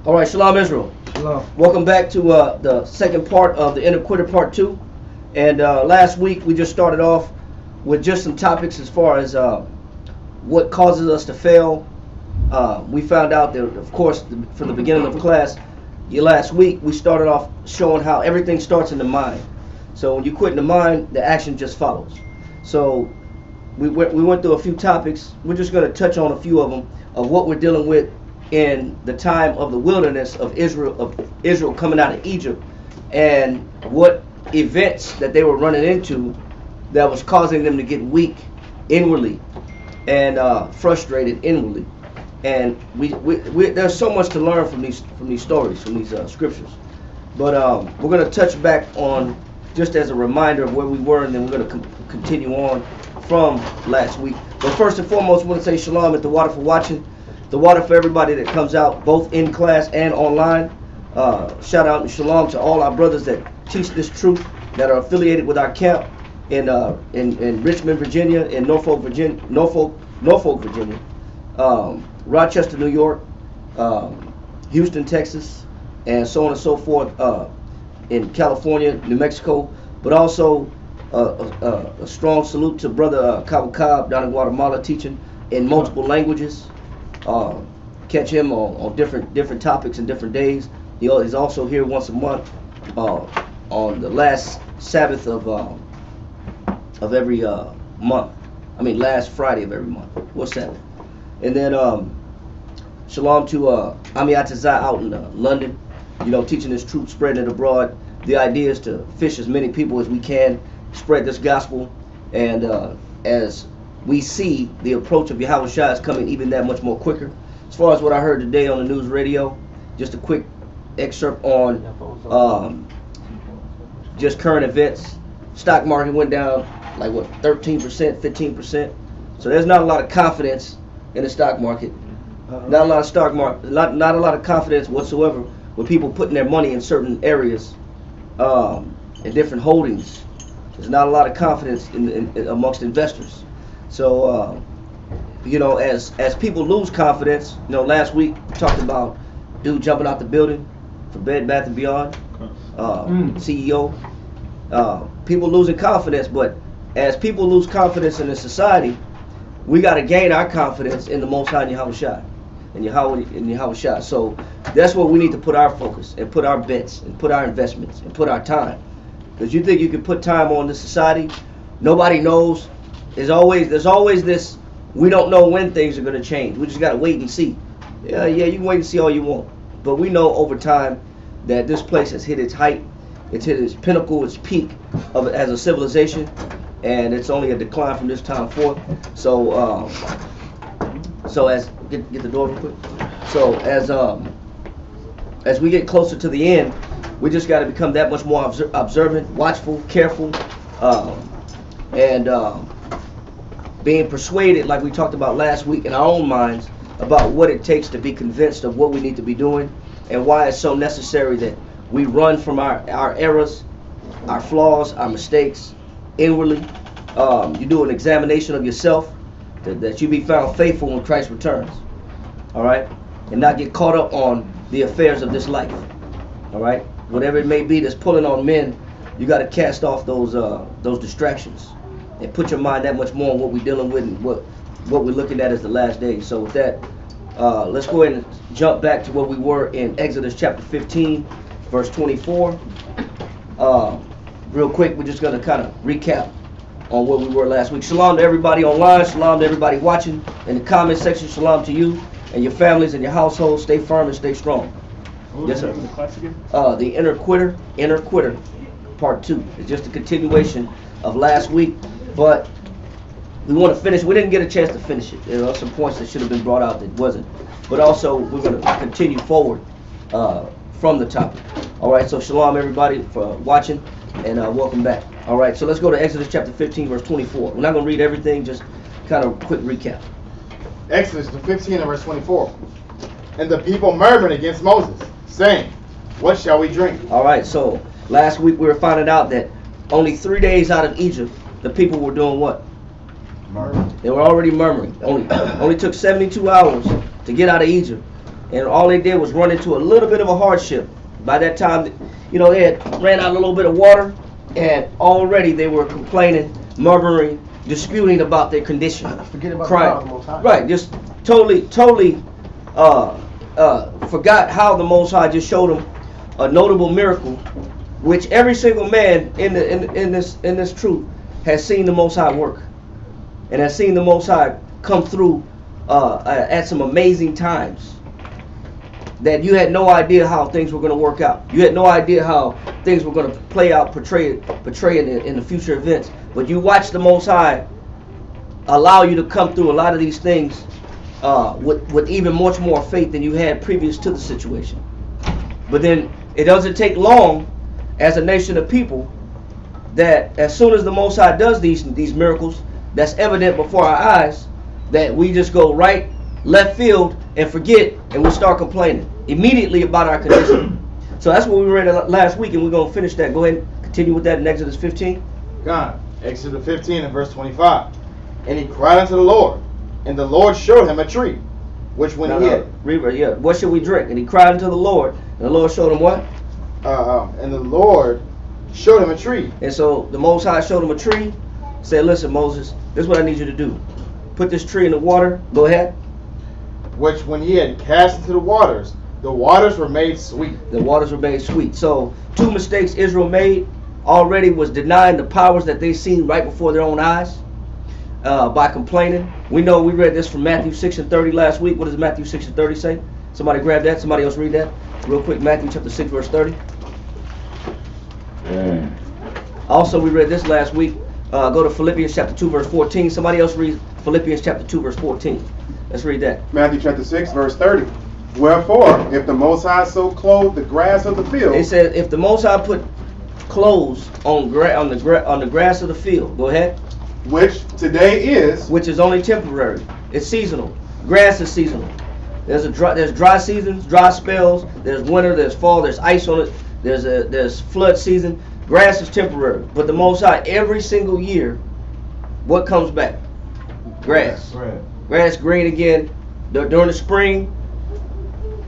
All right, Shalom Israel. Shalom. Welcome back to the second part of the Inner Quitter Part 2. And last week we just started off with just some topics as far as what causes us to fail. We found out that, of course, from the beginning of the class, last week we started off showing how everything starts in the mind. So when you quit in the mind, the action just follows. So we went through a few topics. We're just going to touch on a few of them of what we're dealing with in the time of the wilderness of Israel coming out of Egypt, and what events that they were running into that was causing them to get weak inwardly and frustrated inwardly. And we there's so much to learn from these stories, from these scriptures. But we're going to touch back on just as a reminder of where we were, and then we're going to continue on from last week. But first and foremost, we want to say shalom at the water for watching. The water for everybody that comes out, both in class and online. Shout out and shalom to all our brothers that teach this truth, that are affiliated with our camp in Richmond, Virginia, in Norfolk, Virginia, Rochester, New York, Houston, Texas, and so on and so forth, in California, New Mexico, but also a strong salute to Brother Cabo Cobb down in Guatemala, teaching in multiple languages. Catch him on different topics and different days. He's also here once a month on the last Sabbath of every month. I mean, last Friday of every month. What's Sabbath? And then shalom to Amiataza out in London. Teaching this truth, spreading it abroad. The idea is to fish as many people as we can, spread this gospel, and as we see the approach of Yahweh Shai is coming even that much more quicker. As far as what I heard today on the news radio, just a quick excerpt on just current events. Stock market went down like 13%, 15%. So there's not a lot of confidence in the stock market. Not a lot of stock market, not a lot of confidence whatsoever with people putting their money in certain areas, in different holdings. There's not a lot of confidence in amongst investors. So, as people lose confidence, last week we talked about dude jumping out the building for Bed Bath & Beyond, CEO. People losing confidence, but as people lose confidence in the society, we got to gain our confidence in the Most High and Yahweh Shai, and Yahweh Shai. So that's where we need to put our focus and put our bets and put our investments and put our time. Because you think you can put time on this society, nobody knows. There's always this, we don't know when things are going to change. We just got to wait and see. Yeah, you can wait and see all you want. But we know over time that this place has hit its height. It's hit its pinnacle, its peak as a civilization. And it's only a decline from this time forth. So, get the door real quick. So as we get closer to the end, we just got to become that much more observant, watchful, careful, and being persuaded, like we talked about last week, in our own minds about what it takes to be convinced of what we need to be doing and why it's so necessary that we run from our errors, our flaws, our mistakes inwardly. You do an examination of yourself, that you be found faithful when Christ returns. All right? And not get caught up on the affairs of this life. All right? Whatever it may be that's pulling on men, you got to cast off those distractions and put your mind that much more on what we're dealing with and what we're looking at as the last days. So with that, let's go ahead and jump back to where we were in Exodus chapter 15, verse 24. Real quick, we're just going to kind of recap on where we were last week. Shalom to everybody online. Shalom to everybody watching in the comment section. Shalom to you and your families and your households. Stay firm and stay strong. Yes, sir. The class again? The Inner Quitter, Part 2. It's just a continuation of last week, but we want to finish. We didn't get a chance to finish it. There are some points that should have been brought out that wasn't. But also, we're going to continue forward from the topic. All right, so shalom everybody for watching, and welcome back. All right, so let's go to Exodus chapter 15, verse 24. We're not going to read everything, just kind of quick recap. Exodus 15 and verse 24. And the people murmured against Moses, saying, what shall we drink? All right, so last week we were finding out that only 3 days out of Egypt, the people were doing what? Murmuring. They were already murmuring. Only took 72 hours to get out of Egypt. and all they did was run into a little bit of a hardship. By that time, you know, they had ran out a little bit of water, and already they were complaining, murmuring, disputing about their condition. Forget about crying. the Most High. Right, just totally forgot how the Most High just showed them a notable miracle, which every single man in this truth has seen the Most High work, and has seen the Most High come through at some amazing times that you had no idea how things were going to work out. You had no idea how things were going to play out, portray in the future events. But you watched the Most High allow you to come through a lot of these things with even much more faith than you had previous to the situation. But then it doesn't take long as a nation of people that as soon as the Most High does these miracles, that's evident before our eyes, that we just go right, left field, and forget, and we start complaining immediately about our condition. So that's what we read last week, and we're going to finish that. Go ahead and continue with that in Exodus 15. God, Exodus 15 and verse 25. And he cried unto the Lord, and the Lord showed him a tree, which when he had... Yeah. What should we drink? And he cried unto the Lord, and the Lord showed him what? And the Lord showed him a tree. And so the Most High showed him a tree, said, listen, Moses, this is what I need you to do. Put this tree in the water. Go ahead. Which when he had cast into the waters were made sweet. The waters were made sweet. So 2 mistakes Israel made already was denying the powers that they seen right before their own eyes by complaining. We know we read this from Matthew 6 and 30 last week. What does Matthew 6 and 30 say? Somebody grab that. Somebody else read that real quick. Matthew chapter 6 verse 30. Also we read this last week. Go to Philippians chapter 2 verse 14. Somebody else read Philippians chapter 2 verse 14. Let's read that. Matthew chapter 6 verse 30. Wherefore, if the Most High so clothe the grass of the field. It says, if the Most High put clothes on the grass of the field. Go ahead. Which today is. Which is only temporary. It's seasonal. Grass is seasonal. There's dry seasons, dry spells. There's winter. There's fall. There's ice on it. There's flood season. Grass is temporary. But the Most High, every single year, what comes back? Grass. Grass green again. During the spring,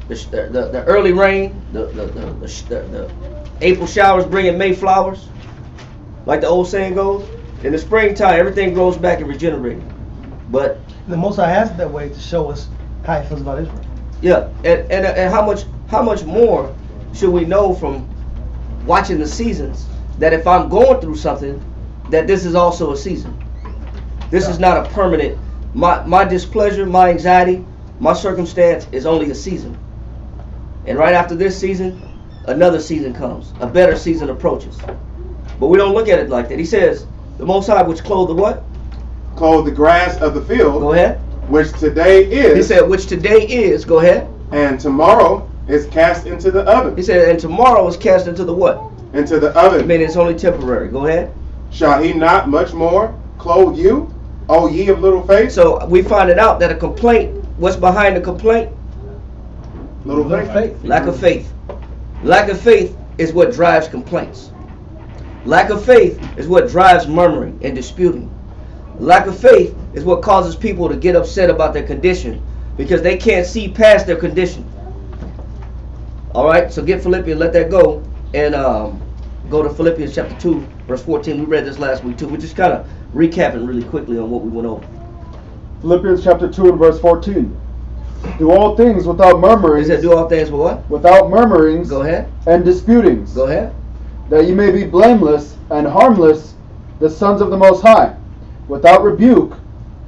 the early rain, the April showers bringing May flowers, like the old saying goes. In the springtime, everything grows back and regenerates. But the Most High has it that way to show us how He feels about Israel. Yeah, and how much more should we know from watching the seasons that if I'm going through something, that this is also a season. This is not a permanent. My displeasure, my anxiety, my circumstance is only a season. And right after this season, another season comes. A better season approaches. But we don't look at it like that. He says, the Most High which clothe the what? Clothe the grass of the field. Go ahead. Which today is. He said, which today is. Go ahead. And tomorrow is cast into the oven. He said, and tomorrow is cast into the what? Into the oven. I mean, it's only temporary. Go ahead. Shall He not much more clothe you, O ye of little faith? So we finding out that a complaint, what's behind the complaint? Little faith. Lack of faith. Lack of faith is what drives complaints. Lack of faith is what drives murmuring and disputing. Lack of faith is what causes people to get upset about their condition because they can't see past their condition. All right, so get Philippians, let that go, and go to Philippians chapter 2, verse 14. We read this last week too. We're just kind of recapping really quickly on what we went over. Philippians chapter 2 and verse 14. Do all things without murmurings. He said, do all things with what? Without murmurings. Go ahead. And disputings. Go ahead. That ye may be blameless and harmless, the sons of the Most High, without rebuke,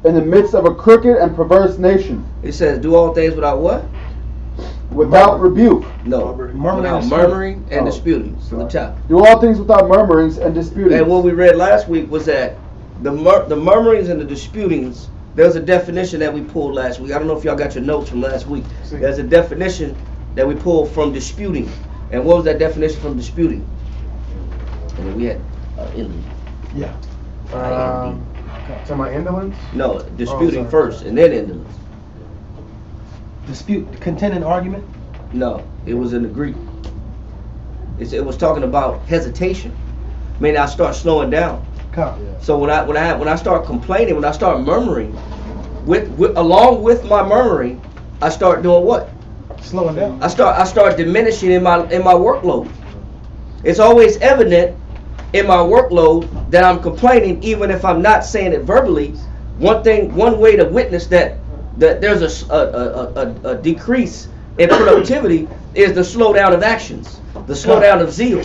in the midst of a crooked and perverse nation. He says, do all things without what? Without rebuke. No. Murmuring and disputing. So the top. Do all things without murmurings and disputings. And what we read last week was that the murmurings and the disputings, there's a definition that we pulled last week. I don't know if y'all got your notes from last week. There's a definition that we pulled from disputing. And what was that definition from disputing? And then we had indolence. Yeah. To my indolence? No, disputing first and then indolence. Dispute, contending argument? No, it was in the Greek. It was talking about hesitation. I mean, I start slowing down. So when I start complaining, when I start murmuring, along with my murmuring, I start doing what? Slowing down. I start diminishing in my workload. It's always evident in my workload that I'm complaining, even if I'm not saying it verbally. One way to witness that there's a decrease in productivity is the slowdown of actions, the slowdown of zeal,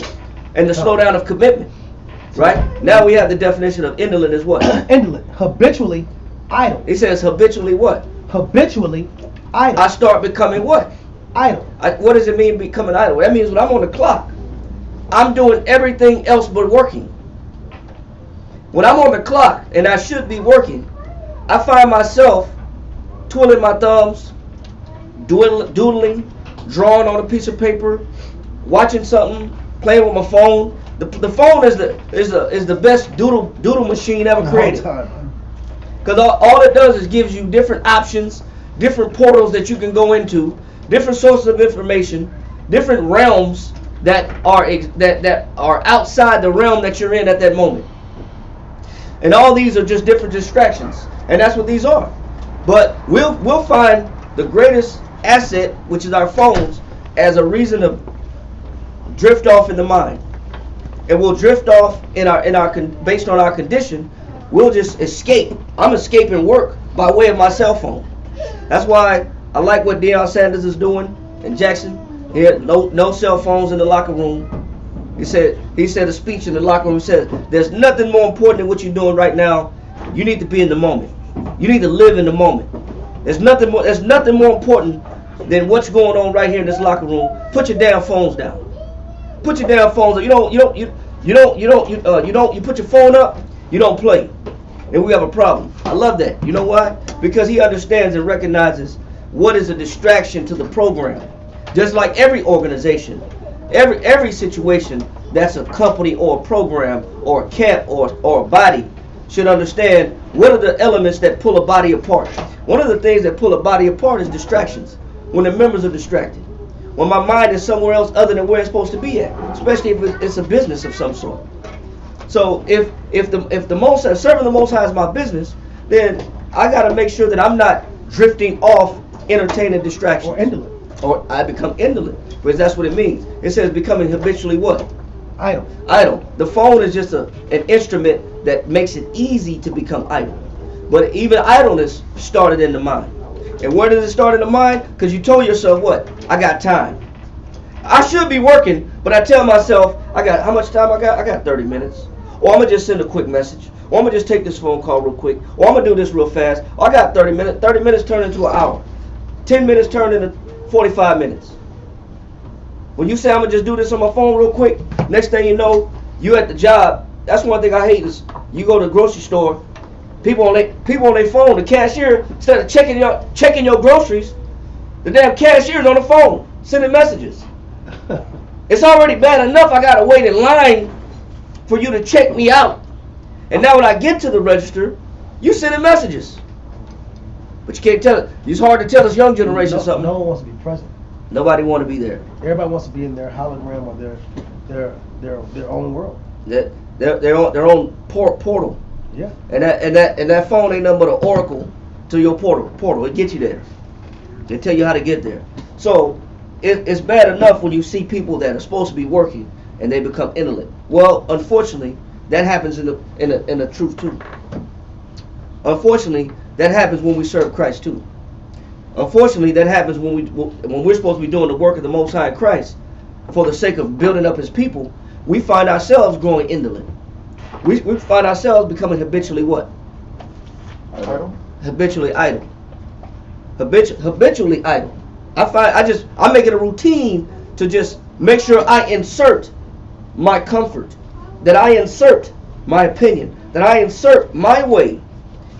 and the slowdown of commitment. Right? Now we have the definition of indolent as what? Indolent, habitually idle. It says habitually what? Habitually idle. I start becoming what? Idle. What does it mean becoming idle? That means when I'm on the clock, I'm doing everything else but working. When I'm on the clock and I should be working, I find myself twiddling my thumbs, doodling, drawing on a piece of paper, watching something, playing with my phone. The phone is the best doodle machine ever created. Because all it does is gives you different options, different portals that you can go into, different sources of information, different realms that are outside the realm that you're in at that moment. And all these are just different distractions, and that's what these are. But we'll find the greatest asset, which is our phones, as a reason to drift off in the mind, and we'll drift off based on our condition. We'll just escape. I'm escaping work by way of my cell phone. That's why I like what Deion Sanders is doing in Jackson. He had no cell phones in the locker room. He said a speech in the locker room. He said, "There's nothing more important than what you're doing right now. You need to be in the moment. You need to live in the moment. There's nothing more important than what's going on right here in this locker room. Put your damn phones down. Put your damn phones down. You put your phone up. You don't play, and we have a problem." I love that. You know why? Because he understands and recognizes what is a distraction to the program. Just like every organization, every situation that's a company or a program or a camp or a body should understand what are the elements that pull a body apart. One of the things that pull a body apart is distractions. When the members are distracted, when my mind is somewhere else other than where it's supposed to be at, especially if it's a business of some sort. So if the Most High, serving the Most High is my business, then I got to make sure that I'm not drifting off entertaining distractions. Or indolent. Or I become indolent, because that's what it means. It says becoming habitually what? Idle. Idle. The phone is just an instrument that makes it easy to become idle. But even idleness started in the mind. And where does it start in the mind? Because you told yourself what? I got time. I should be working, but I tell myself, how much time I got? I got 30 minutes. Or I'm going to just send a quick message. Or I'm going to just take this phone call real quick. Or I'm going to do this real fast. Or I got 30 minutes. 30 minutes turned into an hour. 10 minutes turned into 45 minutes. When you say I'm going to just do this on my phone real quick, next thing you know, you at the job. That's one thing I hate is you go to the grocery store, people on their phone, the cashier, instead of checking your groceries, the damn cashier's on the phone, sending messages. It's already bad enough I got to wait in line for you to check me out. And now when I get to the register, you sending messages. But you can't tell it. It's hard to tell this young generation something. No one wants to be present. Nobody want to be there. Everybody wants to be in their hologram or their own world. Their own portal. Yeah. And that phone ain't nothing but an oracle to your portal. It gets you there. They tell you how to get there. So it's bad enough when you see people that are supposed to be working and they become indolent. Well, unfortunately, that happens in the truth too. Unfortunately, that happens when we serve Christ too. Unfortunately, that happens when we're supposed to be doing the work of the Most High in Christ for the sake of building up His people. We find ourselves growing indolent. We find ourselves becoming habitually what? Idle. Habitually idle. Habitually idle. I make it a routine to just make sure I insert my comfort, that I insert my opinion, that I insert my way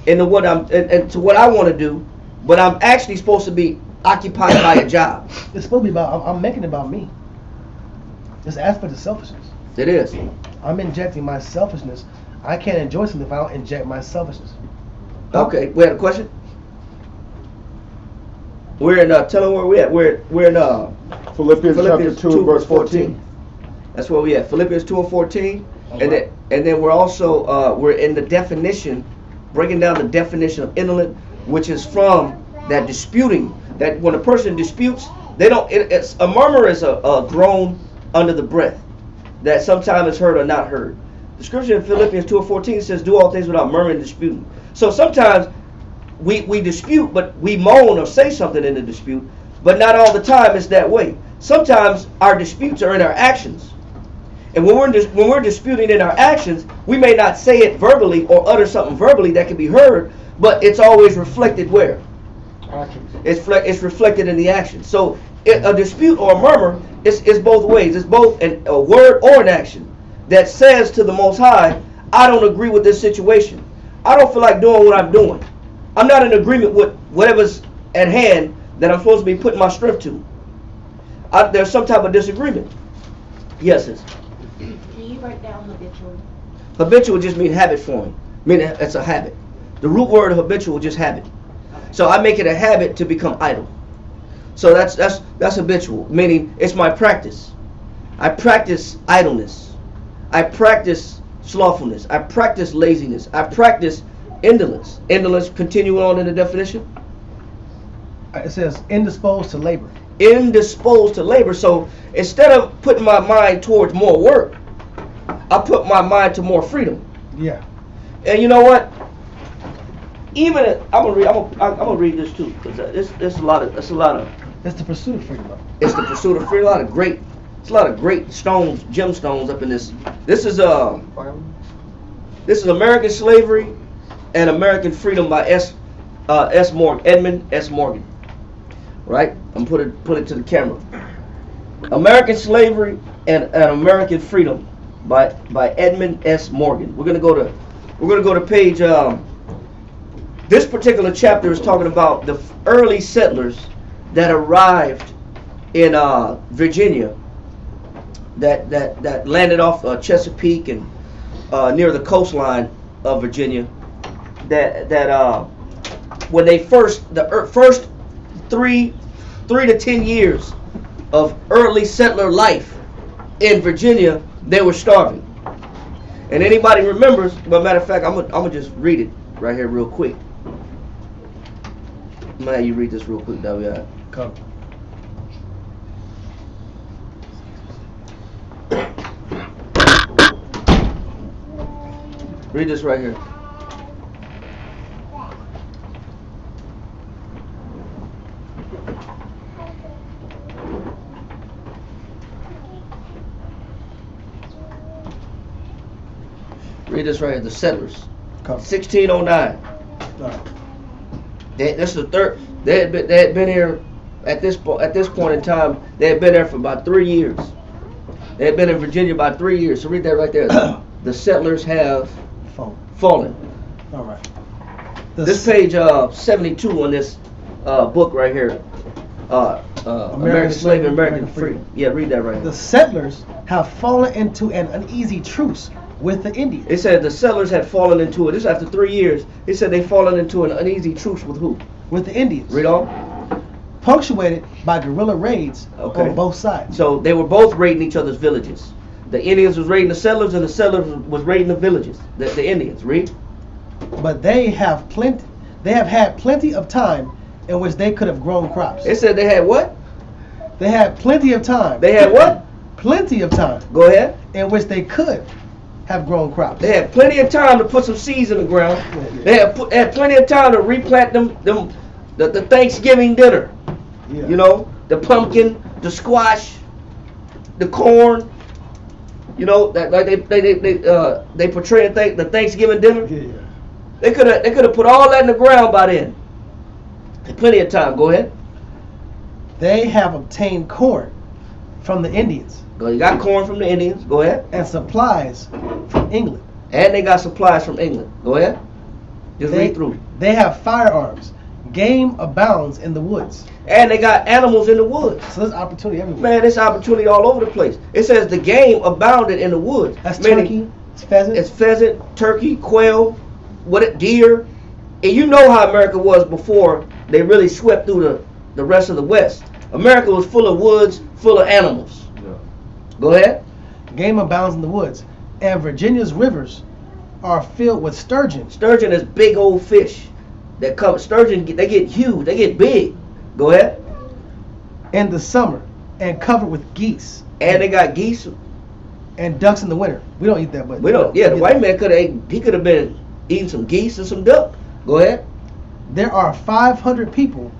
into into what I want to do, but I'm actually supposed to be occupied by a job. It's supposed to be about, I'm making it about me. It's an aspect of selfishness. It is. I'm injecting my selfishness. I can't enjoy something if I don't inject my selfishness. Okay, we had a question? We're in, tell them where we at. We're in Philippians chapter 2 verse 14. That's where we at. Philippians 2 and 14. Right. And then we're also, we're in the definition, breaking down the definition of indolent, which is from that disputing, that when a person disputes, They don't. It's a murmur is a groan under the breath that sometimes is heard or not heard. The scripture in Philippians 2:14 says, "Do all things without murmuring and disputing." So sometimes we dispute, but we moan or say something in the dispute, but not all the time it's that way. Sometimes our disputes are in our actions, and when we're disputing in our actions, we may not say it verbally or utter something verbally that can be heard, but it's always reflected where? Actions. It's reflected in the action. So a dispute or a murmur is both ways. It's both a word or an action that says to the Most High, I don't agree with this situation. I don't feel like doing what I'm doing. I'm not in agreement with whatever's at hand that I'm supposed to be putting my strength to. There's some type of disagreement. Yes, sis. Can you break down habitual? Habitual just means habit forming. Meaning it's a habit. The root word of habitual is just habit. So I make it a habit to become idle. So that's habitual, meaning it's my practice. I practice idleness. I practice slothfulness. I practice laziness. I practice indolence. Indolence, continue on in the definition. It says indisposed to labor. Indisposed to labor. So instead of putting my mind towards more work, I put my mind to more freedom. Yeah. And you know what? Even I'm gonna read this too, because it's a lot of It's the pursuit of freedom. it's the pursuit of freedom. It's a lot of great stones, gemstones up in this. This is American Slavery and American Freedom by Edmund S. Morgan. Right? I'm put it to the camera. American Slavery and American Freedom by Edmund S. Morgan. We're gonna go to page. This particular chapter is talking about the early settlers that arrived in Virginia, that landed off Chesapeake and near the coastline of Virginia. That when they first 3 to 10 years of early settler life in Virginia, they were starving. And anybody remembers? Well, matter of fact, I'm gonna just read it right here real quick. I'm gonna have you read this real quick, W.I. Come. Read this right here. Read this right here. The settlers. Come. 1609. All right. This is the third. They had been here at this point in time. They had been there for about 3 years. They had been in Virginia about 3 years. So read that right there. The settlers have fallen. All right. This page 72 on this book right here. American Slavery and American Freedom. Yeah, read that right here. The settlers have fallen into an uneasy truce with the Indians. It said the settlers had fallen into it. This is after 3 years. It said they fallen into an uneasy truce with who? With the Indians. Read on. Punctuated by guerrilla raids on both sides. So they were both raiding each other's villages. The Indians was raiding the settlers, and the settlers was raiding the villages. The Indians. Read. But they have had plenty of time in which they could have grown crops. It said they had what? They had plenty of time. They had what? Plenty of time. Go ahead. In which they could have grown crops. They had plenty of time to put some seeds in the ground. They had plenty of time to replant the Thanksgiving dinner. Yeah. You know, the pumpkin, the squash, the corn. You know, that like they portray the Thanksgiving dinner. Yeah. They could have put all that in the ground by then. Had plenty of time. Go ahead. They have obtained corn from the Indians. Go. You got corn from the Indians. Go ahead. And supplies from England. And they got supplies from England. Go ahead. Just read through. They have firearms. Game abounds in the woods. And they got animals in the woods. So there's opportunity everywhere. Man, there's opportunity all over the place. It says the game abounded in the woods. That's turkey. It's pheasant. It's pheasant, turkey, quail, deer. And you know how America was before they really swept through the rest of the West. America was full of woods, full of animals. Yeah. Go ahead. Game abounds in the woods. And Virginia's rivers are filled with sturgeon. Sturgeon is big old fish that come. Sturgeon, they get huge. They get big. Go ahead. in the summer and covered with geese And they got geese. and ducks in the winter. We don't eat that, but We don't. Yeah, the white man he could have been eating some geese and some duck. Go ahead. There are 500 people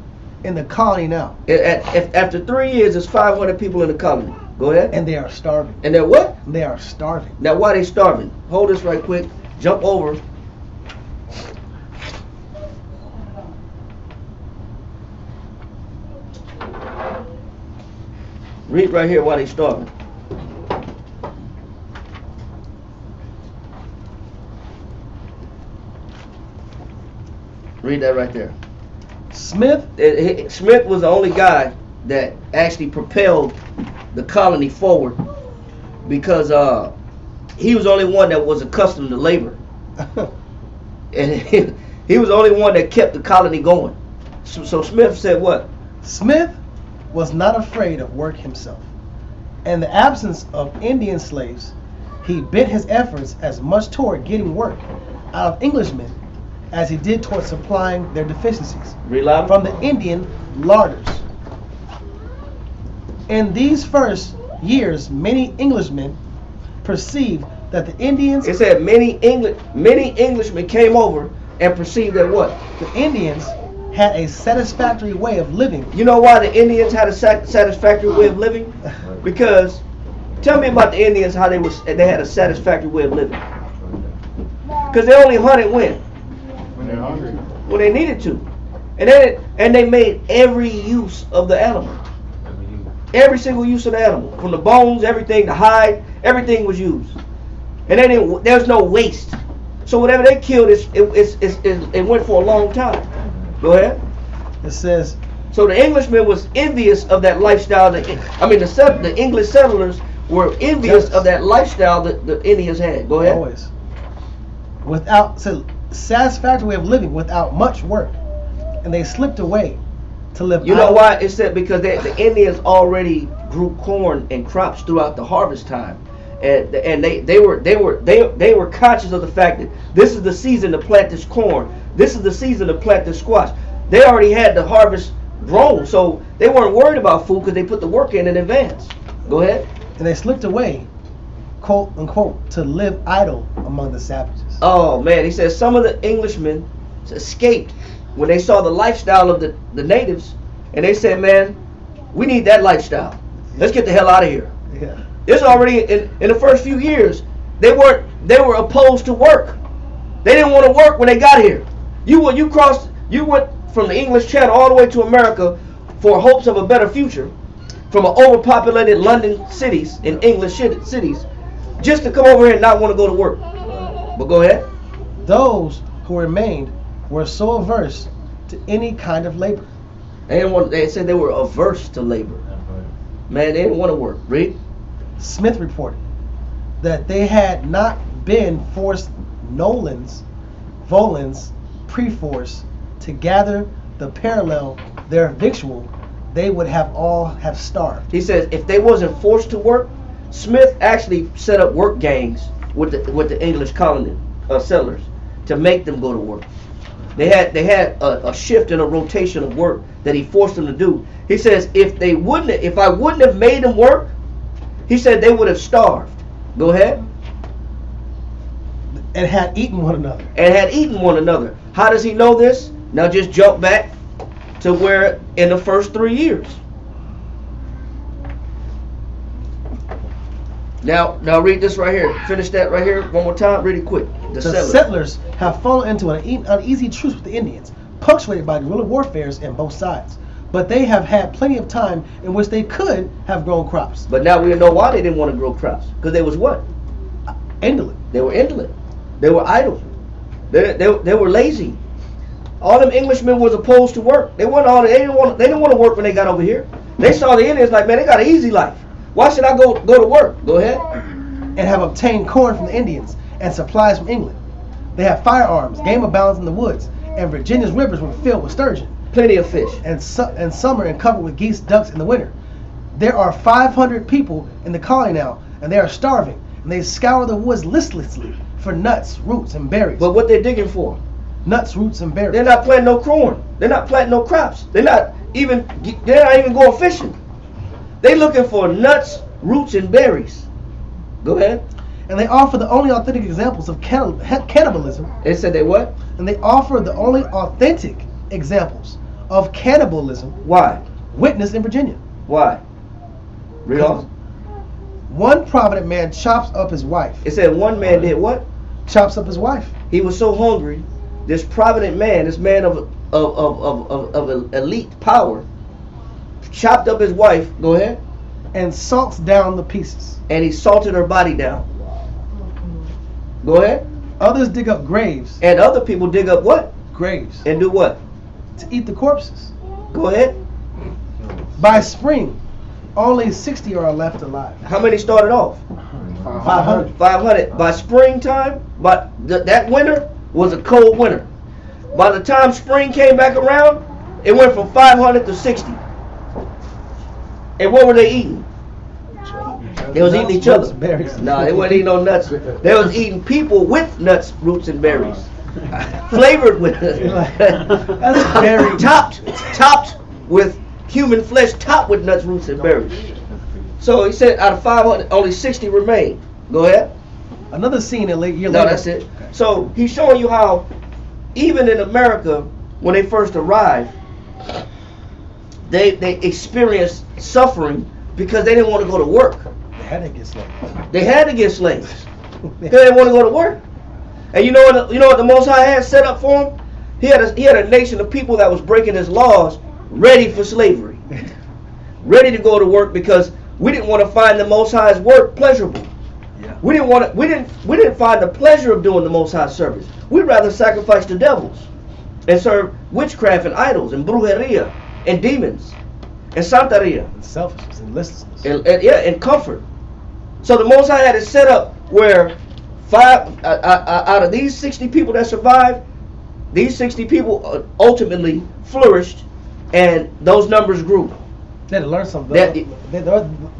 in the colony now, After 3 years, there's 500 people in the colony. Go ahead. and they are starving. And they're what? They are starving. Now, why they starving? Hold this right quick. Jump over. Read right here why they starving. Read that right there. Smith, Smith was the only guy that actually propelled the colony forward because he was the only one that was accustomed to labor. And he was the only one that kept the colony going. So Smith said what? Smith was not afraid of work himself. In the absence of Indian slaves, he bent his efforts as much toward getting work out of Englishmen as he did toward supplying their deficiencies Read louder. from the Indian larders. In these first years, many Englishmen perceived that the Indians, It said many Englishmen came over and perceived that what? the Indians had a satisfactory way of living. You know why the Indians had a satisfactory way of living? Because, tell me about the Indians, how they had a satisfactory way of living. Because they only hunted when? When they're hungry. When they needed to. And they made every use of the animal. Every single use of the animal. From the bones, everything, the hide, everything was used. And there was no waste. So whatever they killed, it went for a long time. Go ahead. It says, So the Englishman was envious of that lifestyle. The English settlers were envious of that lifestyle that the Indians had. Go ahead. always, without satisfactory way of living without much work, and they slipped away to live. You know why? It said because the Indians already grew corn and crops throughout the harvest time, and they were conscious of the fact that this is the season to plant this corn. This is the season to plant this squash. They already had the harvest grown, so they weren't worried about food because they put the work in advance. Go ahead. And they slipped away, quote unquote, to live idle among the savages. Oh man, he says some of the Englishmen escaped when they saw the lifestyle of the natives, and they said, man, we need that lifestyle. Let's get the hell out of here. Yeah. It's already in the first few years, they were opposed to work. They didn't want to work when they got here. You went from the English Channel all the way to America for hopes of a better future, from an overpopulated London cities and English cities, just to come over here and not want to go to work. But go ahead. Those who remained were so averse to any kind of labor. They said they were averse to labor. Man, they didn't want to work. Read. Smith reported that they had not been forced Volans, pre-force to gather the parallel their victual, they would have all have starved. He says if they wasn't forced to work, Smith actually set up work gangs with the English colony settlers to make them go to work. They had a shift and a rotation of work that he forced them to do. He says if I wouldn't have made them work, he said they would have starved. Go ahead. And had eaten one another. How does he know this? Now just jump back to where in the first 3 years. Now read this right here. Finish that right here one more time, really quick. The settlers have fallen into an uneasy truce with the Indians, punctuated by guerrilla warfares on both sides. But they have had plenty of time in which they could have grown crops. But now we know why they didn't want to grow crops. Because they was what? Indolent. They were indolent. They were idle. They were lazy. All them Englishmen was opposed to work. They didn't want to work when they got over here. They saw the Indians like, man, they got an easy life. Why should I go to work? Go ahead. And have obtained corn from the Indians and supplies from England. They have firearms, game abounds in the woods, and Virginia's rivers were filled with sturgeon. Plenty of fish. And summer and covered with geese, ducks in the winter. There are 500 people in the colony now, and they are starving, and they scour the woods listlessly for nuts, roots, and berries. But what they're digging for? Nuts, roots, and berries. They're not planting no corn. They're not planting no crops. They're not they're not even going fishing. They looking for nuts, roots, and berries. Go ahead. And they offer the only authentic examples of cannibalism. They said they what? And they offer the only authentic examples of cannibalism Why? witnessed in Virginia. Why? Read on. One provident man chops up his wife. It said one man did what? Chops up his wife. He was so hungry. This provident man, this man of elite power, chopped up his wife. Go ahead. And salts down the pieces. And he salted her body down. Go ahead. Others dig up graves. And other people dig up what? Graves. And do what? To eat the corpses. Go ahead. By spring, only 60 are left alive. How many started off? 500. 500. By springtime, but that winter was a cold winter. By the time spring came back around, it went from 500 to 60. And what were they eating? They was eating each other. Berries. No, they wasn't eating no nuts. They was eating people with nuts, roots, and berries. Flavored with That's very topped with human flesh, topped with nuts, roots, and berries. So he said out of 500, only 60 remain. Go ahead. Another scene a year No, later. that's it. So he's showing you how even in America, when they first arrived, they experienced suffering because they didn't want to go to work. They had to get slaves. They had to get slaves because they didn't want to go to work. And you know what the Most High had set up for him? He had a nation of people that was breaking his laws, ready for slavery, ready to go to work because we didn't want to find the Most High's work pleasurable. Yeah. We didn't find the pleasure of doing the Most High service. We'd rather sacrifice to devils and serve witchcraft and idols and brujeria and demons and santeria And selfishness and listlessness. and comfort. So the Most High had it set up where out of these 60 people that survived, these 60 people ultimately flourished, and those numbers grew. They had to learn something. That-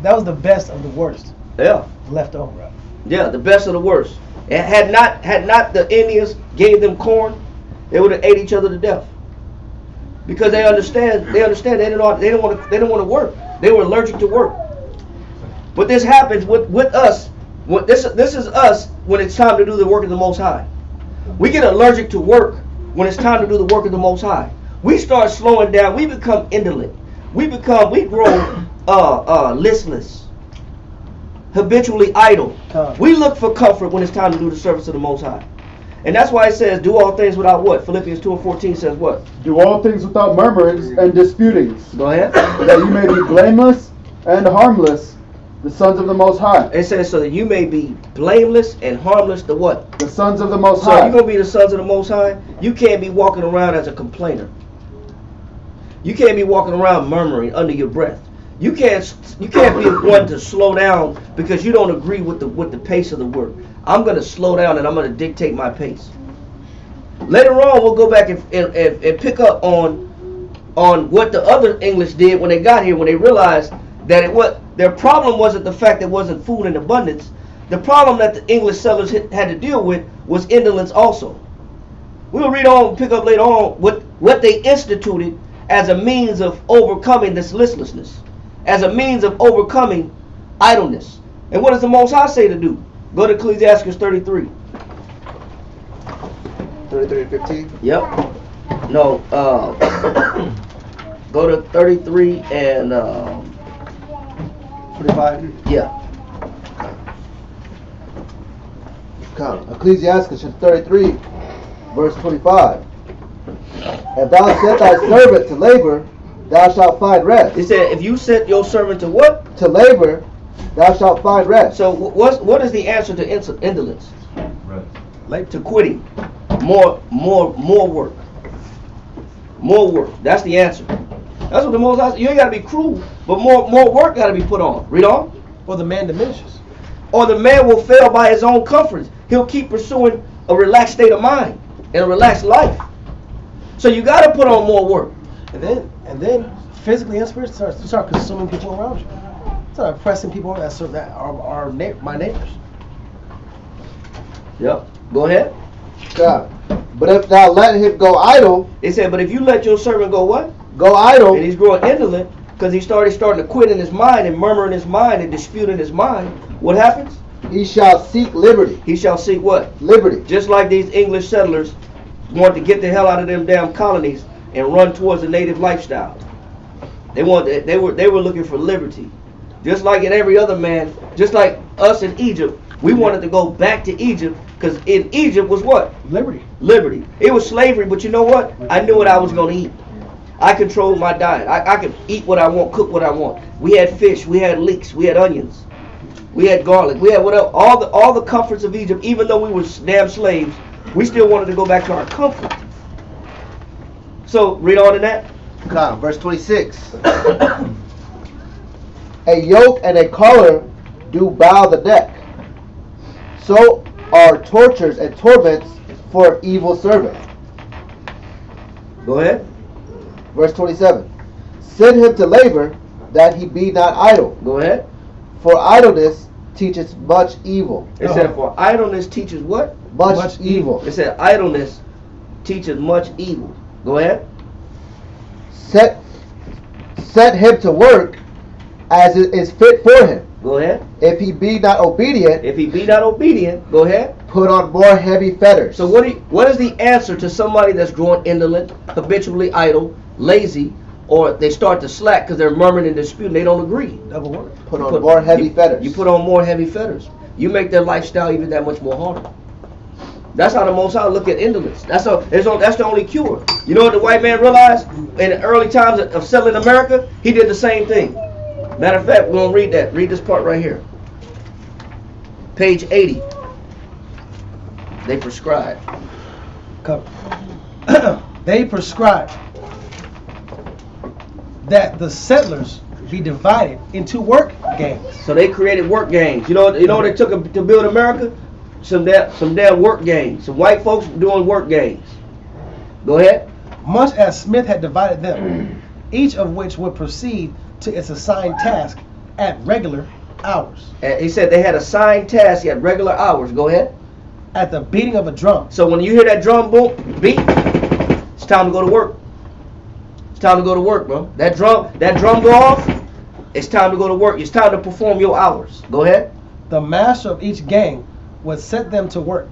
That was the best of the worst Yeah, left over. yeah, the best of the worst. And had not the Indians gave them corn, they would have ate each other to death. Because they understand they didn't want to work. They were allergic to work. But this happens with us. This is us when it's time to do the work of the Most High. We get allergic to work when it's time to do the work of the Most High. We start slowing down. We become indolent. We grow listless, habitually idle. We look for comfort when it's time to do the service of the Most High. And that's why it says, do all things without what? Philippians 2:14 says what? Do all things without murmurings and disputings, Go ahead. that you may be blameless and harmless, the sons of the Most High. It says so that you may be blameless and harmless to what? The sons of the Most So High. if you're going to be the sons of the Most High, you can't be walking around as a complainer. You can't be walking around murmuring under your breath. You can't be one to slow down because you don't agree with the pace of the work. I'm going to slow down and I'm going to dictate my pace. Later on, we'll go back and pick up on what the other English did when they got here, when they realized that their problem wasn't the fact there wasn't food in abundance. The problem that the English settlers had to deal with was indolence also. We'll read on, pick up later on what they instituted as a means of overcoming this listlessness, as a means of overcoming idleness. And what does the Most High say to do? Go to Ecclesiastes 33. 33:15. Yep. No. Go to 33 and 25. yeah. Come. Ecclesiastes chapter 33, verse 25. If thou set thy servant to labor, thou shalt find rest. It said, if you set your servant to what? To labor, thou shalt find rest. So what is the answer to indolence? Like To quitting. More work. More work. That's the answer. That's what the Most High said. You ain't got to be cruel, but more work got to be put on. Read on. or the man diminishes. Or the man will fail by his own comforts. He'll keep pursuing a relaxed state of mind and a relaxed life. So you got to put on more work. And then physically and spiritually start consuming people around you. Start oppressing people that are my neighbors. Yep. Go ahead. God. But if thou let him go idle, It said, but if you let your servant go what? go idle, and he's growing indolent because he's starting to quit in his mind and murmur in his mind and dispute in his mind, what happens? he shall seek liberty. He shall seek what? Liberty. Just like these English settlers wanted to get the hell out of them damn colonies and run towards a native lifestyle. They were looking for liberty. Just like in every other man, just like us in Egypt, we wanted to go back to Egypt because in Egypt was what? Liberty. Liberty. It was slavery, but you know what? I knew what I was going to eat. I controlled my diet. I could eat what I want, cook what I want. We had fish, we had leeks, we had onions, we had garlic, we had whatever, all the comforts of Egypt. Even though we were damn slaves, we still wanted to go back to our comfort. So read on in that. Come, verse 26. A yoke and a collar do bow the neck. So are tortures and torments for an evil servant. Go ahead. Verse 27. Send him to labor, that he be not idle. Go ahead. For idleness teaches much evil. It said, for idleness teaches what? Much evil. It said, idleness teaches much evil. Go ahead. Set him to work as it is fit for him. Go ahead. If he be not obedient, If he be not obedient, go ahead. put on more heavy fetters. So what is the answer to somebody that's growing indolent, habitually idle, lazy, or they start to slack because they're murmuring and disputing, they don't agree? Double word. Put on more heavy fetters. You put on more heavy fetters. You make their lifestyle even that much more harder. That's how the Most High look at indolence. That's the only cure. You know what the white man realized in the early times of settling America? He did the same thing. Matter of fact, we're going to read that. Read this part right here. Page 80. They prescribe. They prescribed that the settlers be divided into work gangs. So they created work gangs. You know what it took to build America? Some damn work gangs. Some white folks doing work gangs. Go ahead. Much as Smith had divided them, each of which would proceed to its assigned task at regular hours. And he said they had assigned tasks at regular hours. Go ahead. At the beating of a drum. So when you hear that drum boom beat, it's time to go to work. It's time to go to work, bro. That drum go off, it's time to go to work. It's time to perform your hours. Go ahead. The master of each gang would set them to work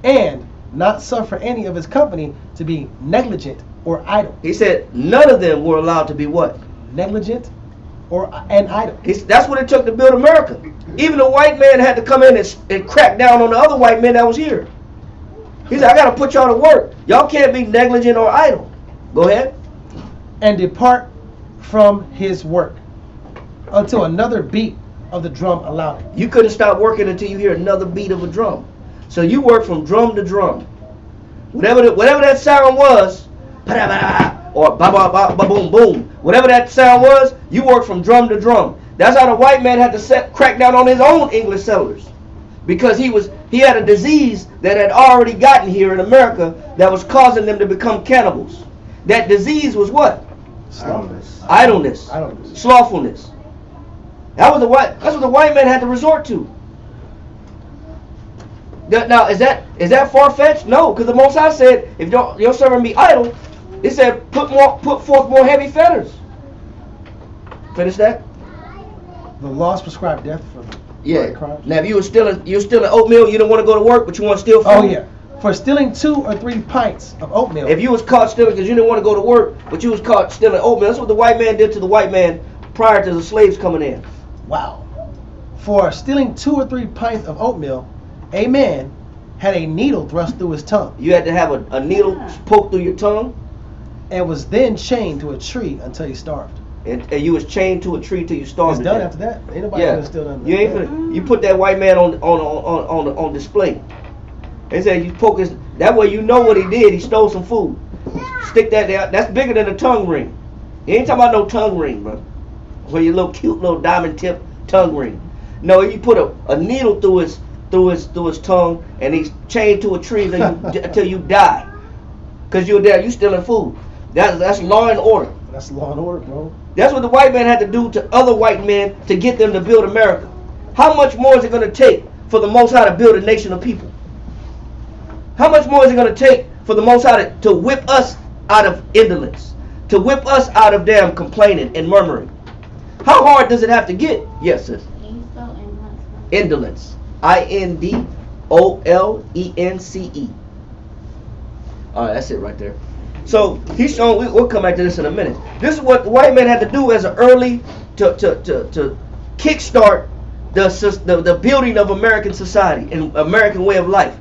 and not suffer any of his company to be negligent or idle. He said none of them were allowed to be what? Negligent and idle. That's what it took to build America. Even the white man had to come in and crack down on the other white men that was here. He said, I got to put y'all to work. Y'all can't be negligent or idle. Go ahead. And depart from his work until another beat of the drum allowed it. You couldn't stop working until you hear another beat of a drum. So you work from drum to drum. Whatever that sound was, or ba ba ba ba boom boom, whatever that sound was, you work from drum to drum. That's how the white man had to crack down on his own English settlers, because he had a disease that had already gotten here in America that was causing them to become cannibals. That disease was what? Idleness. Slothfulness. That's what the white man had to resort to. Now, is that far-fetched? No, because the Most High said, if your servant be idle, it said, put forth more heavy fetters. Finish that? The laws prescribe death for crimes. Now, if you were stealing oatmeal, you don't want to go to work, but you want to steal food. Oh yeah, for stealing 2 or 3 pints of oatmeal. If you was caught stealing because you didn't want to go to work, but you was caught stealing oatmeal, that's what the white man did to the white man prior to the slaves coming in. Wow. For stealing 2 or 3 pints of oatmeal, a man had a needle thrust through his tongue. You had to have a needle poked through your tongue. And was then chained to a tree until he starved. And you was chained to a tree till you starved. It's done after that. Ain't nobody gonna steal nothing. You put that white man on display. They said you poke his. That way you know what he did. He stole some food. Stick that there. That's bigger than a tongue ring. You ain't talking about no tongue ring, bro. Where your little cute little diamond tip tongue ring. No, you put a needle through his tongue, and he's chained to a tree until you die. Cause you're there. You stealing food. That's law and order. That's law and order, bro. That's what the white man had to do to other white men to get them to build America. How much more is it going to take for the Most High to build a nation of people? How much more is it going to take for the Most High to whip us out of indolence, to whip us out of them complaining and murmuring. How hard does it have to get? Yes, sis. Indolence. INDOLENCE. All right, that's it right there. So he's showing. We'll come back to this in a minute. This is what the white man had to do as an early to kickstart the building of American society and American way of life.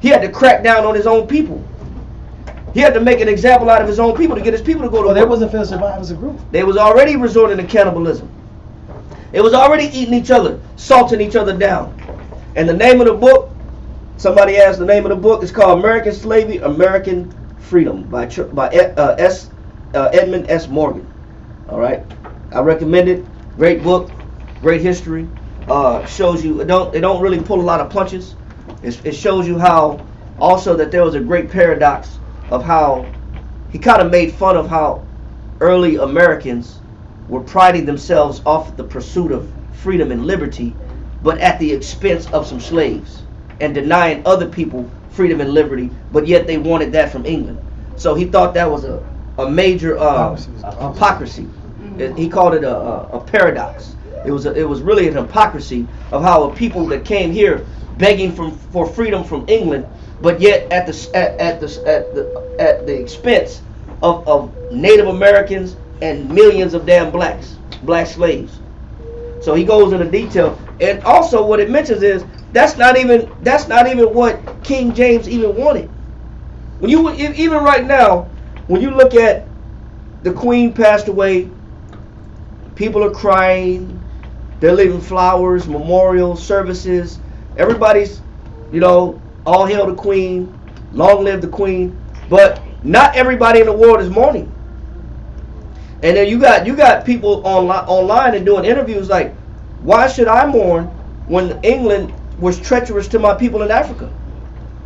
He had to crack down on his own people. He had to make an example out of his own people to get his people to go to work. They wasn't finna survive as a group. They was already resorting to cannibalism. It was already eating each other, salting each other down. And the name of the book, somebody asked the name of the book, it's called American Slavery, American Freedom by Edmund S. Morgan. All right, I recommend it. Great book, great history. Shows you it don't really pull a lot of punches. It shows you how also that there was a great paradox of how he kind of made fun of how early Americans were priding themselves off the pursuit of freedom and liberty, but at the expense of some slaves, and denying other people freedom and liberty, but yet they wanted that from England. So he thought that was a major hypocrisy. He called it a paradox. It was really an hypocrisy of how a people that came here begging for freedom from England, but yet at the expense of Native Americans and millions of damn black slaves. So he goes into detail, and also what it mentions is that's not even what King James even wanted. When you even right now, when you look at the Queen passed away, people are crying, they're leaving flowers, memorial services, everybody's, all hail the Queen, long live the Queen, but not everybody in the world is mourning. And then you got people online and doing interviews like, why should I mourn when England was treacherous to my people in Africa?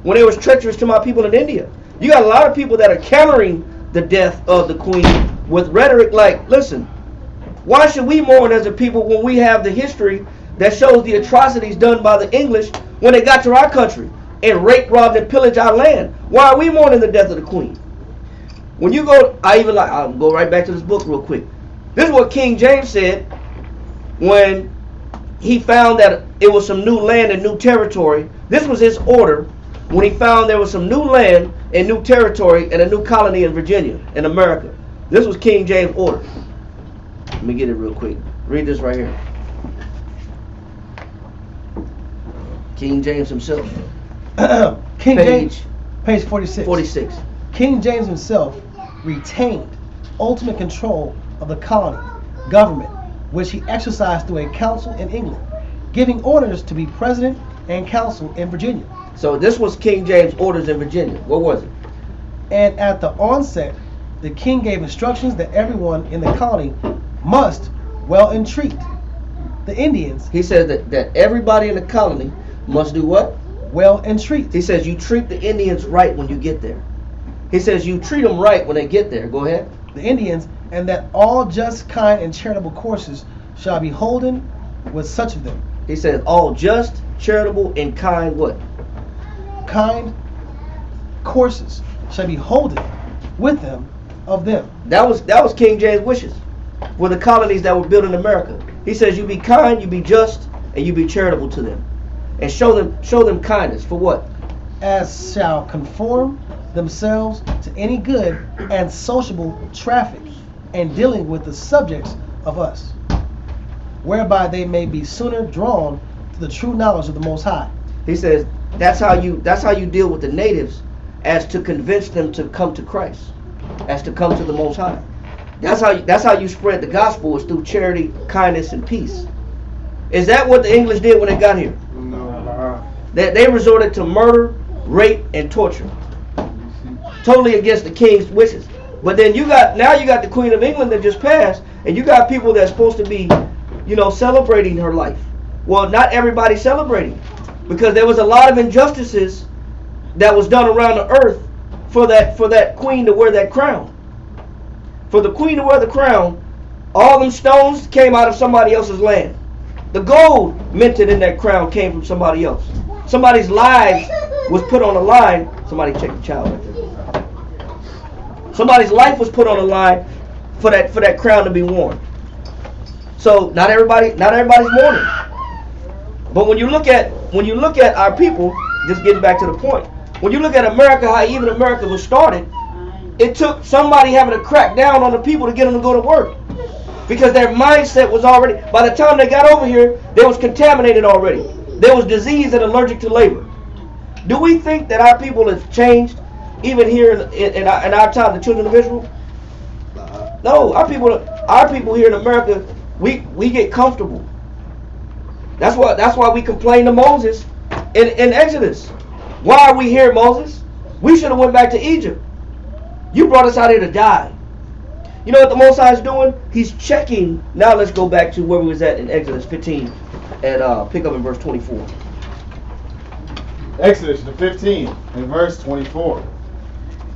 When it was treacherous to my people in India? You got a lot of people that are countering the death of the Queen with rhetoric like, listen, why should we mourn as a people when we have the history that shows the atrocities done by the English when they got to our country and raped, robbed, and pillaged our land? Why are we mourning the death of the Queen? When you go, I'll go right back to this book real quick. This is what King James said when he found that it was some new land and new territory. This was his order when he found there was some new land and new territory and a new colony in Virginia, in America. This was King James' order. Let me get it real quick. Read this right here. King James himself. Page 46. 46. King James himself retained ultimate control of the colony government, which he exercised through a council in England, giving orders to be president and council in Virginia. So this was King James' orders in Virginia. What was it? And at the onset, the king gave instructions that everyone in the colony must well entreat the Indians. He says that everybody in the colony must do what? Well entreat. He says you treat the Indians right when you get there. He says you treat them right when they get there. Go ahead. The Indians, and that all just, kind, and charitable courses shall be holden with such of them. He says all just, charitable, and kind what? Kind courses shall be holden with them of them. That was King James' wishes for the colonies that were built in America. He says you be kind, you be just, and you be charitable to them, and show them kindness for what? As shall conform themselves to any good and sociable traffic, and dealing with the subjects of us, whereby they may be sooner drawn to the true knowledge of the Most High. He says that's how you deal with the natives, as to convince them to come to Christ, as to come to the Most High. That's how you spread the gospel, is through charity, kindness, and peace. Is that what the English did when they got here? No. They resorted to murder, rape, and torture, totally against the king's wishes. But then you got the Queen of England that just passed, and you got people that's supposed to be, celebrating her life. Well, not everybody celebrating, because there was a lot of injustices that was done around the earth for that queen to wear that crown. For the queen to wear the crown, all them stones came out of somebody else's land. The gold minted in that crown came from somebody else. Somebody's lives was put on the line. Somebody check the child right there. Somebody's life was put on the line for that crown to be worn. So not everybody's mourning. But when you look at our people, just getting back to the point, when you look at America, how even America was started, it took somebody having to crack down on the people to get them to go to work. Because their mindset was already, by the time they got over here, they was contaminated already. There was disease and allergic to labor. Do we think that our people have changed, even here in our time, the children of Israel? No, our people here in America, we get comfortable. That's why we complain to Moses in Exodus. Why are we here, Moses? We should have went back to Egypt. You brought us out here to die. You know what the Most High is doing? He's checking. Now let's go back to where we was at in Exodus 15 and pick up in verse 24. Exodus the 15 and verse 24.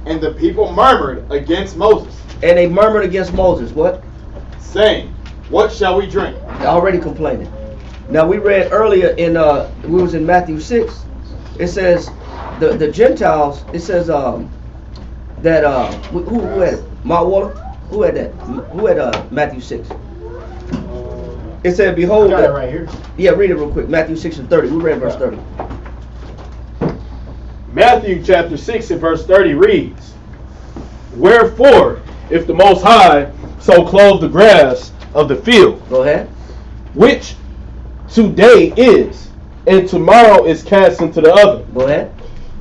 And the people murmured against Moses. And they murmured against Moses. What? Saying, what shall we drink? They're already complaining. Now we read earlier in we was in Matthew 6. It says the Gentiles. It says that who had it? Mount Waller? Who had that? Who had Matthew 6? It said, behold. I got it right here. Yeah, read it real quick. Matthew 6 and 30. We read verse 30. Matthew chapter 6 and verse 30 reads, wherefore, if the Most High so clothe the grass of the field, Go ahead. which today is, and tomorrow is cast into the oven, Go ahead.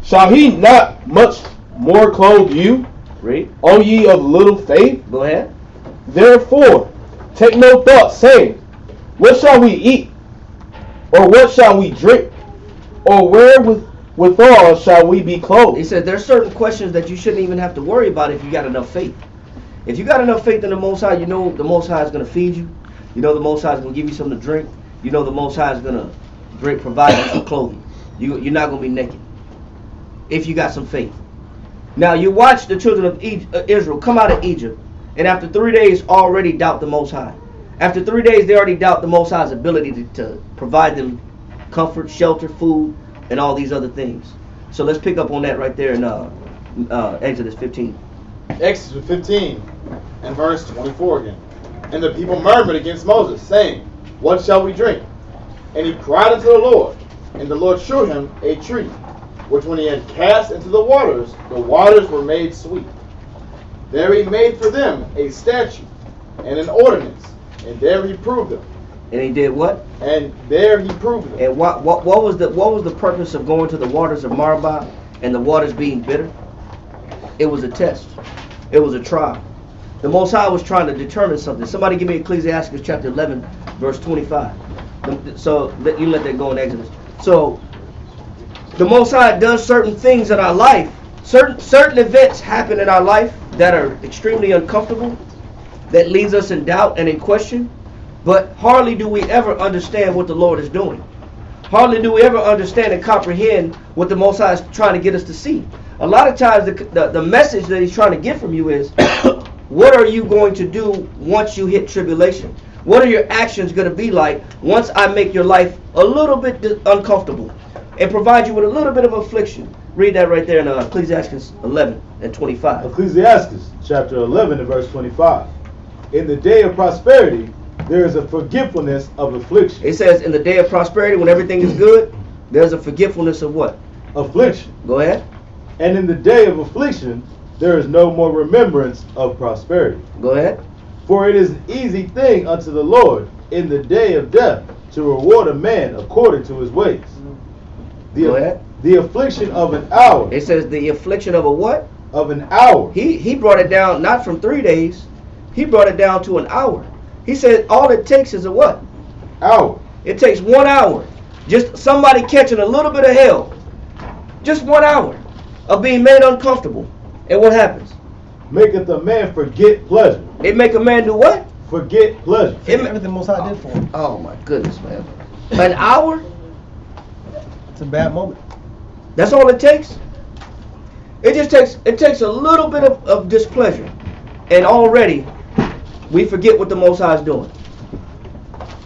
shall he not much more clothe you, Read. O ye of little faith? Go ahead. Therefore, take no thought, saying, what shall we eat? Or what shall we drink? Or wherewithal shall we be clothed? He said there's certain questions that you shouldn't even have to worry about if you got enough faith. If you got enough faith in the Most High, you know the Most High is going to feed you. You know the Most High is going to give you something to drink. You know the Most High is going to provide you some clothing. You're not going to be naked if you got some faith. Now you watch the children of Israel come out of Egypt, and after 3 days already doubt the Most High. After 3 days they already doubt the Most High's ability to provide them comfort, shelter, food, and all these other things. So let's pick up on that right there in Exodus 15. Exodus 15 and verse 24 again. And the people murmured against Moses, saying, what shall we drink? And he cried unto the Lord, and the Lord shewed him a tree, which when he had cast into the waters were made sweet. There he made for them a statute and an ordinance, and there he proved them. And he did what? And there he proved them. And what was the purpose of going to the waters of Meribah and the waters being bitter? It was a test. It was a trial. The Most High was trying to determine something. Somebody give me Ecclesiastes chapter 11, verse 25. So you let that go in Exodus. So the Most High does certain things in our life. Certain events happen in our life that are extremely uncomfortable, that leaves us in doubt and in question. But hardly do we ever understand what the Lord is doing. Hardly do we ever understand and comprehend what the Most High is trying to get us to see. A lot of times the message that he's trying to get from you is, what are you going to do once you hit tribulation? What are your actions going to be like once I make your life a little bit uncomfortable and provide you with a little bit of affliction? Read that right there in Ecclesiastes 11 and 25. Ecclesiastes chapter 11 and verse 25. In the day of prosperity, there is a forgetfulness of affliction. It says in the day of prosperity, when everything is good, there's a forgetfulness of what? Affliction. Go ahead. And in the day of affliction, there is no more remembrance of prosperity. Go ahead. For it is an easy thing unto the Lord in the day of death to reward a man according to his ways. Go ahead. The affliction of an hour. It says the affliction of a what? Of an hour. He brought it down not from 3 days. He brought it down to an hour. He said all it takes is a what? Hour. It takes 1 hour. Just somebody catching a little bit of hell. Just 1 hour of being made uncomfortable. And what happens? Maketh a man forget pleasure. It make a man do what? Forget pleasure. Everything Most High did for him. Oh my goodness, man. An hour? It's a bad moment. That's all it takes? It takes a little bit of displeasure. And already we forget what the Most High is doing.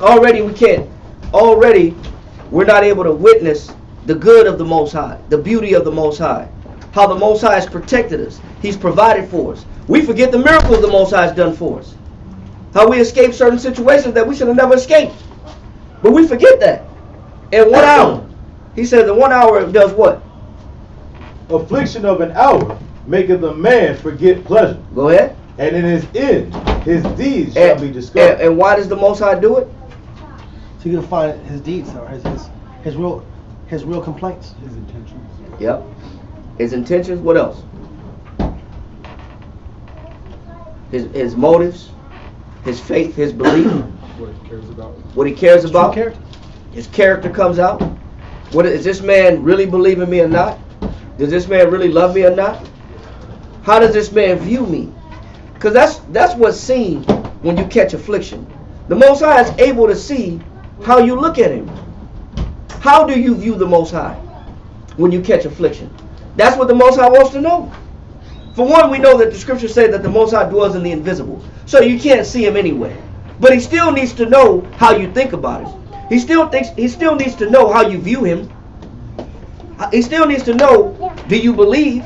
Already we can't. Already we're not able to witness the good of the Most High, the beauty of the Most High, how the Most High has protected us. He's provided for us. We forget the miracles the Most High has done for us. How we escaped certain situations that we should have never escaped. But we forget that. In 1 hour. He says in 1 hour it does what? Affliction of an hour maketh a man forget pleasure. Go ahead. And in his end, his deeds shall be discovered. And why does the Most High do it? So you're gonna find his deeds or his real complaints. His intentions. Yep. His intentions. What else? His motives, his faith, his belief. What he cares about. What he cares about. True character. His character comes out. What is this man really believe in me or not? Does this man really love me or not? How does this man view me? Because that's what's seen when you catch affliction. The Most High is able to see how you look at him. How do you view the Most High when you catch affliction? That's what the Most High wants to know. For one, we know that the scriptures say that the Most High dwells in the invisible. So you can't see him anyway. But he still needs to know how you think about it. He still needs to know how you view him. He still needs to know, do you believe?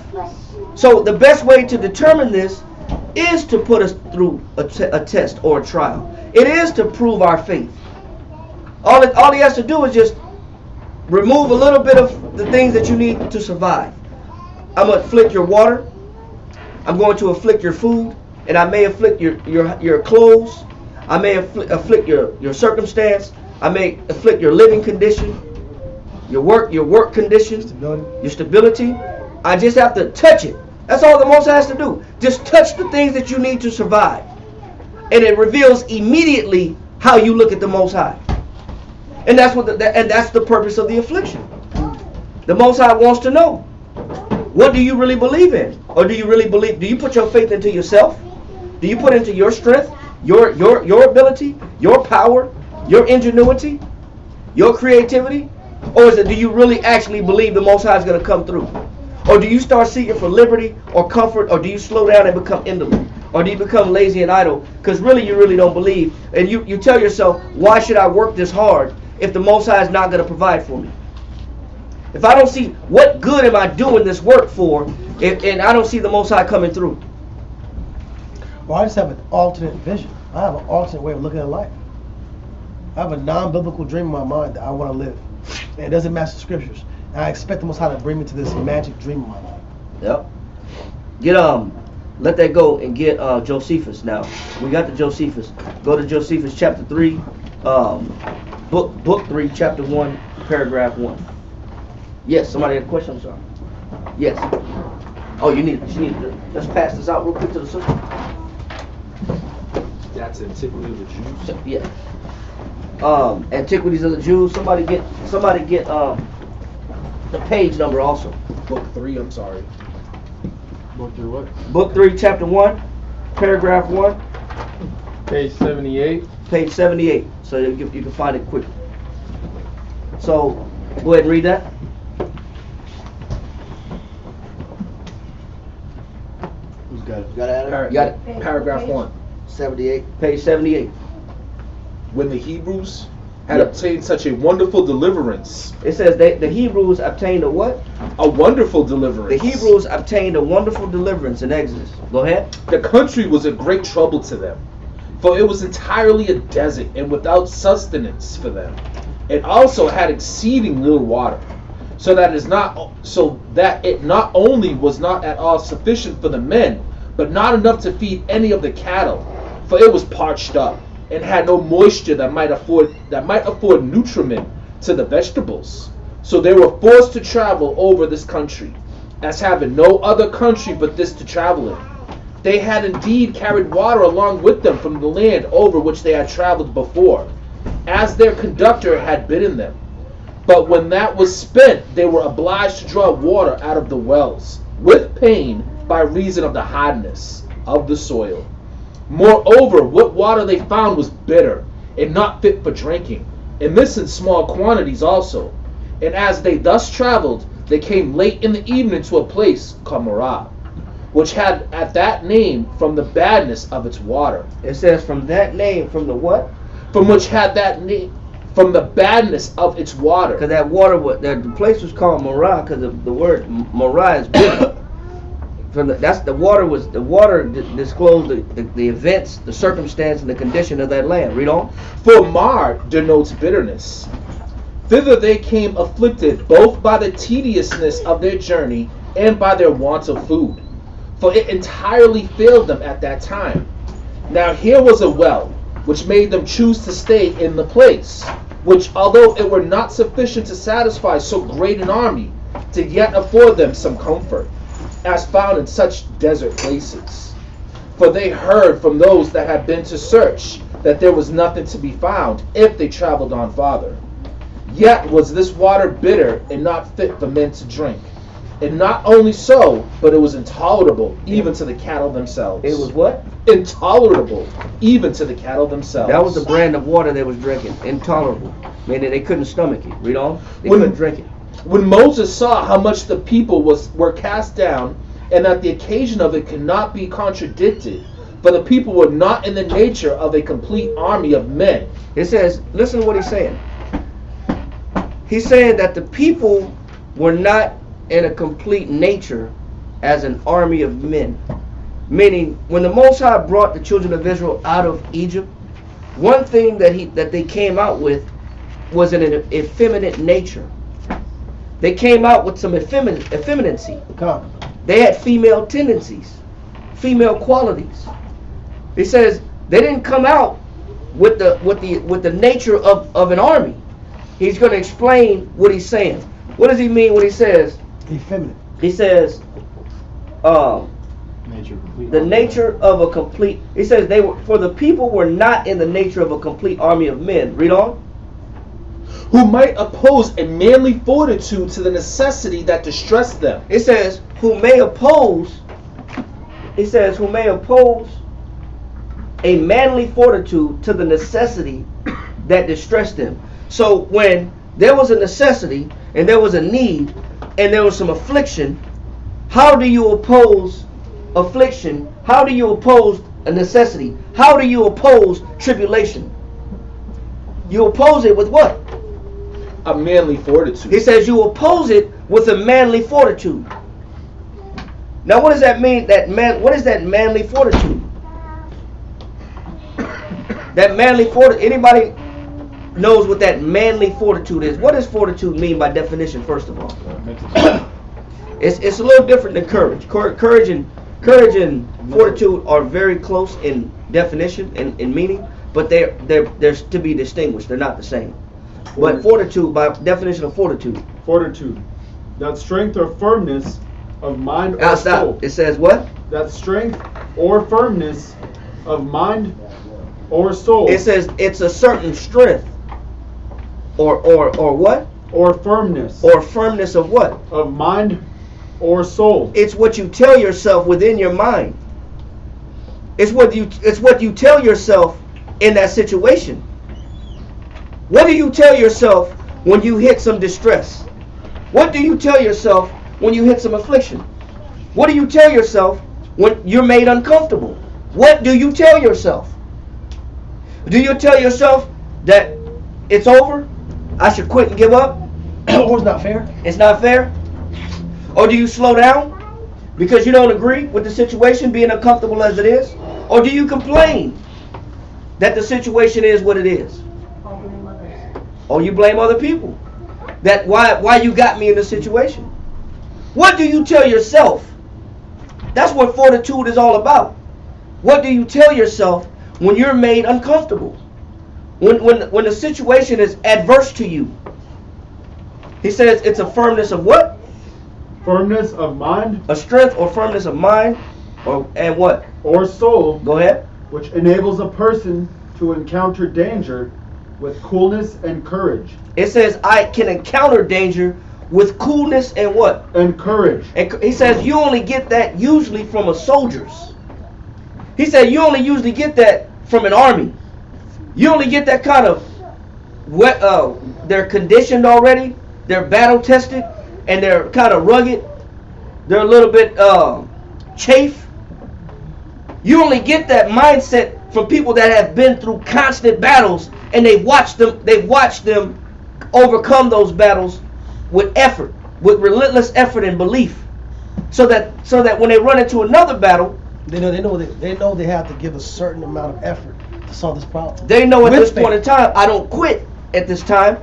So the best way to determine this is to put us through a test or a trial. It is to prove our faith. All he has to do is just remove a little bit of the things that you need to survive. I'm going to afflict your water. I'm going to afflict your food. And I may afflict your clothes. I may afflict your circumstance. I may afflict your living condition, your work condition, your stability. I just have to touch it. That's all the Most High has to do. Just touch the things that you need to survive. And it reveals immediately how you look at the Most High. And that's that's the purpose of the affliction. The Most High wants to know, what do you really believe in? Or do you put your faith into yourself? Do you put into your strength, your ability, your power, your ingenuity, your creativity? Or is it, do you really actually believe the Most High is going to come through? Or do you start seeking for liberty or comfort, or do you slow down and become indolent? Or do you become lazy and idle? Because you really don't believe. And you tell yourself, why should I work this hard if the Most High is not going to provide for me? If I don't see, what good am I doing this work for, and I don't see the Most High coming through? Well, I just have an alternate vision. I have an alternate way of looking at life. I have a non-biblical dream in my mind that I want to live. And it doesn't match the scriptures. And I expect the Most High to bring me to this magic dream in my life. Yep. Let that go and get Josephus now. We got the Josephus. Go to Josephus chapter 3, book 3, chapter 1, paragraph 1. Yes, somebody had a question, I'm sorry. Yes. Oh, she needs to, let's pass this out real quick to the sister. That's Antiquity of the Jews? Yeah. Antiquities of the Jews. Somebody get the page number also. Book 3, I'm sorry. Book 3 what? Book 3, chapter 1, paragraph 1. Page 78. Page 78. So you can find it quickly. So, go ahead and read that. Who's got it? You got it? You got it? Paragraph 1. 78. Page 78. When the Hebrews had obtained such a wonderful deliverance. It says the Hebrews obtained a what? A wonderful deliverance. The Hebrews obtained a wonderful deliverance in Exodus. Go ahead. The country was a great trouble to them, for it was entirely a desert and without sustenance for them. It also had exceeding little water, so that it not only was not at all sufficient for the men, but not enough to feed any of the cattle, for it was parched up and had no moisture that might afford nutriment to the vegetables. So they were forced to travel over this country, as having no other country but this to travel in. They had indeed carried water along with them from the land over which they had traveled before, as their conductor had bidden them. But when that was spent, they were obliged to draw water out of the wells, with pain, by reason of the hardness of the soil. Moreover, what water they found was bitter, and not fit for drinking, and this in small quantities also. And as they thus traveled, they came late in the evening to a place called Marah, which had at that name from the badness of its water. It says from that name, from the what? From which had that name, from the badness of its water. Because that water, the place was called Marah because the word Marah is bitter. That's the water disclosed the events, the circumstance, and the condition of that land. Read on. For Mar denotes bitterness. Thither they came afflicted both by the tediousness of their journey and by their want of food, for it entirely failed them at that time. Now here was a well, which made them choose to stay in the place, which although it were not sufficient to satisfy so great an army, did yet afford them some comfort, as found in such desert places. For they heard from those that had been to search that there was nothing to be found if they traveled on farther. Yet was this water bitter and not fit for men to drink. And not only so, but it was intolerable even to the cattle themselves. It was what? Intolerable even to the cattle themselves. That was the brand of water they was drinking. Intolerable. Meaning they couldn't stomach it. Read on. They couldn't drink it. When Moses saw how much the people were cast down, and that the occasion of it could not be contradicted, for the people were not in the nature of a complete army of men. It says, listen to what he's saying. He's saying that the people were not in a complete nature as an army of men. Meaning, when the Most High brought the children of Israel out of Egypt, one thing that they came out with was an effeminate nature. They came out with some effeminacy. They had female tendencies, female qualities. He says they didn't come out with the nature of an army. He's going to explain what he's saying. What does he mean when he says effeminate? He says the nature of a complete. He says for the people were not in the nature of a complete army of men. Read on. Who might oppose a manly fortitude to the necessity that distressed them. It says who may oppose. It says who may oppose a manly fortitude to the necessity that distressed them. So when there was a necessity and there was a need and there was some affliction, how do you oppose affliction? How do you oppose a necessity? How do you oppose tribulation? You oppose it with what? A manly fortitude. He says you oppose it with a manly fortitude. Now what does that mean? What is that manly fortitude? That manly fortitude. Anybody knows what that manly fortitude is? What does fortitude mean by definition? First of all, it's a little different than courage. Courage and fortitude are very close in definition and in meaning, but they're to be distinguished. They're not the same. But fortitude, by definition of fortitude, that strength or firmness of mind or soul. It says what? That strength or firmness of mind or soul. It says it's a certain strength. Or what? Or firmness. Or firmness of what? Of mind or soul. It's what you tell yourself within your mind. It's what you tell yourself in that situation. What do you tell yourself when you hit some distress? What do you tell yourself when you hit some affliction? What do you tell yourself when you're made uncomfortable? What do you tell yourself? Do you tell yourself that it's over? I should quit and give up? Or it's not fair? It's not fair? Or do you slow down because you don't agree with the situation being uncomfortable as it is? Or do you complain that the situation is what it is? Or you blame other people. That why you got me in this situation. What do you tell yourself? That's what fortitude is all about. What do you tell yourself when you're made uncomfortable? When the situation is adverse to you? He says it's a firmness of what? Firmness of mind. A strength or firmness of mind, and what? Or soul. Go ahead. Which enables a person to encounter danger with coolness and courage. It says I can encounter danger with coolness and what? And courage. And he says you only get that usually from a soldier's. He said you only usually get that from an army. You only get that kind of they're conditioned already, they're battle tested, and they're kind of rugged. They're a little bit chafe. You only get that mindset from people that have been through constant battles, and they've watched them overcome those battles with effort, with relentless effort and belief. so that when they run into another battle, They know they have to give a certain amount of effort to solve this problem. they know at With this faith. point in time, I don't quit at this time.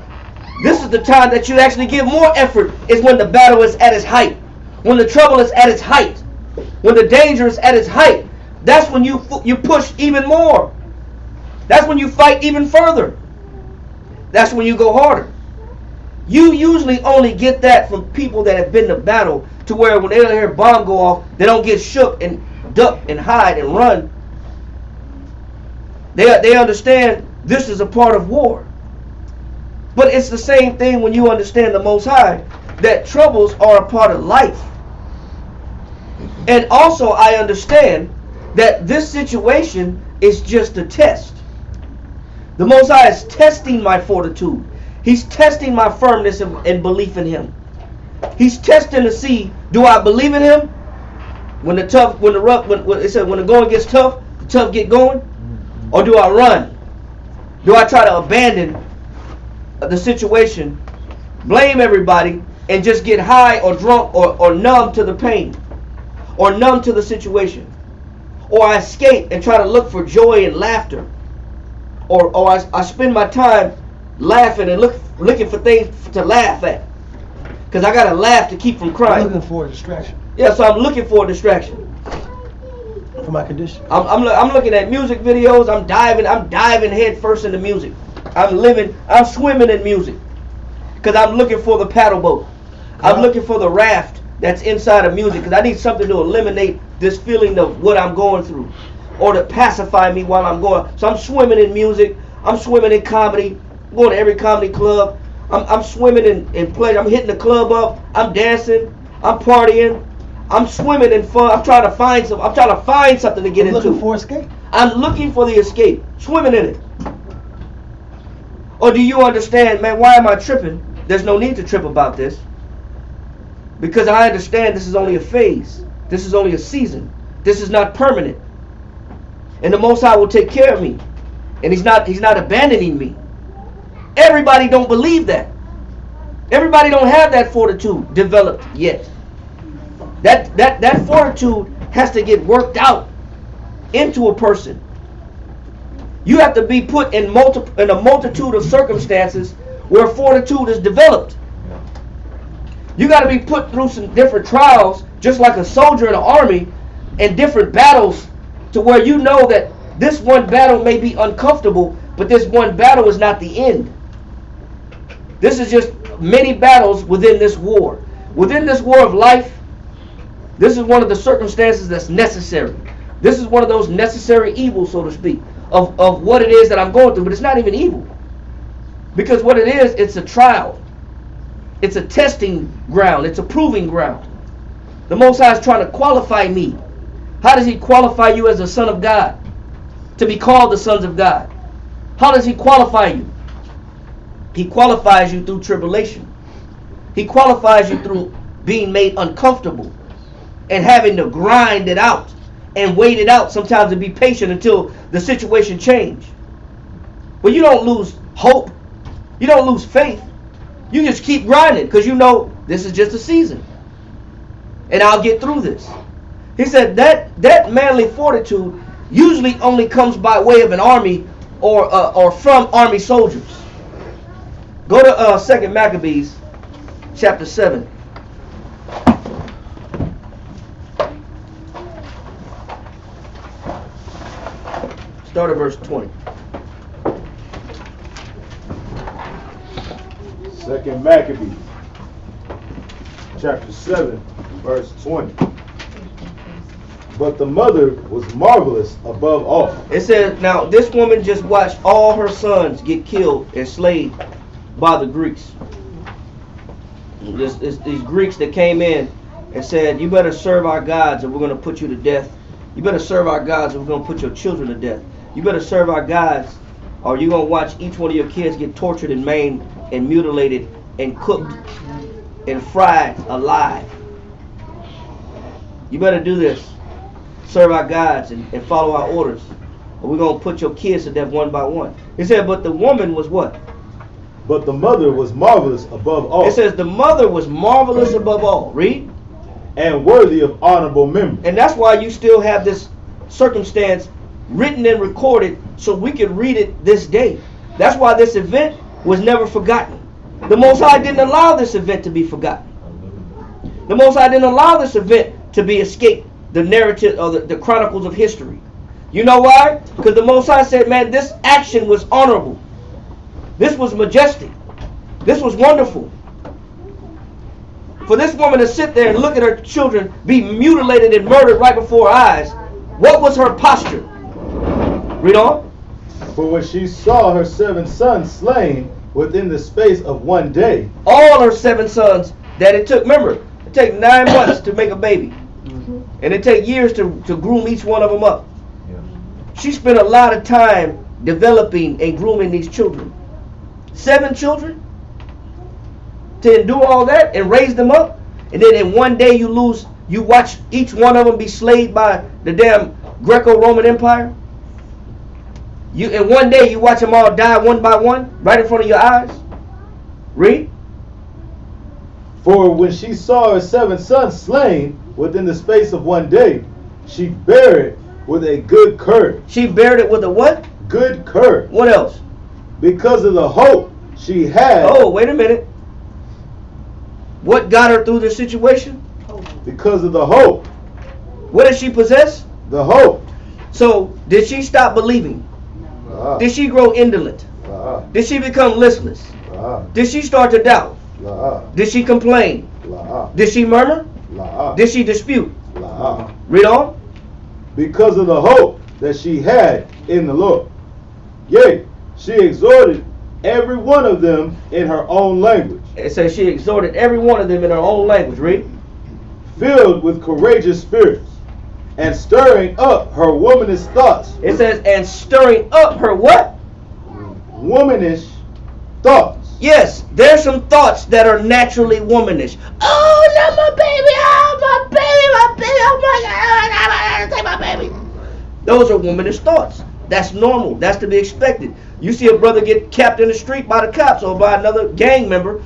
This is the time that you actually give more effort, is when the battle is at its height. When the trouble is at its height. When the danger is at its height. That's when you push even more. That's when you fight even further. That's when you go harder. You usually only get that from people that have been to battle, to where when they hear a bomb go off, they don't get shook and duck and hide and run. They understand this is a part of war. But it's the same thing when you understand the Most High, that troubles are a part of life. And also I understand that this situation is just a test. The Most High is testing my fortitude. He's testing my firmness and belief in Him. He's testing to see, do I believe in Him? When the going gets tough, the tough get going? Or do I run? Do I try to abandon the situation, blame everybody, and just get high or drunk or numb to the pain, or numb to the situation? Or I escape and try to look for joy and laughter. Or I spend my time laughing and looking for things to laugh at. Because I got to laugh to keep from crying. I'm looking for a distraction. Yeah, so I'm looking for a distraction. For my condition. I'm looking at music videos. I'm diving head first into music. I'm swimming in music. Because I'm looking for the paddle boat. I'm looking for the raft that's inside of music. Because I need something to eliminate this feeling of what I'm going through, or to pacify me while I'm going. So I'm swimming in music. I'm swimming in comedy. I'm going to every comedy club. I'm swimming in pleasure. I'm hitting the club up. I'm dancing. I'm partying. I'm swimming in fun. I'm trying to find something to get into. Looking for escape. I'm looking for the escape. Swimming in it. Or do you understand, man, why am I tripping? There's no need to trip about this. Because I understand this is only a phase. This is only a season. This is not permanent. And the Most High will take care of me. And He's not abandoning me. Everybody don't believe that. Everybody don't have that fortitude developed yet. That fortitude has to get worked out into a person. You have to be put in a multitude of circumstances where fortitude is developed. You got to be put through some different trials, just like a soldier in an army, and different battles, to where you know that this one battle may be uncomfortable, but this one battle is not the end. This is just many battles within this war. Within this war of life, this is one of the circumstances that's necessary. This is one of those necessary evils, so to speak, of what it is that I'm going through. But it's not even evil. Because what it is, it's a trial. It's a testing ground. It's a proving ground. The Most High is trying to qualify me. How does He qualify you as a son of God? To be called the sons of God. How does He qualify you? He qualifies you through tribulation. He qualifies you through being made uncomfortable and having to grind it out and wait it out, sometimes, to be patient until the situation changes. But you don't lose hope. You don't lose faith. You just keep grinding, because you know this is just a season. And I'll get through this. He said that manly fortitude usually only comes by way of an army or from army soldiers. Go to 2 Maccabees chapter 7. Start at verse 20. 2 Maccabees, chapter 7, verse 20. But the mother was marvelous above all. It says, now this woman just watched all her sons get killed and slayed by the Greeks. These Greeks that came in and said, you better serve our gods or we're going to put you to death. You better serve our gods or we're going to put your children to death. You better serve our gods or you're going to watch each one of your kids get tortured and maimed and mutilated and cooked and fried alive. You better do this. Serve our gods and follow our orders, or we're going to put your kids to death one by one. He said, but the woman was what? But the mother was marvelous above all. It says the mother was marvelous above all. Read. and worthy of honorable memory. And that's why you still have this circumstance written and recorded so we could read it this day. That's why this event was never forgotten. The Most High didn't allow this event to be forgotten. The Most High didn't allow this event to be escaped the narrative or the chronicles of history. You know why? Because the Most High said, man, this action was honorable. This was majestic. This was wonderful. For this woman to sit there and look at her children be mutilated and murdered right before her eyes, what was her posture? Read on. For when she saw her 7 sons slain within the space of 1 day. All her 7 sons that it took. Remember, it take 9 months to make a baby. And it take years to groom each one of them up. She spent a lot of time developing and grooming these children. 7 children? To endure all that and raise them up, and then in 1 day you watch each one of them be slayed by the damn Greco-Roman Empire. In 1 day you watch them all die one by one right in front of your eyes. Read. For when she saw her 7 sons slain within the space of 1 day, she bare it with a good courage. She bared it with a what? Good courage. What else? Because of the hope she had. Oh, wait a minute. What got her through this situation? Because of the hope. What did she possess? The hope. So, did she stop believing? Did she grow indolent? Did she become listless? Did she start to doubt? Did she complain? Did she murmur? Did she dispute? Read on. Because of the hope that she had in the Lord. Yea, she exhorted every one of them in her own language. It says she exhorted every one of them in her own language. Read. Filled with courageous spirits, and stirring up her womanish thoughts. It says, and stirring up her what? Womanish thoughts. Yes, there's some thoughts that are naturally womanish. Oh, not my baby! Oh, my baby! Oh my God! I gotta take my baby. Those are womanish thoughts. That's normal. That's to be expected. You see a brother get capped in the street by the cops or by another gang member.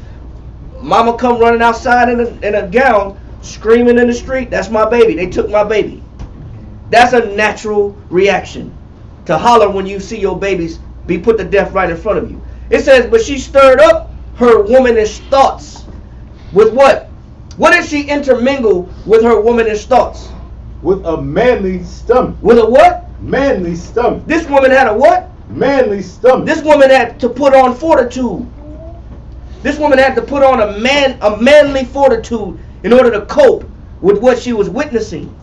Mama come running outside in a gown, screaming in the street. That's my baby. They took my baby. That's a natural reaction to holler when you see your babies be put to death right in front of you. It says, but she stirred up her womanish thoughts. With what? What did she intermingle with her womanish thoughts? With a manly stomach. With a what? Manly stomach. This woman had a what? Manly stomach. This woman had to put on fortitude. This woman had to put on a manly fortitude in order to cope with what she was witnessing.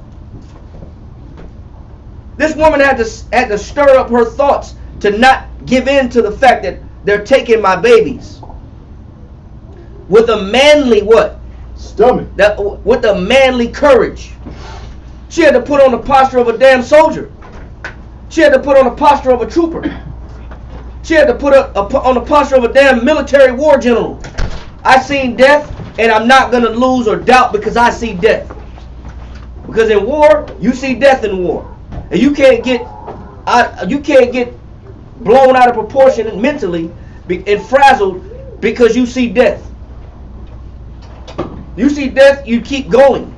This woman had to stir up her thoughts to not give in to the fact that they're taking my babies. With a manly what? Stomach. With a manly courage. She had to put on the posture of a damn soldier. She had to put on the posture of a trooper. She had to put on the posture of a damn military war general. I seen death, and I'm not going to lose or doubt because I see death. Because in war, you see death in war. And you can't get blown out of proportion mentally and frazzled because you see death. You see death, you keep going.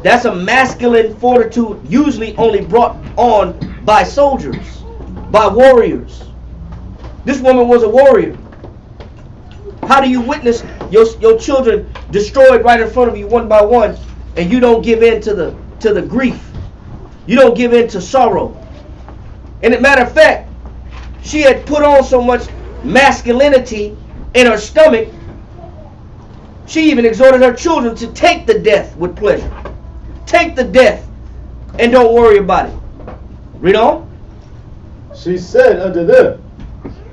That's a masculine fortitude usually only brought on by soldiers, by warriors. This woman was a warrior. How do you witness your children destroyed right in front of you one by one, and you don't give in to the grief? You don't give in to sorrow. And as a matter of fact, she had put on so much masculinity in her stomach, she even exhorted her children to take the death with pleasure. Take the death and don't worry about it. Read on. She said unto them,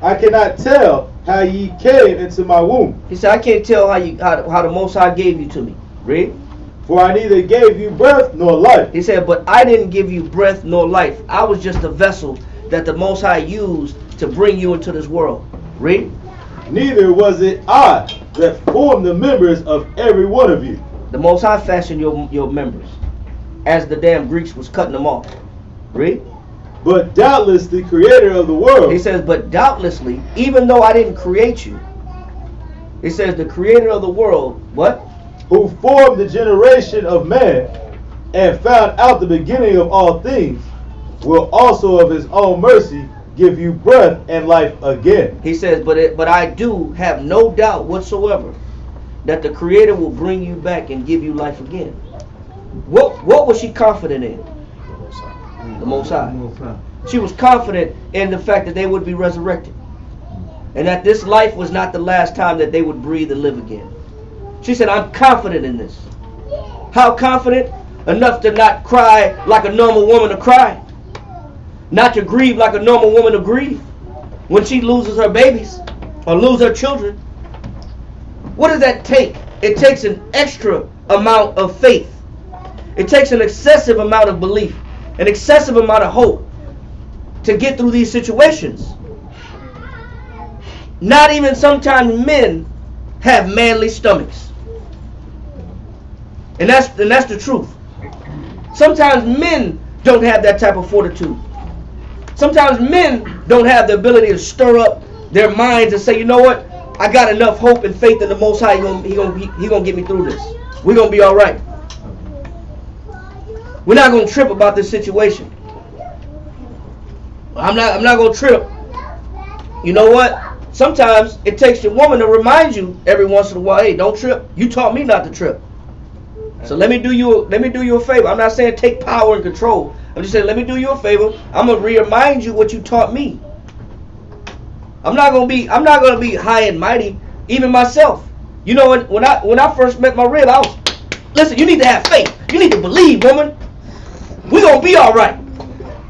I cannot tell how ye came into my womb. He said, I can't tell how the Most High gave you to me. Read. For I neither gave you breath nor life. He said, but I didn't give you breath nor life. I was just a vessel that the Most High used to bring you into this world. Read. Neither was it I that formed the members of every one of you. The Most High fashioned your members as the damn Greeks was cutting them off. Read. But doubtless the creator of the world. He says, but doubtlessly, even though I didn't create you, he says the creator of the world, what? who formed the generation of man and found out the beginning of all things, will also of his own mercy give you breath and life again. He says, but I do have no doubt whatsoever that the Creator will bring you back and give you life again. What was she confident in? The Most High. She was confident in the fact that they would be resurrected, and that this life was not the last time that they would breathe and live again. She said, I'm confident in this. How confident? Enough to not cry like a normal woman to cry. Not to grieve like a normal woman to grieve when she loses her babies or lose her children. What does that take? It takes an extra amount of faith. It takes an excessive amount of belief, an excessive amount of hope to get through these situations. Not even sometimes men have manly stomachs. And that's the truth. Sometimes men don't have that type of fortitude. Sometimes men don't have the ability to stir up their minds and say, you know what? I got enough hope and faith in the Most High. He gonna get me through this. We're gonna be all right. We're not gonna trip about this situation. I'm not gonna trip. You know what? Sometimes it takes your woman to remind you every once in a while, hey, don't trip. You taught me not to trip. So let me do you a favor. I'm not saying take power and control. I'm just saying let me do you a favor. I'm gonna remind you what you taught me. I'm not gonna be high and mighty, even myself. You know, when I first met my rib, I was, listen, you need to have faith. You need to believe, woman. We gonna be all right.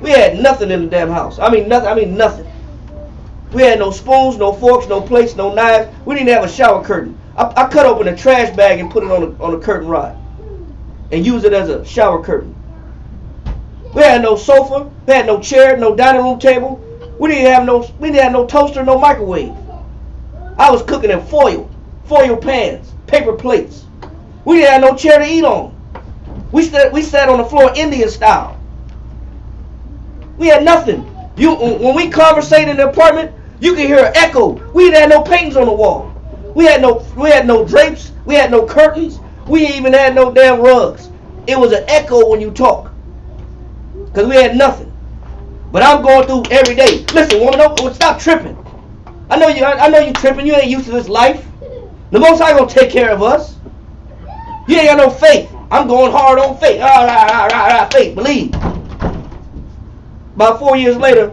We had nothing in the damn house. I mean nothing. We had no spoons, no forks, no plates, no knives. We didn't have a shower curtain. I cut open a trash bag and put it on a curtain rod and use it as a shower curtain. We had no sofa, we had no chair, no dining room table. We didn't have no toaster, no microwave. I was cooking in foil pans, paper plates. We didn't have no chair to eat on. We sat on the floor Indian style. We had nothing. When we conversate in the apartment, you can hear an echo. We didn't have no paintings on the wall. We had no drapes. We had no curtains. We even had no damn rugs. It was an echo when you talk, because we had nothing. But I'm going through every day. Listen, woman, don't stop tripping. I know you tripping. You ain't used to this life. The Most High gonna take care of us. You ain't got no faith. I'm going hard on faith. Faith, believe. About 4 years later,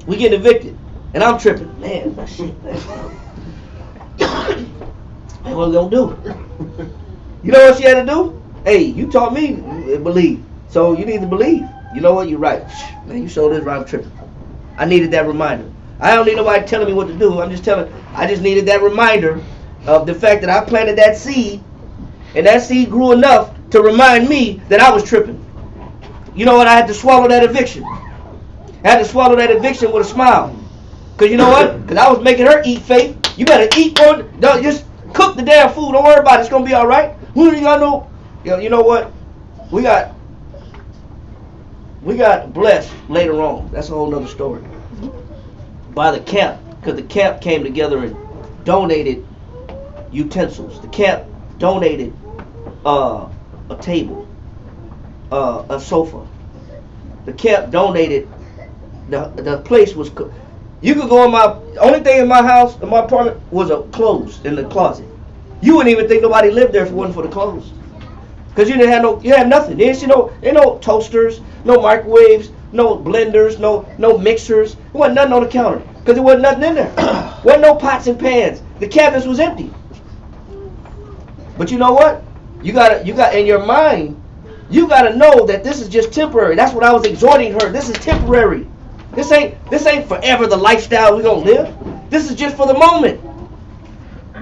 we get evicted, and I'm tripping. Man, that shit. Man, what we gonna do? You know what she had to do? Hey, you taught me believe, so you need to believe. You know what? You're right. Man, you showed this right. I'm tripping. I needed that reminder. I don't need nobody telling me what to do. I just needed that reminder of the fact that I planted that seed, and that seed grew enough to remind me that I was tripping. You know what? I had to swallow that eviction. I had to swallow that eviction with a smile. Because you know what? Because I was making her eat faith. You better eat one. Don't just cook the damn food. Don't worry about it. It's going to be all right. Who do you know? You know what? We got blessed later on. That's a whole nother story. By the camp. Because the camp came together and donated utensils. The camp donated a table, a sofa. The camp donated. The place was. You could go in my. Only thing in my house, in my apartment, was a clothes in the closet. You wouldn't even think nobody lived there if it wasn't for the clothes. Because you had nothing. There ain't no toasters, no microwaves, no blenders, no mixers. There wasn't nothing on the counter because there wasn't nothing in there. Wasn't no pots and pans. The cabinets was empty. But you know what? You got in your mind. You got to know that this is just temporary. That's what I was exhorting her. This is temporary. This ain't forever the lifestyle we're gonna live. This is just for the moment.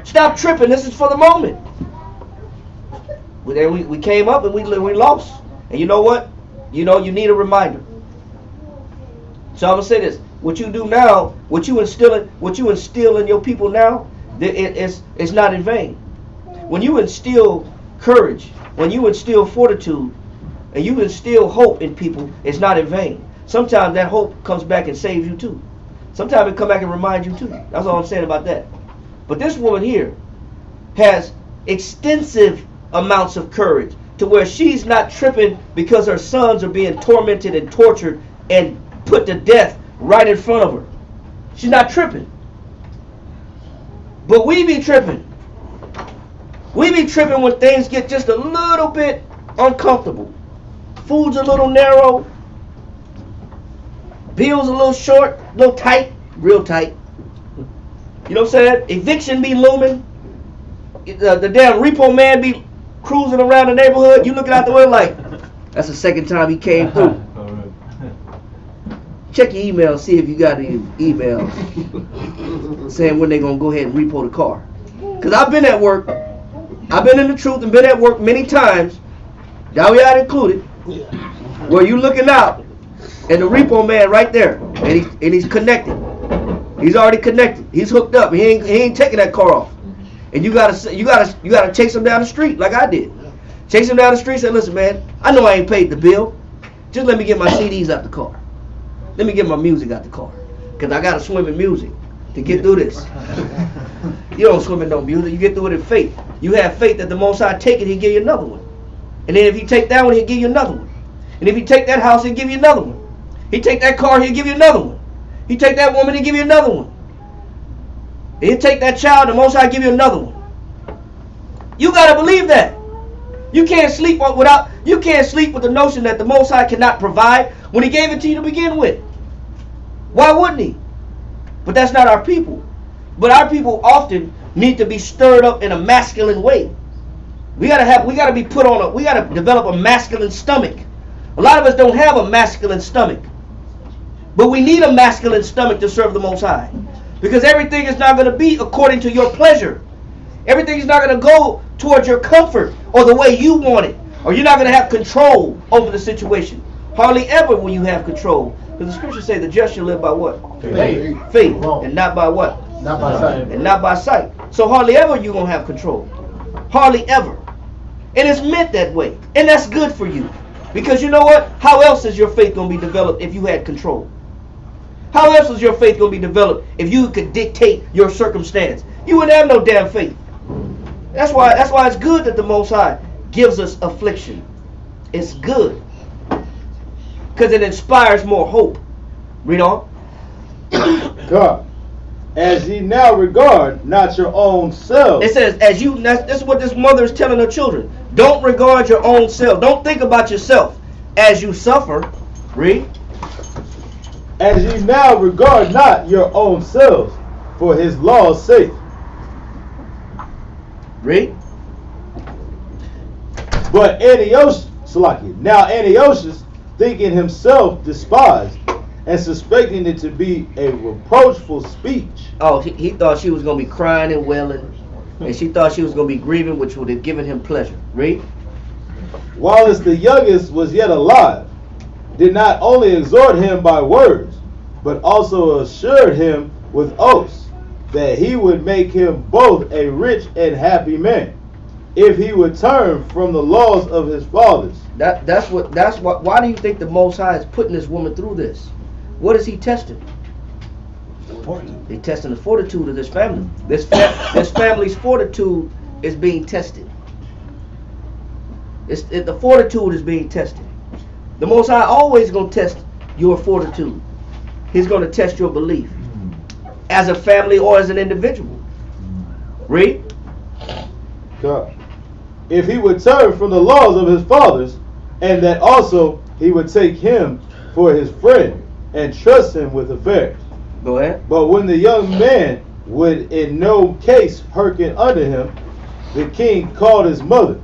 Stop tripping. This is for the moment. We came up and we lost. And you know what? You need a reminder. So I'm gonna say this: what you do now, what you instill in your people now, it's not in vain. When you instill courage, when you instill fortitude, and you instill hope in people, it's not in vain. Sometimes that hope comes back and saves you too. Sometimes it come back and reminds you too. That's all I'm saying about that. But this woman here has extensive amounts of courage to where she's not tripping because her sons are being tormented and tortured and put to death right in front of her. She's not tripping. But we be tripping. We be tripping when things get just a little bit uncomfortable. Food's a little narrow. Bills a little short, a little tight, real tight. You know what I'm saying? Eviction be looming. The damn repo man be cruising around the neighborhood. You looking out the window like, that's the second time he came through. Check your email, see if you got any emails saying when they're going to go ahead and repo the car. Because I've been at work. I've been in the truth and been at work many times, Dawiat included, where you looking out and the repo man right there, and he's connected. He's already connected. He's hooked up. He ain't taking that car off. And you gotta chase him down the street like I did. Chase him down the street and say, listen, man, I know I ain't paid the bill. Just let me get my CDs out the car. Let me get my music out the car. Because I got to swim in music to get through this. You don't swim in no music. You get through it in faith. You have faith that the Most High take it, he'll give you another one. And then if he take that one, he'll give you another one. And if he take that house, he'll give you another one. He take that car, he'll give you another one. He take that woman, he'll give you another one. He'll take that child, the Most High give you another one. You got to believe that. You can't sleep with the notion that the Most High cannot provide when he gave it to you to begin with. Why wouldn't he? But that's not our people. But our people often need to be stirred up in a masculine way. We gotta develop a masculine stomach. A lot of us don't have a masculine stomach. But we need a masculine stomach to serve the Most High. Because everything is not going to be according to your pleasure. Everything is not going to go towards your comfort or the way you want it. Or you're not going to have control over the situation. Hardly ever will you have control. Because the scriptures say the just shall live by what? Faith. Faith. And not by what? Not by sight. And not by sight. So hardly ever you're going to have control. Hardly ever. And it's meant that way. And that's good for you. Because you know what? How else is your faith going to be developed if you had control? How else is your faith going to be developed if you could dictate your circumstance? You wouldn't have no damn faith. That's why it's good that the Most High gives us affliction. It's good. Because it inspires more hope. Read on. God, as ye now regard not your own selves. It says, this is what this mother is telling her children. Don't regard your own self. Don't think about yourself as you suffer. Read. As ye now regard not your own selves for his law's sake. Read. But Antiochus, thinking himself despised, and suspecting it to be a reproachful speech. Oh, he thought she was going to be crying and wailing, and she thought she was going to be grieving, which would have given him pleasure. Read. Whilst the youngest was yet alive, did not only exhort him by words, but also assured him with oaths that he would make him both a rich and happy man, if he would turn from the laws of his fathers. Why do you think the Most High is putting this woman through this? What is he testing? He's testing the fortitude of this family. This family's fortitude is being tested. The fortitude is being tested. The Most High always going to test your fortitude. He's going to test your belief as a family or as an individual. Read. God. If he would turn from the laws of his fathers, and that also he would take him for his friend and trust him with affairs. Go ahead. But when the young man would in no case hearken unto him, the king called his mother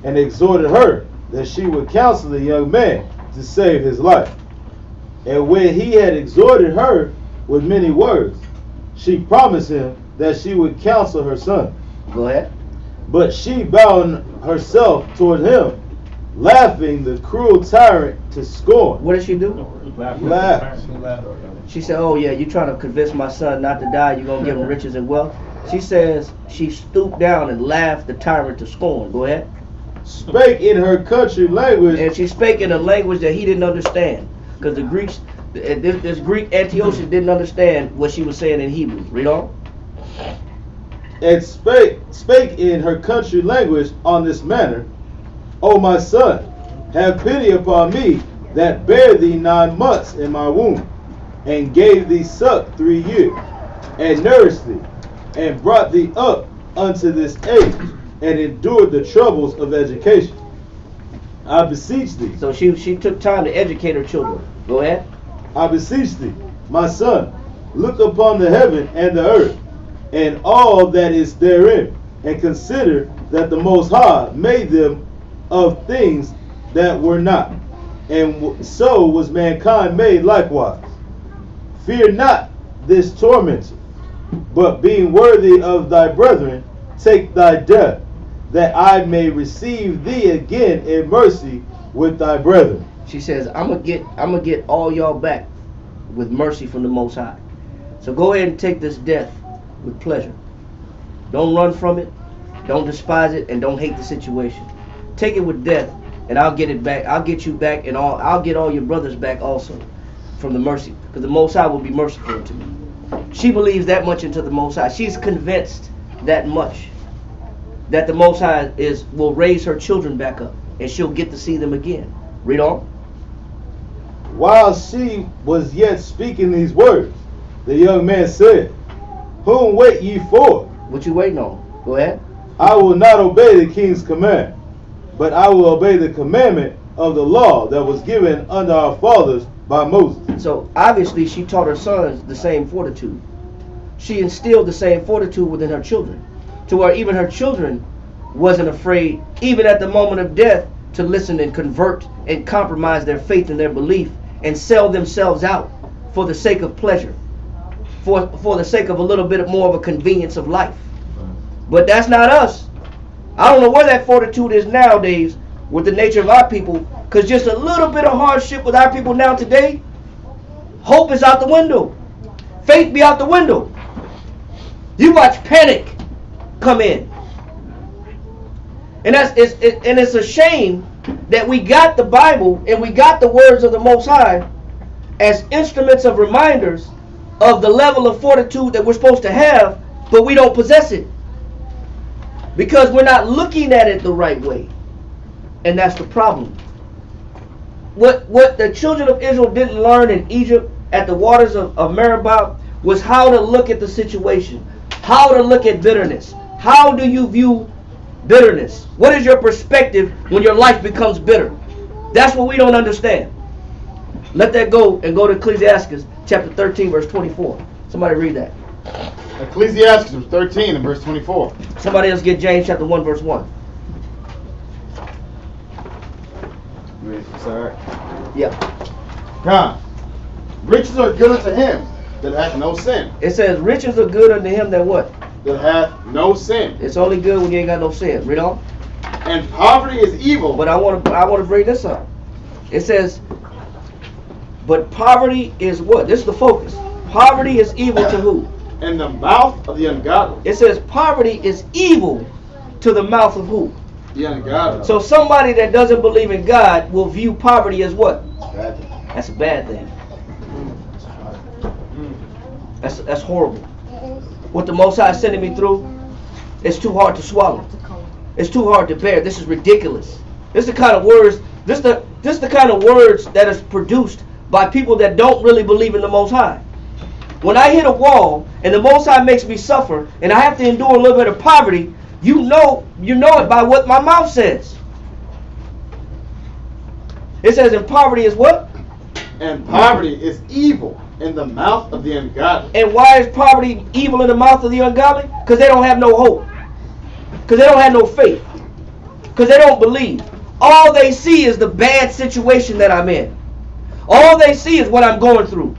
and exhorted her that she would counsel the young man to save his life. And when he had exhorted her with many words, she promised him that she would counsel her son. Go ahead. But she bound herself toward him, laughing the cruel tyrant to scorn. What did she do? Laugh. She said, oh yeah, you're trying to convince my son not to die, you're going to give him riches and wealth. She says she stooped down and laughed the tyrant to scorn. Go ahead. Spake in her country language. And she spake in a language that he didn't understand. Because the Greeks, this Greek Antiochus didn't understand what she was saying in Hebrew. Read on. and spake in her country language on this manner, O my son, have pity upon me that bare thee 9 months in my womb, and gave thee suck 3 years, and nourished thee, and brought thee up unto this age, and endured the troubles of education. I beseech thee. So she took time to educate her children. Go ahead. I beseech thee, my son, look upon the heaven and the earth, and all that is therein, and consider that the Most High made them of things that were not, and so was mankind made likewise. Fear not this tormentor, but being worthy of thy brethren, take thy death, that I may receive thee again in mercy with thy brethren. She says, I'm gonna get all y'all back with mercy from the Most High. So go ahead and take this death with pleasure. Don't run from it, don't despise it, and don't hate the situation. Take it with death, and I'll get it back. I'll get you back, and I'll get all your brothers back also from the mercy, because the Most High will be merciful to me. She believes that much into the Most High. She's convinced that much that the Most High will raise her children back up, and she'll get to see them again. Read on. While she was yet speaking these words, the young man said, Whom wait ye for? What you waiting on? Go ahead. I will not obey the king's command, but I will obey the commandment of the law that was given unto our fathers by Moses. So obviously she taught her sons the same fortitude. She instilled the same fortitude within her children, to where even her children wasn't afraid, even at the moment of death, to listen and convert and compromise their faith and their belief and sell themselves out for the sake of pleasure, for the sake of a little bit more of a convenience of life. But that's not us. I don't know where that fortitude is nowadays with the nature of our people, because just a little bit of hardship with our people now today, hope is out the window. Faith be out the window. You watch panic come in. And it's a shame that we got the Bible and we got the words of the Most High as instruments of reminders of the level of fortitude that we're supposed to have, but we don't possess it because we're not looking at it the right way. And that's the problem. What the children of Israel didn't learn in Egypt at the waters of Meribah was how to look at the situation, how to look at bitterness. How do you view bitterness? What is your perspective when your life becomes bitter? That's what we don't understand. Let that go and go to Ecclesiastes chapter 13 verse 24. Somebody read that. Ecclesiastes 13 and verse 24. Somebody else get James chapter 1 verse 1. Sorry. Yeah. God. Riches are good unto him that hath no sin. It says riches are good unto him that what? That hath no sin. It's only good when you ain't got no sin. Read on. And poverty is evil. But I want to bring this up. It says, but poverty is what? This is the focus. Poverty is evil to who? In the mouth of the ungodly. It says poverty is evil to the mouth of who? The ungodly. So somebody that doesn't believe in God will view poverty as what? Bad thing. That's a bad thing. That's horrible. What the Most High is sending me through, it's too hard to swallow. It's too hard to bear. This is ridiculous. This is the kind of words. This the kind of words that is produced by people that don't really believe in the Most High. When I hit a wall and the Most High makes me suffer and I have to endure a little bit of poverty, you know it by what my mouth says. It says, "And poverty is what?" And poverty is evil in the mouth of the ungodly. And why is poverty evil in the mouth of the ungodly? Because they don't have no hope. Because they don't have no faith. Because they don't believe. All they see is the bad situation that I'm in. All they see is what I'm going through.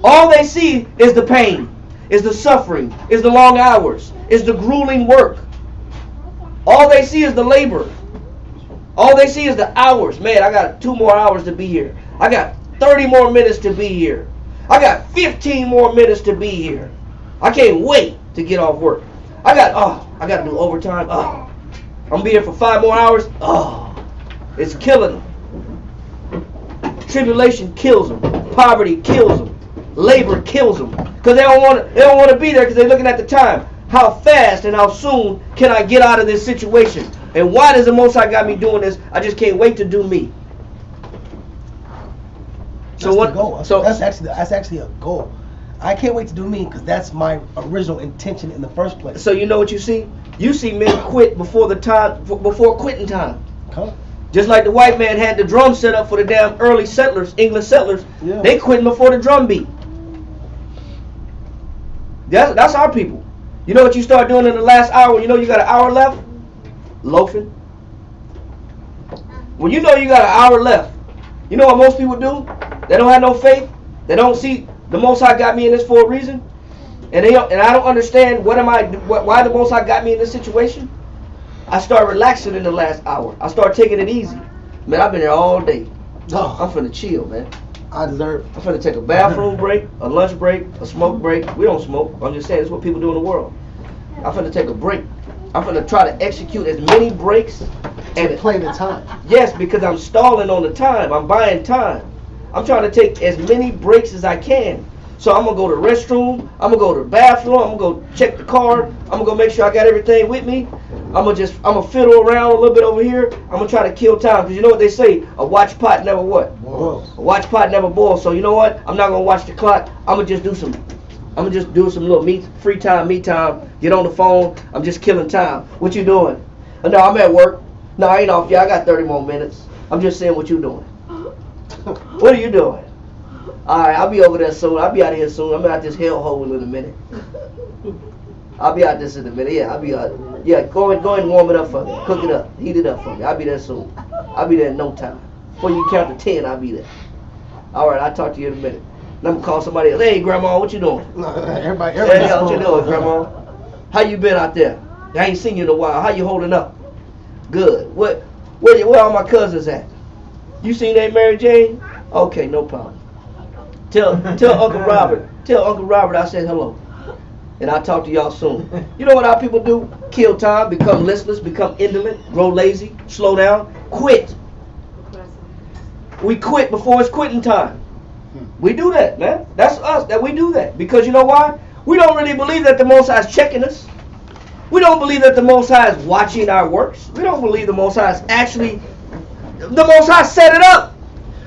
All they see is the pain, is the suffering, is the long hours, is the grueling work. All they see is the labor. All they see is the hours. Man, I got 2 more hours to be here. I got 30 more minutes to be here. I got 15 more minutes to be here. I can't wait to get off work. I got to do overtime. I'm going to be here for 5 more hours. It's killing them. Tribulation kills them. Poverty kills them. Labor kills them. Because they don't want to be there because they're looking at the time. how fast and how soon can I get out of this situation? And why does the Most High got me doing this? I just can't wait to do me. That's the goal. That's actually a goal. I can't wait to do me because that's my original intention in the first place. So you know what you see? You see men quit before quitting time. Huh? Just like the white man had the drum set up for the damn early settlers, English settlers, they quitting before the drum beat. That's our people. You know what you start doing in the last hour? You know you got an hour left? Loafing. When you know you got an hour left, you know what most people do? They don't have no faith. They don't see the Most High got me in this for a reason. And I don't understand why the Most High got me in this situation. I start relaxing in the last hour. I start taking it easy. Man, I've been here all day. I'm finna chill, man. I'm finna take a bathroom break, a lunch break, a smoke break. We don't smoke. I'm just saying, it's what people do in the world. I'm finna take a break. I'm finna try to execute as many breaks and play the time. Yes, because I'm stalling on the time. I'm buying time. I'm trying to take as many breaks as I can. So I'm gonna go to the restroom. I'm gonna go to the bathroom. I'm gonna go check the car. I'm gonna go make sure I got everything with me. I'm gonna fiddle around a little bit over here. I'm gonna try to kill time because you know what they say: a watch pot never what? Boils. A watch pot never boils. So you know what? I'm not gonna watch the clock. I'm gonna just do some little free time, me time. Get on the phone. I'm just killing time. What you doing? No, I'm at work. No, I ain't off. Yeah, I got 30 more minutes. I'm just saying what you doing. What are you doing? Alright, I'll be over there soon. I'll be out of here soon. I'm out this hellhole in a minute. I'll be out this in a minute. Yeah, I'll be out. Yeah, go and warm it up for me. Cook it up. Heat it up for me. I'll be there soon. I'll be there in no time. Before you count to 10, I'll be there. Alright, I'll talk to you in a minute. And I'm gonna call somebody else. Hey, Grandma, what you doing? Everybody. Hey, what you doing, Grandma? How you been out there? I ain't seen you in a while. How you holding up? Good. Where all my cousins at? You seen Aunt Mary Jane? Okay, no problem. Tell Uncle Robert. Tell Uncle Robert I said hello. And I'll talk to y'all soon. You know what our people do? Kill time, become listless, become indolent, grow lazy, slow down, quit. We quit before it's quitting time. We do that, man. That's us, that we do that. Because you know why? We don't really believe that the Most High is checking us. We don't believe that the Most High is watching our works. We don't believe the Most High is actually... The Most High set it up.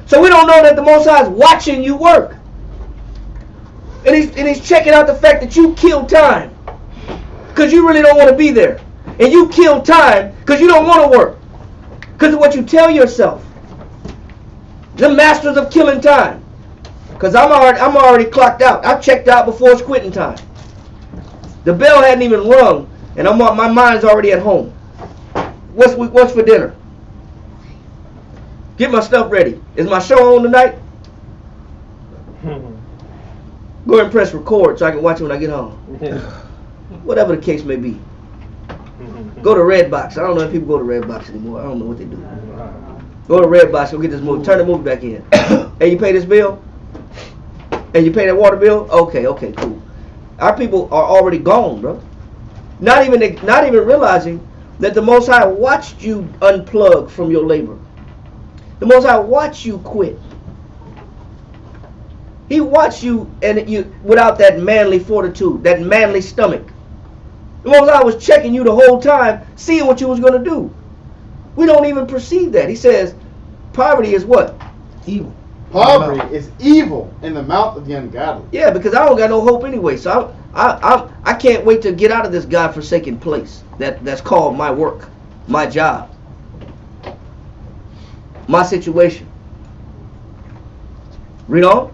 So we don't know that the Most High is watching you work. And he's checking out the fact that you kill time. Because you really don't want to be there. And you kill time because you don't want to work. Because of what you tell yourself. The masters of killing time. Because I'm already clocked out. I checked out before it's quitting time. The bell hadn't even rung. And my mind's already at home. What's for dinner? Get my stuff ready. Is my show on tonight? Go ahead and press record so I can watch it when I get home. Whatever the case may be. Go to Redbox. I don't know if people go to Redbox anymore. I don't know what they do. Go to Redbox. Go get this movie. Turn the movie back in. Hey, you pay this bill? Hey, you pay that water bill? Okay, cool. Our people are already gone, bro. Not even realizing that the Most High watched you unplug from your labor. The Most High watched you quit. He watched you without that manly fortitude, that manly stomach. The Most High was checking you the whole time, seeing what you was going to do. We don't even perceive that. He says, poverty is what? Evil. Poverty is evil in the mouth of the ungodly. Yeah, because I don't got no hope anyway. So I can't wait to get out of this godforsaken place that's called my work, my job, my situation. Read on.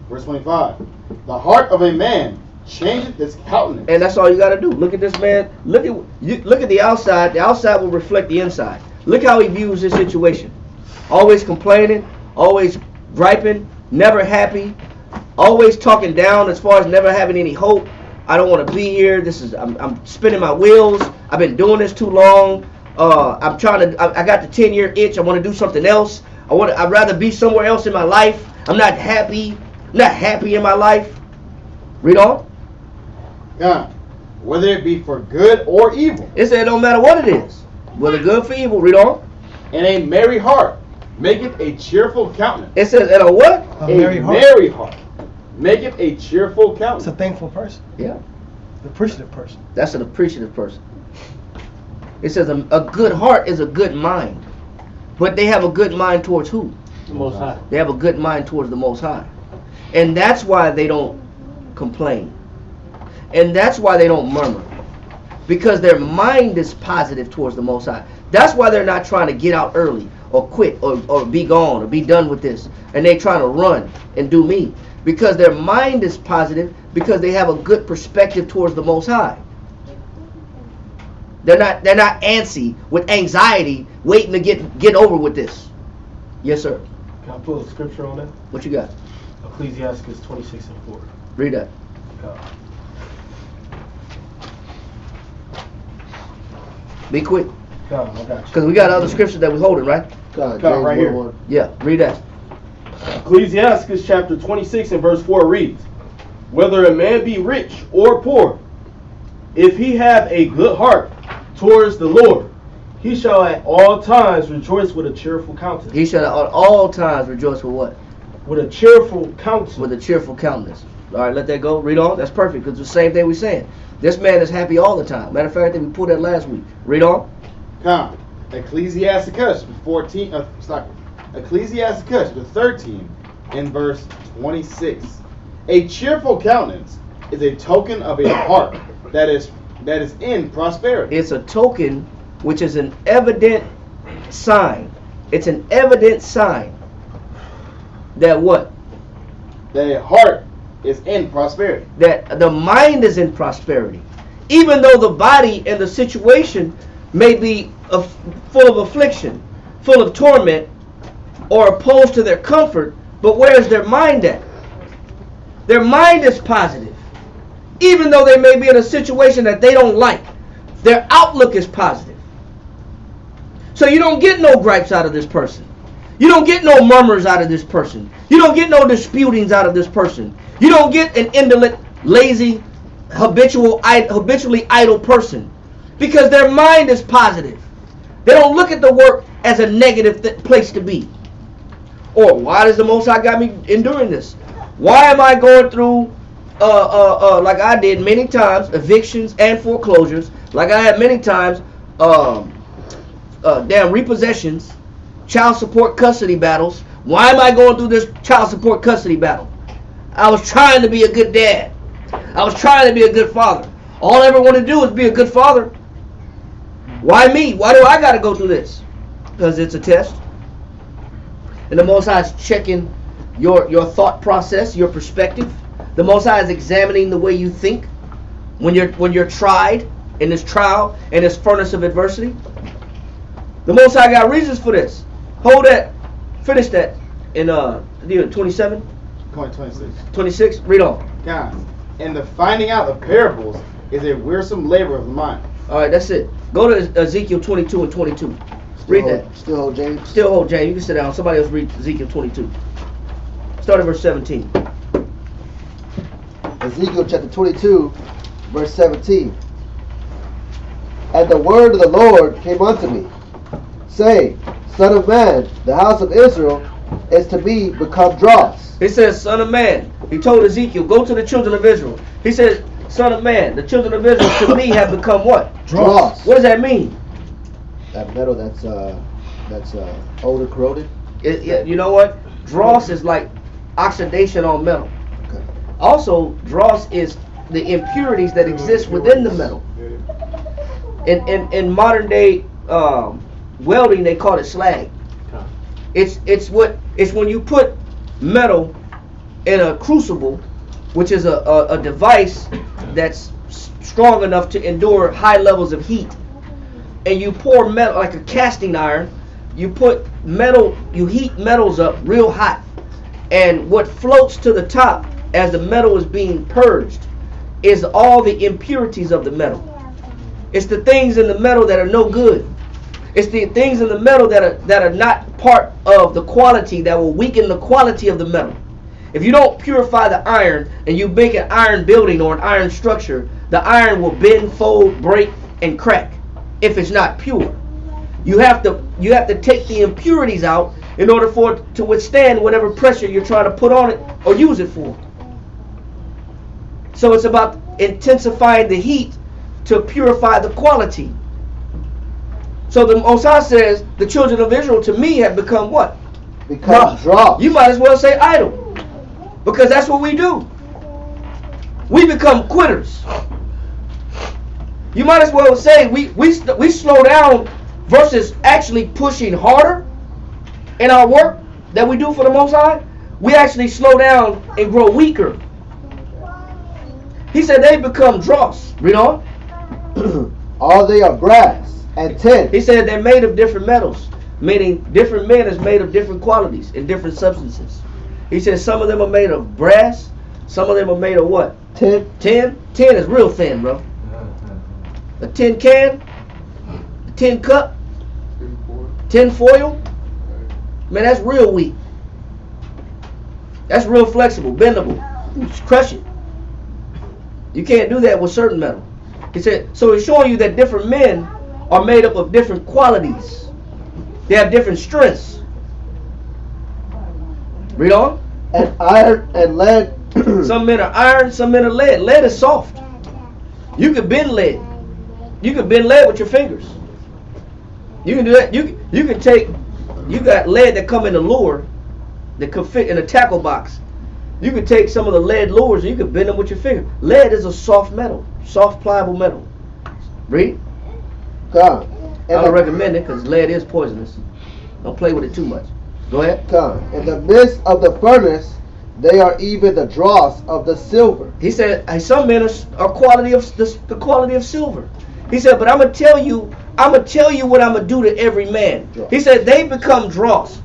Verse 25. The heart of a man changeth his countenance. And that's all you got to do. Look at this man. Look at the outside. The outside will reflect the inside. Look how he views his situation. Always complaining, always griping, never happy, always talking down as far as never having any hope. I don't want to be here. I'm spinning my wheels. I've been doing this too long. I got the 10-year itch. I want to do something else. I'd rather be somewhere else in my life. I'm not happy. Not happy in my life. Read on. Yeah. Whether it be for good or evil. It said it don't matter what it is. Whether good for evil. Read on. And a merry heart maketh a cheerful countenance. It says and a what? A merry heart maketh a cheerful countenance. It's a thankful person. Yeah. The appreciative person. That's an appreciative person. It says a good heart is a good mind. But they have a good mind towards who? The Most High. They have a good mind towards the Most High. And that's why they don't complain. And that's why they don't murmur. Because their mind is positive towards the Most High. That's why they're not trying to get out early or quit or be gone or be done with this. And they're trying to run and do me. Because their mind is positive, because they have a good perspective towards the Most High. They're not antsy with anxiety waiting to get over with this. Yes, sir. Can I pull a scripture on that? What you got? Ecclesiastes 26:4. Read that. Be quick. I got you. Because we got other scriptures that we're holding, right? God, Come right here. 1:1. Yeah, read that. Ecclesiastes chapter 26 and verse 4 reads, whether a man be rich or poor, if he have a good heart towards the Lord, he shall at all times rejoice with a cheerful countenance. He shall at all times rejoice with what? With a cheerful countenance. With a cheerful countenance. All right, let that go. Read on. That's perfect, because it's the same thing we're saying. This man is happy all the time. Matter of fact, I think we pulled that last week. Read on. Come. Ecclesiasticus 14. Ecclesiasticus 13 and verse 26. A cheerful countenance is a token of a heart that is in prosperity. It's a token which is an evident sign. It's an evident sign that what? That a heart is in prosperity. That the mind is in prosperity. Even though the body and the situation may be full of affliction, full of torment, or opposed to their comfort, but where is their mind at? Their mind is positive. Even though they may be in a situation that they don't like, their outlook is positive. So you don't get no gripes out of this person. You don't get no murmurs out of this person. You don't get no disputings out of this person. You don't get an indolent, lazy, habitually idle person. Because their mind is positive. They don't look at the work as a negative place to be. Or why does the Most High got me enduring this? Why am I going through, like I did many times, evictions and foreclosures, like I had many times, repossessions, child support custody battles. Why am I going through this child support custody battle? I was trying to be a good dad. I was trying to be a good father. All I ever want to do is be a good father. Why me? Why do I got to go through this? Because it's a test. And the Most High is checking your thought process, your perspective. The Most High is examining the way you think when you're tried in this trial, in this furnace of adversity. The Most High got reasons for this. Hold that. Finish that in 27? 26. 26? Read on. God. And the finding out of parables is a wearisome labor of the mind. All right, that's it. Go to Ezekiel 22 and 22. Read that. Still hold James. Still hold James. You can sit down. Somebody else read Ezekiel 22. Start at verse 17. Ezekiel chapter 22, verse 17. And the word of the Lord came unto me, saying, Son of man, the house of Israel is to me become dross. He says, Son of man. He told Ezekiel, go to the children of Israel. He says, Son of man, the children of Israel to me have become what? Dross. What does that mean? That metal that's old and corroded. You know what? Dross is like oxidation on metal. Okay. Also, dross is the impurities that exist within the metal. In modern day welding, they call it slag. It's when you put metal in a crucible, which is a device that's strong enough to endure high levels of heat, and you pour metal like a casting iron. You put metal, you heat metals up real hot, and what floats to the top as the metal is being purged is all the impurities of the metal. It's the things in the metal that are no good. It's the things in the metal that are not part of the quality, that will weaken the quality of the metal. If you don't purify the iron and you make an iron building or an iron structure, the iron will bend, fold, break, and crack if it's not pure. You have to take the impurities out in order for it to withstand whatever pressure you're trying to put on it or use it for. So it's about intensifying the heat to purify the quality. So the Most High says the children of Israel to me have become what? Become dross. You might as well say idle, because that's what we do. We become quitters. You might as well say we slow down versus actually pushing harder in our work that we do for the Most High. We actually slow down and grow weaker. He said they become dross. Read on. All they are brass and tin. He said they're made of different metals, meaning different men is made of different qualities and different substances. He said some of them are made of brass, some of them are made of what? Tin. Tin is real thin, bro. A tin can, a tin cup, tin foil, man, that's real weak. That's real flexible, bendable. You just crush it. You can't do that with certain metal. He said, so he's showing you that different men are made up of different qualities. They have different strengths. Read on. And iron and lead. Some men are iron, some men are lead. Lead is soft. You can bend lead. You can bend lead with your fingers. You can do that. You can take, you got lead that come in a lure that could fit in a tackle box. You can take some of the lead lures and you can bend them with your finger. Lead is a soft metal, soft pliable metal. Read. God. I don't recommend it because lead is poisonous. Don't play with it too much. Go ahead. God. In the midst of the furnace, they are even the dross of the silver. He said, some men are quality of the quality of silver. He said, but I'm gonna tell you what I'm gonna do to every man. He said they become dross.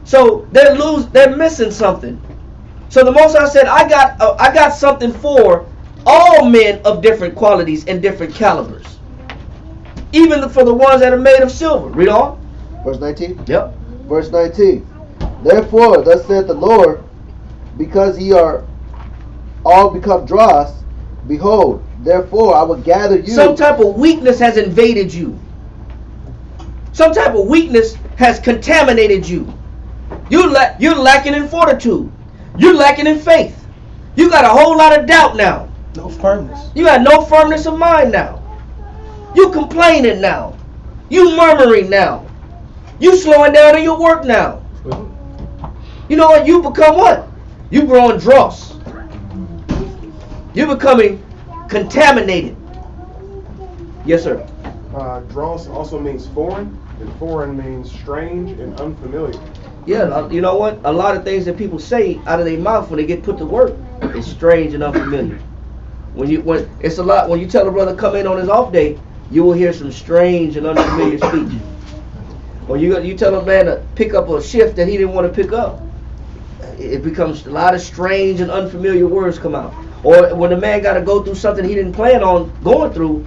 So they're missing something. So the Most High said, I got something for all men of different qualities and different calibers. Even for the ones that are made of silver. Read on. Verse 19? Yep. Verse 19. Therefore, thus saith the Lord, because ye are all become dross, behold, therefore I will gather you. Some type of weakness has invaded you. Some type of weakness has contaminated you. You're lacking in fortitude. You're lacking in faith. You got a whole lot of doubt now. No firmness. You got no firmness of mind now. You complaining now. You murmuring now. You slowing down in your work now. You know what? You become what? You growing dross. You're becoming contaminated. Yes, sir. Dross also means foreign, and foreign means strange and unfamiliar. Yeah, you know what? A lot of things that people say out of their mouth when they get put to work is strange and unfamiliar. When you tell a brother come in on his off day, you will hear some strange and unfamiliar speech. When you tell a man to pick up a shift that he didn't want to pick up, it becomes a lot of strange and unfamiliar words come out. Or when a man got to go through something he didn't plan on going through,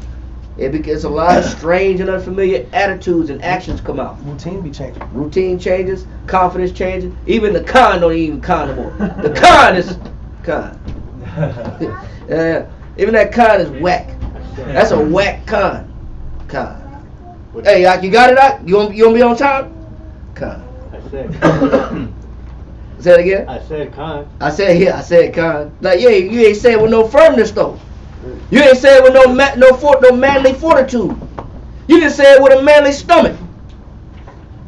it's a lot of strange and unfamiliar attitudes and actions come out. Routine be changing. Routine changes, confidence changes. Even the con don't even con no more. The con is con. Yeah, even that con is whack. That's a whack con. Con. Hey, you got it out? You want to be on time? Con. I said. Say it again. I said con. I said con. Like yeah, you ain't saying with no firmness though. You ain't say it with no manly fortitude. You just say it with a manly stomach.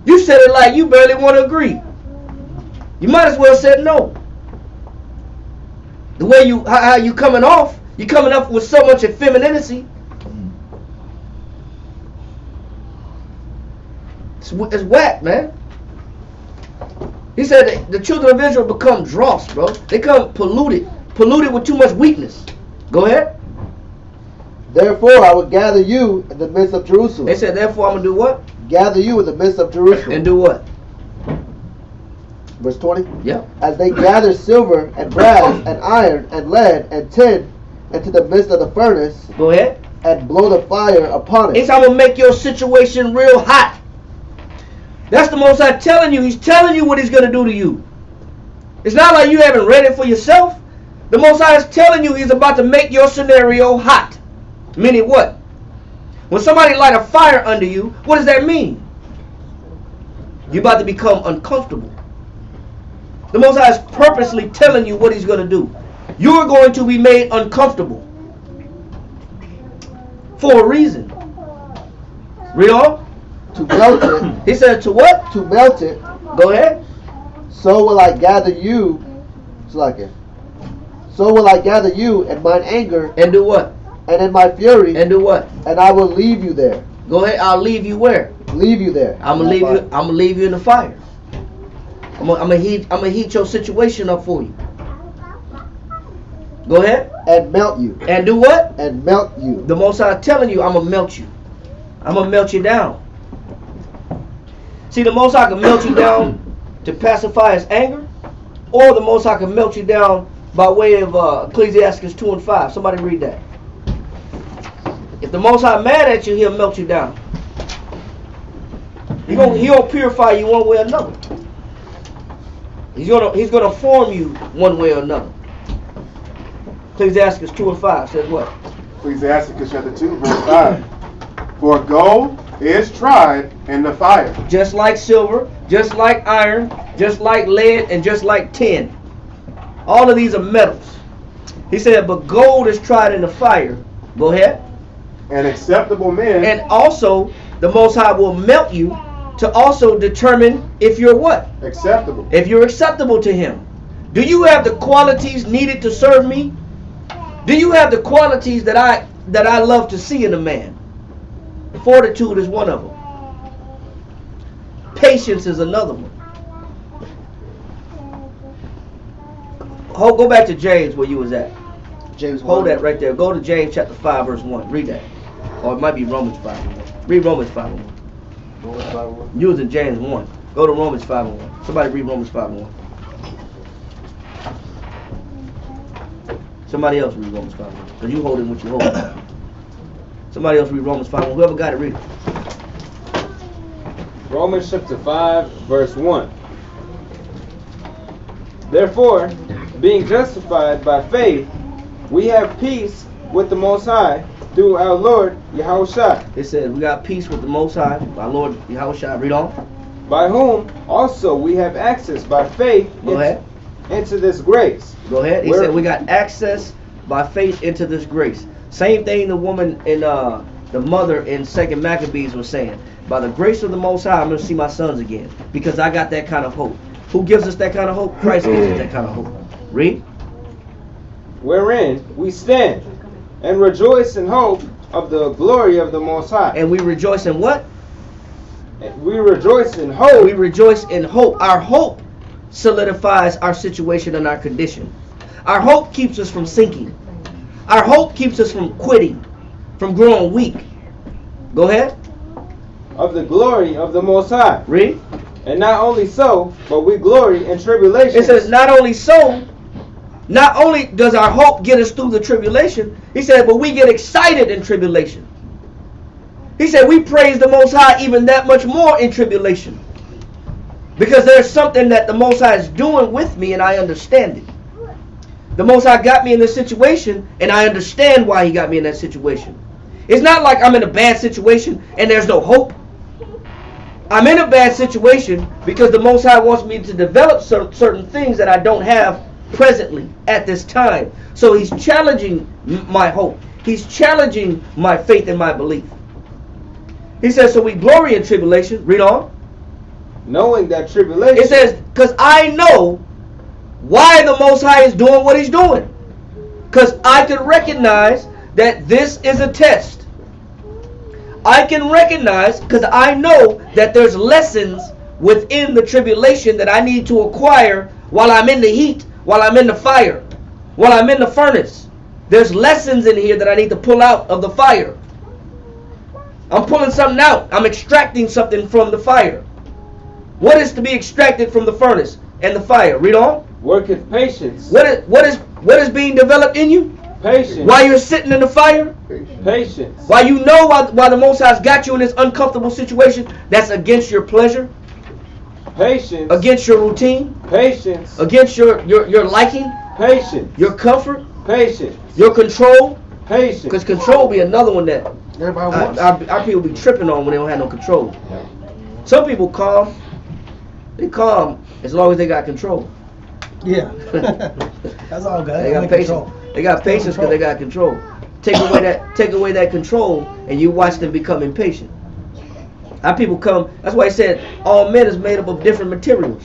You said it like you barely want to agree. You might as well said no. The way how you coming off with so much effeminacy. It's whack, man. He said the children of Israel become dross, bro. They come polluted with too much weakness. Go ahead. Therefore I will gather you in the midst of Jerusalem. They said, therefore I'm going to do what? Gather you in the midst of Jerusalem. And do what? Verse 20? Yeah. As they gather silver and brass and iron and lead and tin into the midst of the furnace. Go ahead. And blow the fire upon it. It's I'm going to make your situation real hot. That's the Most High telling you. He's telling you what he's going to do to you. It's not like you haven't read it for yourself. The Most High is telling you he's about to make your scenario hot. Meaning what? When somebody light a fire under you, what does that mean? You're about to become uncomfortable. The Most High is purposely telling you what he's going to do. You're going to be made uncomfortable. For a reason. Read on. To melt it. He said to what? To melt it. Go ahead. So will I gather you. So will I gather you in mine anger. And do what? And in my fury. And do what? And I will leave you there. Go ahead. I'll leave you where? Leave you there. I'm gonna leave you. I'm gonna leave you in the fire. I'm gonna heat your situation up for you. Go ahead. And melt you. And do what? And melt you. The Most High telling you, I'm gonna melt you. I'm gonna melt you down. See, the Most High can melt you down to pacify his anger, or the Most High can melt you down by way of Ecclesiastes 2 and 5. Somebody read that. If the Most High mad at you, he'll melt you down. He'll purify you one way or another. He's gonna form you one way or another. Ecclesiastes 2 and 5 says what? Ecclesiastes chapter 2, verse 5. For gold is tried in the fire. Just like silver, just like iron, just like lead, and just like tin. All of these are metals. He said, but gold is tried in the fire. Go ahead. An acceptable man. And also, the Most High will melt you to also determine if you're what? Acceptable. If you're acceptable to him. Do you have the qualities needed to serve me? Do you have the qualities that I love to see in a man? Fortitude is one of them. Patience is another one. Go back to James where you was at. James 1. Hold that right there. Go to James chapter 5 verse 1. Read that. Or it might be Romans 5. Read Romans 5 and 1. Romans 5:1. You was in James 1. Go to Romans 5 and 1. Somebody read Romans 5 and 1. Somebody else read Romans 5 and 1. Because you holding what you hold. Somebody else read Romans 5 and 1. Whoever got it, read it. Romans chapter 5, verse 1. Therefore, being justified by faith, we have peace with the Most High through our Lord Yahushua. It says we got peace with the Most High, our Lord Yahushua. Read on. By whom also we have access by faith into this grace. Go ahead. He said we got access by faith into this grace. Same thing the woman in the mother in 2 Maccabees was saying. By the grace of the Most High, I'm going to see my sons again. Because I got that kind of hope. Who gives us that kind of hope? Christ gives us that kind of hope. Read. Wherein we stand and rejoice in hope of the glory of the Most High. And we rejoice in what? We rejoice in hope. We rejoice in hope. Our hope solidifies our situation and our condition. Our hope keeps us from sinking. Our hope keeps us from quitting, from growing weak. Go ahead. Of the glory of the Most High. Read. And not only so, but we glory in tribulation. It says not only so, not only does our hope get us through the tribulation, he said, but we get excited in tribulation. He said we praise the Most High even that much more in tribulation. Because there's something that the Most High is doing with me and I understand it. The Most High got me in this situation and I understand why he got me in that situation. It's not like I'm in a bad situation and there's no hope. I'm in a bad situation because the Most High wants me to develop certain things that I don't have presently at this time. So he's challenging my hope. He's challenging my faith and my belief. He says, so we glory in tribulation. Read on. Knowing that tribulation. It says, because I know why the Most High is doing what he's doing. Because I can recognize that this is a test. I can recognize, because I know that there's lessons within the tribulation that I need to acquire while I'm in the heat, while I'm in the fire, while I'm in the furnace. There's lessons in here that I need to pull out of the fire. I'm pulling something out. I'm extracting something from the fire. What is to be extracted from the furnace and the fire? Read on. Worketh patience. What is being developed in you? Patience. While you're sitting in the fire? Patience. While you know why the Most High's got you in this uncomfortable situation that's against your pleasure? Patience. Against your routine? Patience. Against your liking? Patience. Your comfort? Patience. Your control? Patience. Because control be another one that Everybody wants. our people be tripping on when they don't have no control. Some people calm. They calm as long as they got control. Yeah. That's all good. They got patience. They got patience because they got control. Take away that control, and you watch them become impatient. How people come. That's why he said all men is made up of different materials.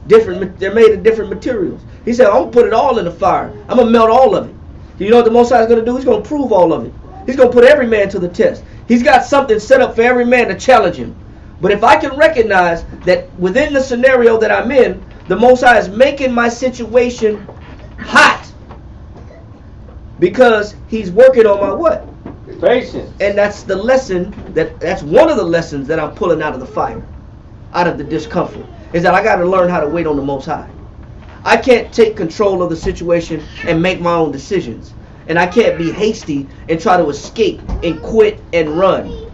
They're made of different materials. He said, I'm gonna put it all in the fire. I'm gonna melt all of it. You know what the Most High is gonna do? He's gonna prove all of it. He's gonna put every man to the test. He's got something set up for every man to challenge him. But if I can recognize that within the scenario that I'm in, the Most High is making my situation hot because He's working on my what? Patience. And that's the lesson that's one of the lessons that I'm pulling out of the fire, out of the discomfort, is that I got to learn how to wait on the Most High. I can't take control of the situation and make my own decisions. And I can't be hasty and try to escape and quit and run.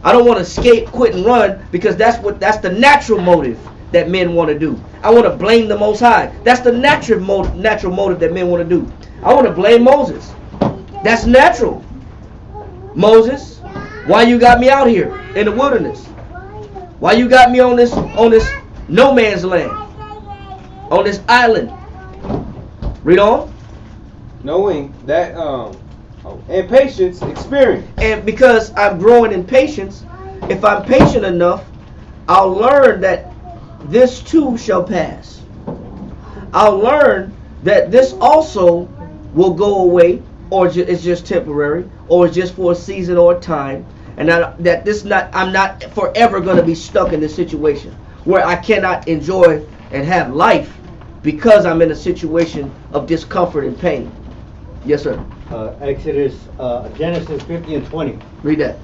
I don't want to escape, quit, and run because that's the natural motive that men want to do. I want to blame the Most High. That's the natural motive that men want to do. I want to blame Moses. That's natural. Moses, why you got me out here in the wilderness? Why you got me on this no man's land, on this island? Read on. Knowing that and patience, experience. And because I'm growing in patience, if I'm patient enough, I'll learn that this too shall pass. I'll learn that this also will go away, or it's just temporary, or it's just for a season or a time, and I'm not forever going to be stuck in this situation where I cannot enjoy and have life because I'm in a situation of discomfort and pain. Yes, sir. Genesis 50 and 20. Read that.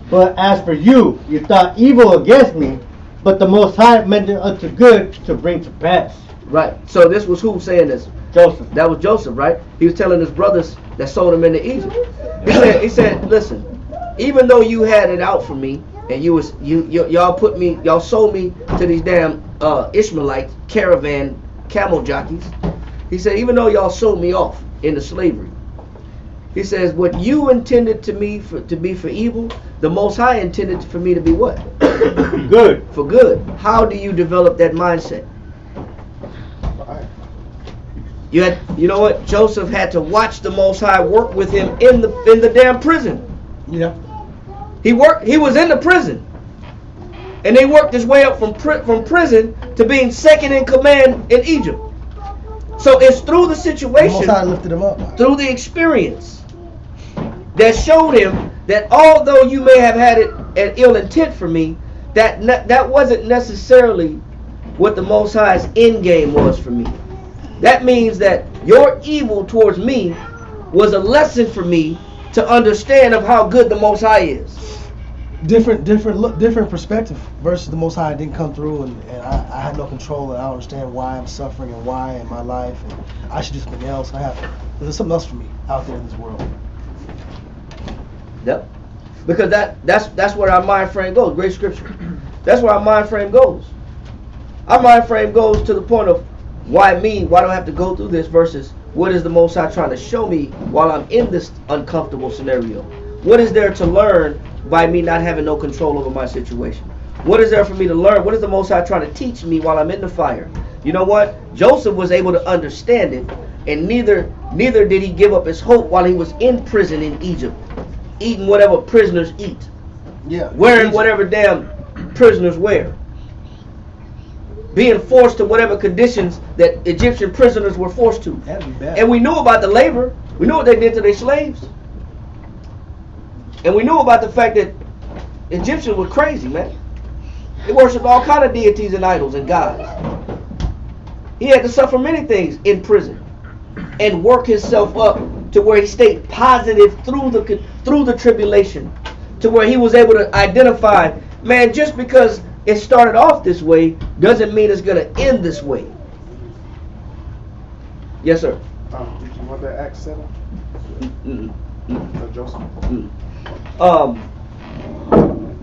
But as for you, you thought evil against me, but the Most High meant it unto good to bring to pass. Right. So this was who saying this? Joseph. That was Joseph, right? He was telling his brothers that sold him into Egypt. He said, listen, even though you had it out for me, and y'all sold me to these damn Ishmaelites, caravan camel jockeys. He said, even though y'all sold me off into slavery, he says, what you intended to be for evil, the Most High intended for me to be what? Good. For good. How do you develop that mindset? You know what? Joseph had to watch the Most High work with him in the damn prison. Yeah. He was in the prison, and they worked his way up from prison to being second in command in Egypt. So it's through the situation, the Most High lifted him up, through the experience, that showed him that although you may have had an ill intent for me, that wasn't necessarily what the Most High's end game was for me. That means that your evil towards me was a lesson for me to understand of how good the Most High is. Different perspective versus the Most High didn't come through, and I had no control, and I don't understand why I'm suffering and why in my life, and I should do something else. There's something else for me out there in this world. Yep. Because that's where our mind frame goes. Great scripture. That's where our mind frame goes. Our mind frame goes to the point of why me? Why do I have to go through this? Versus what is the Most High trying to show me while I'm in this uncomfortable scenario? What is there to learn by me not having no control over my situation? What is there for me to learn? What is the Most High trying to teach me while I'm in the fire? You know what? Joseph was able to understand it, and neither did he give up his hope while he was in prison in Egypt, eating whatever prisoners eat, wearing whatever damn prisoners wear, being forced to whatever conditions that Egyptian prisoners were forced to. That'd be bad. And we knew about the labor. We knew what they did to their slaves. And we knew about the fact that Egyptians were crazy, man. They worshipped all kind of deities and idols and gods. He had to suffer many things in prison and work himself up to where he stayed positive through the tribulation, to where he was able to identify, man, just because it started off this way doesn't mean it's going to end this way. Yes, sir. Did you want that Acts 7? Joseph.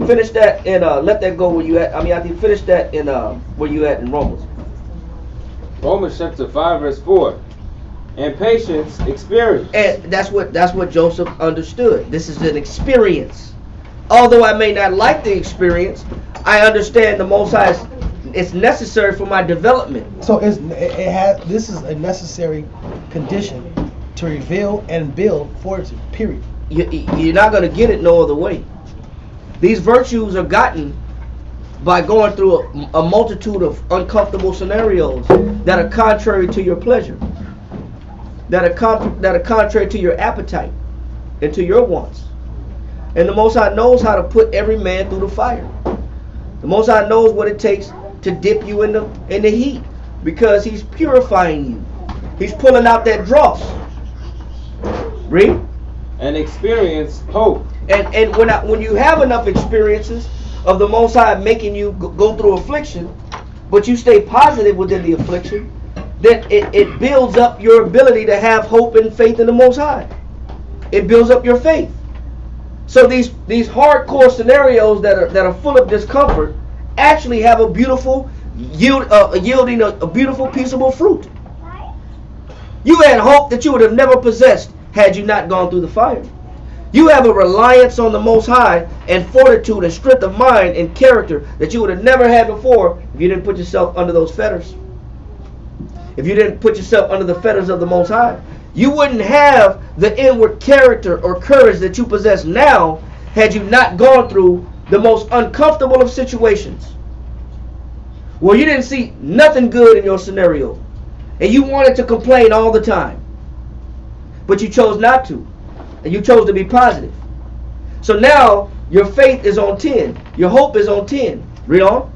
Finish that and let that go where you at. I think finish that in where you at in Romans. Romans chapter 5 verse 4. And patience, experience. And that's what Joseph understood. This is an experience. Although I may not like the experience, I understand the Most High. It's necessary for my development. So this is a necessary condition to reveal and build fortitude. Period. You're not going to get it no other way. These virtues are gotten by going through a multitude of uncomfortable scenarios that are contrary to your pleasure, that are contrary to your appetite and to your wants. And the Most High knows how to put every man through the fire. The Most High knows what it takes to dip you in the heat, because He's purifying you. He's pulling out that dross. Read. And experience hope. And when you have enough experiences of the Most High making you go through affliction, but you stay positive within the affliction, then it builds up your ability to have hope and faith in the Most High. It builds up your faith. So these hardcore scenarios that are full of discomfort actually have a beautiful yielding a beautiful, peaceable fruit. You had hope that you would have never possessed had you not gone through the fire. You have a reliance on the Most High and fortitude and strength of mind and character that you would have never had before if you didn't put yourself under those fetters. If you didn't put yourself under the fetters of the Most High, you wouldn't have the inward character or courage that you possess now had you not gone through the most uncomfortable of situations, where you didn't see nothing good in your scenario and you wanted to complain all the time, but you chose not to, and you chose to be positive. So now your faith is on 10, your hope is on 10. Read on.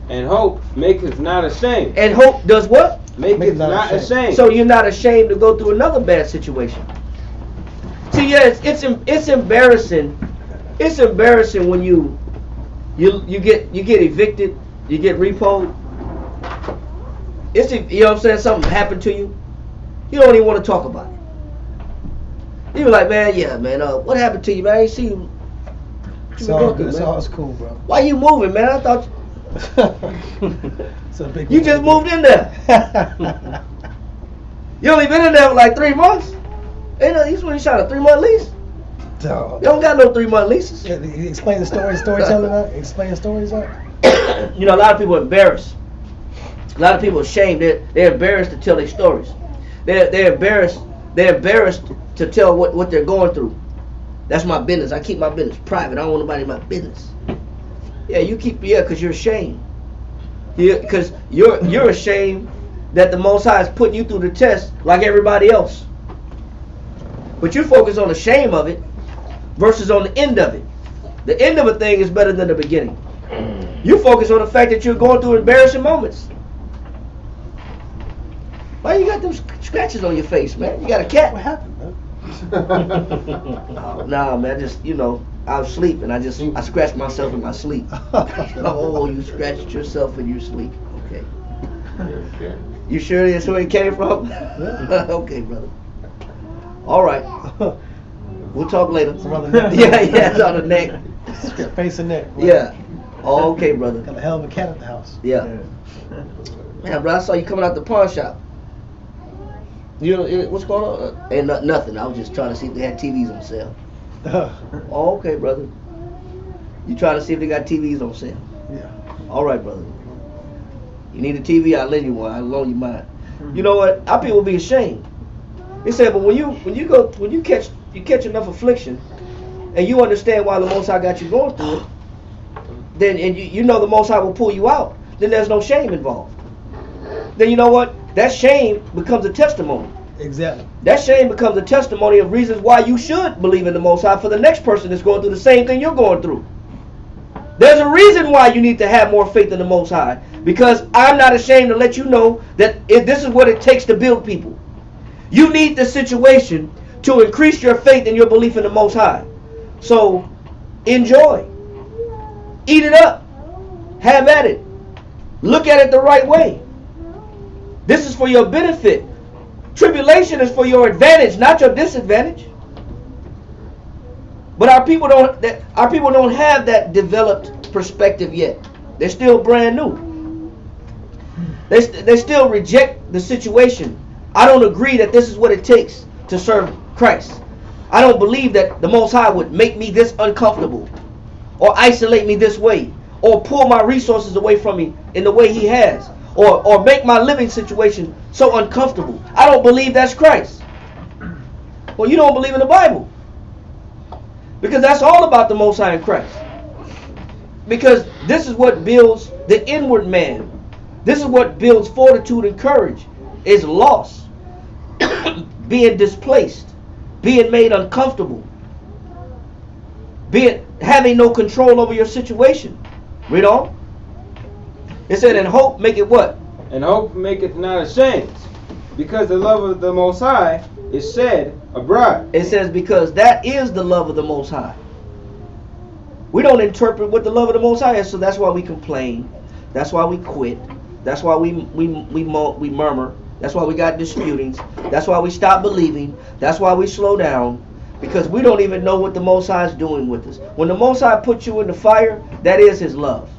And hope maketh not ashamed. And hope does what? Maketh not ashamed. So you're not ashamed to go through another bad situation. See, yeah, it's embarrassing. It's embarrassing when you get evicted, you get repoed. You know what I'm saying? Something happened to you. You don't even want to talk about it. You're like, man, yeah, man. What happened to you, man? I ain't see you. It's all good. It's all cool, bro. Why you moving, man? I thought it's a big you just moved in there. You only been in there for like 3 months. Ain't no, you signed a 3-month lease. No. You don't got no 3-month leases. Yeah, explain the story, storytelling. Explain stories up. You know, a lot of people are embarrassed. A lot of people are ashamed. They're embarrassed to tell their stories. They're embarrassed. They're embarrassed to tell what they're going through. That's my business. I keep my business private. I don't want nobody in my business. Yeah, because you're ashamed. Because you're ashamed that the Most High is putting you through the test like everybody else. But you focus on the shame of it versus on the end of it. The end of a thing is better than the beginning. You focus on the fact that you're going through embarrassing moments. Why you got them scratches on your face, man? You got a cat? What happened, man? Oh, nah, man. I was asleep and I scratched myself in my sleep. Oh, you scratched yourself in your sleep. Okay. You sure that's where it came from? Yeah. Okay, brother. All right. We'll talk later. Yeah, it's on the neck. Face and neck. Right? Yeah. Oh, okay, brother. Got a hell of a cat at the house. Yeah. Man, bro, I saw you coming out the pawn shop. You know what's going on? Ain't nothing. I was just trying to see if they had TVs on sale. Oh, okay, brother. You trying to see if they got TVs on sale? Yeah. All right, brother. You need a TV? I'll lend you one. I'll loan you mine. You know what? Our people be ashamed. They say, but when you catch enough affliction, and you understand why the Most High got you going through it, then you know the Most High will pull you out. Then there's no shame involved. Then you know what? That shame becomes a testimony. Exactly. That shame becomes a testimony of reasons why you should believe in the Most High for the next person that's going through the same thing you're going through. There's a reason why you need to have more faith in the Most High, because I'm not ashamed to let you know that this is what it takes to build people. You need the situation to increase your faith and your belief in the Most High. So enjoy. Eat it up. Have at it. Look at it the right way. This is for your benefit. Tribulation is for your advantage, not your disadvantage. But our people don't have that developed perspective yet. They're still brand new. They still reject the situation. I don't agree that this is what it takes to serve Christ. I don't believe that the Most High would make me this uncomfortable, or isolate me this way, or pull my resources away from me in the way He has, or make my living situation so uncomfortable. I don't believe that's Christ. Well, you don't believe in the Bible. Because that's all about the Most High in Christ. Because this is what builds the inward man. This is what builds fortitude and courage. Is loss, being displaced, being made uncomfortable, having no control over your situation. Read on. It said, and hope make it what? And hope make it not ashamed, because the love of the Most High is shed abroad. It says, because that is the love of the Most High. We don't interpret what the love of the Most High is, so that's why we complain. That's why we quit. That's why we murmur. That's why we got disputings. That's why we stop believing. That's why we slow down. Because we don't even know what the Most High is doing with us. When the Most High puts you in the fire, that is His love.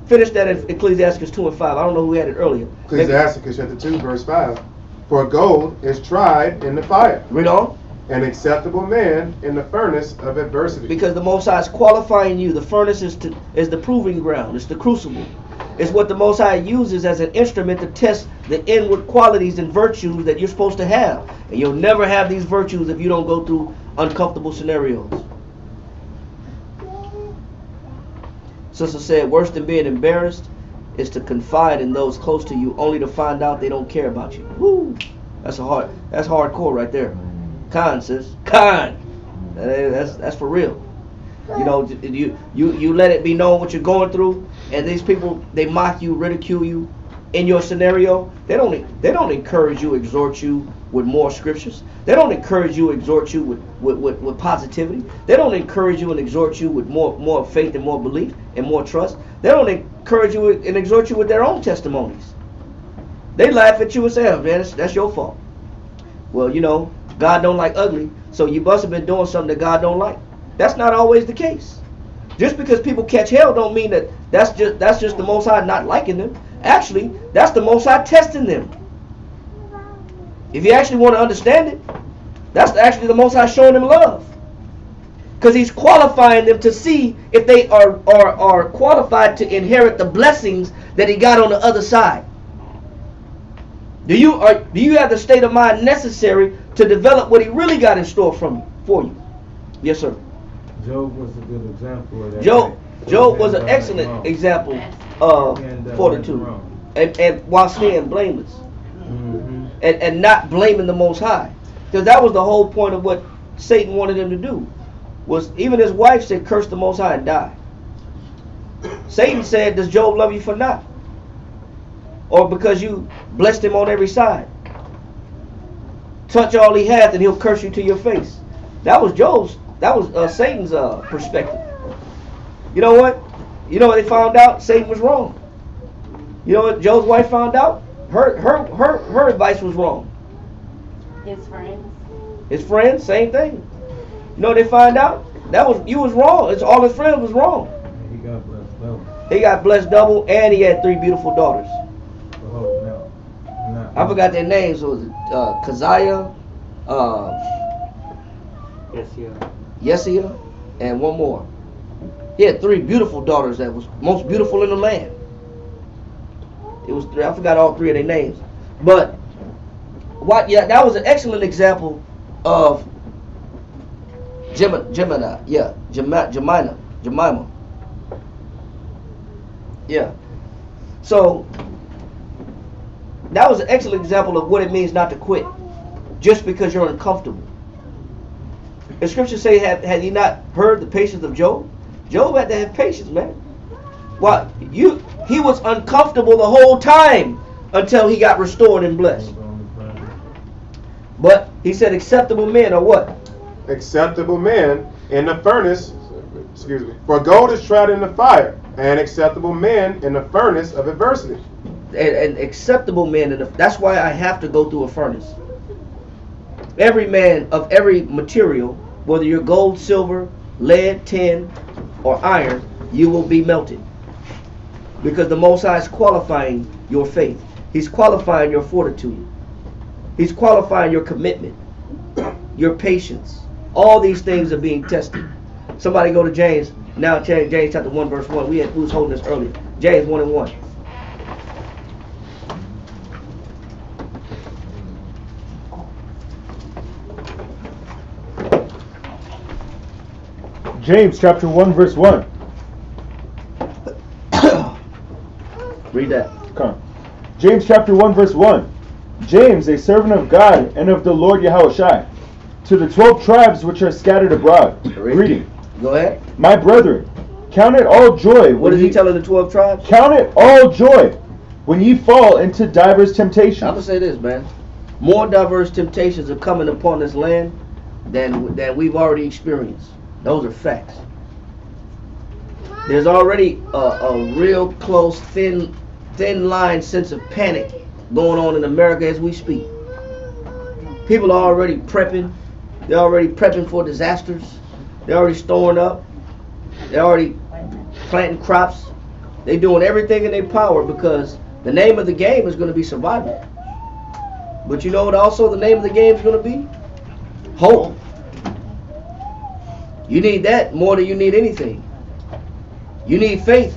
Finish that in Ecclesiastes 2 and 5. I don't know who had it earlier. Ecclesiastes chapter 2, verse 5. For gold is tried in the fire. Read on. An acceptable man in the furnace of adversity. Because the Most High is qualifying you. The furnace is the proving ground. It's the crucible. It's what the Most High uses as an instrument to test the inward qualities and virtues that you're supposed to have. And you'll never have these virtues if you don't go through uncomfortable scenarios. Sister said, worse than being embarrassed is to confide in those close to you only to find out they don't care about you. Woo! That's hardcore right there. Con, sis. Con. That's for real. You know, you let it be known what you're going through, and these people, they mock you, ridicule you in your scenario. They don't encourage you, exhort you with more scriptures. They don't encourage you, exhort you with positivity. They don't encourage you and exhort you with more faith and more belief and more trust. They don't encourage you and exhort you with their own testimonies. They laugh at you and say, oh, man, that's your fault. Well, you know, God don't like ugly, so you must have been doing something that God don't like. That's not always the case. Just because people catch hell don't mean that's just the Most High not liking them. Actually, that's the Most High testing them. If you actually want to understand it, that's actually the Most High showing them love. Because He's qualifying them to see if they are qualified to inherit the blessings that He got on the other side. Do you have the state of mind necessary to develop what He really got in store for you? Yes, sir. Job was a good example of that. Job was an excellent example of fortitude and while staying blameless. Mm-hmm. And not blaming the Most High. Because that was the whole point of what Satan wanted him to do. Was even his wife said, curse the Most High and die. Satan said, does Job love you for naught? Or because you blessed him on every side? Touch all he hath and he'll curse you to your face. That was Satan's perspective. You know what? You know what they found out? Satan was wrong. You know what Job's wife found out? Her advice was wrong. His friends. His friends, same thing. You know what they find out? You was wrong. It's all his friends was wrong. He got blessed double. He got blessed double, and he had 3 beautiful daughters. I forgot their names. So was it Keziah, Yesiah, and one more. He had 3 beautiful daughters that was most beautiful in the land. It was 3. I forgot all 3 of their names. But that was an excellent example of Jemima. Yeah. So that was an excellent example of what it means not to quit just because you're uncomfortable. The scriptures say, had you not heard the patience of Job? Job had to have patience, man. Why? He was uncomfortable the whole time until he got restored and blessed. But he said acceptable men are what? Acceptable men in the furnace. Excuse me. For gold is tried in the fire, and acceptable men in the furnace of adversity. And acceptable men, that's why I have to go through a furnace. Every man of every material, whether you're gold, silver, lead, tin, or iron, you will be melted. Because the Most High is qualifying your faith. He's qualifying your fortitude. He's qualifying your commitment, your patience. All these things are being tested. Somebody go to James. Now James chapter 1 verse 1. We was holding this earlier. James 1 and 1. James chapter 1 verse 1. Read that. Come. James chapter 1 verse 1. James, a servant of God and of the Lord Yahushua, to the 12 tribes which are scattered abroad. Greeting. Go ahead. My brethren, count it all joy. What is he telling the 12 tribes? Count it all joy when ye fall into diverse temptations. I'm going to say this, man. More diverse temptations are coming upon this land than we've already experienced. Those are facts. There's already a real close, thin line sense of panic going on in America as we speak. People are already prepping. They're already prepping for disasters. They're already storing up. They're already planting crops. They're doing everything in their power because the name of the game is going to be survival. But you know what also the name of the game is going to be? Hope. You need that more than you need anything. You need faith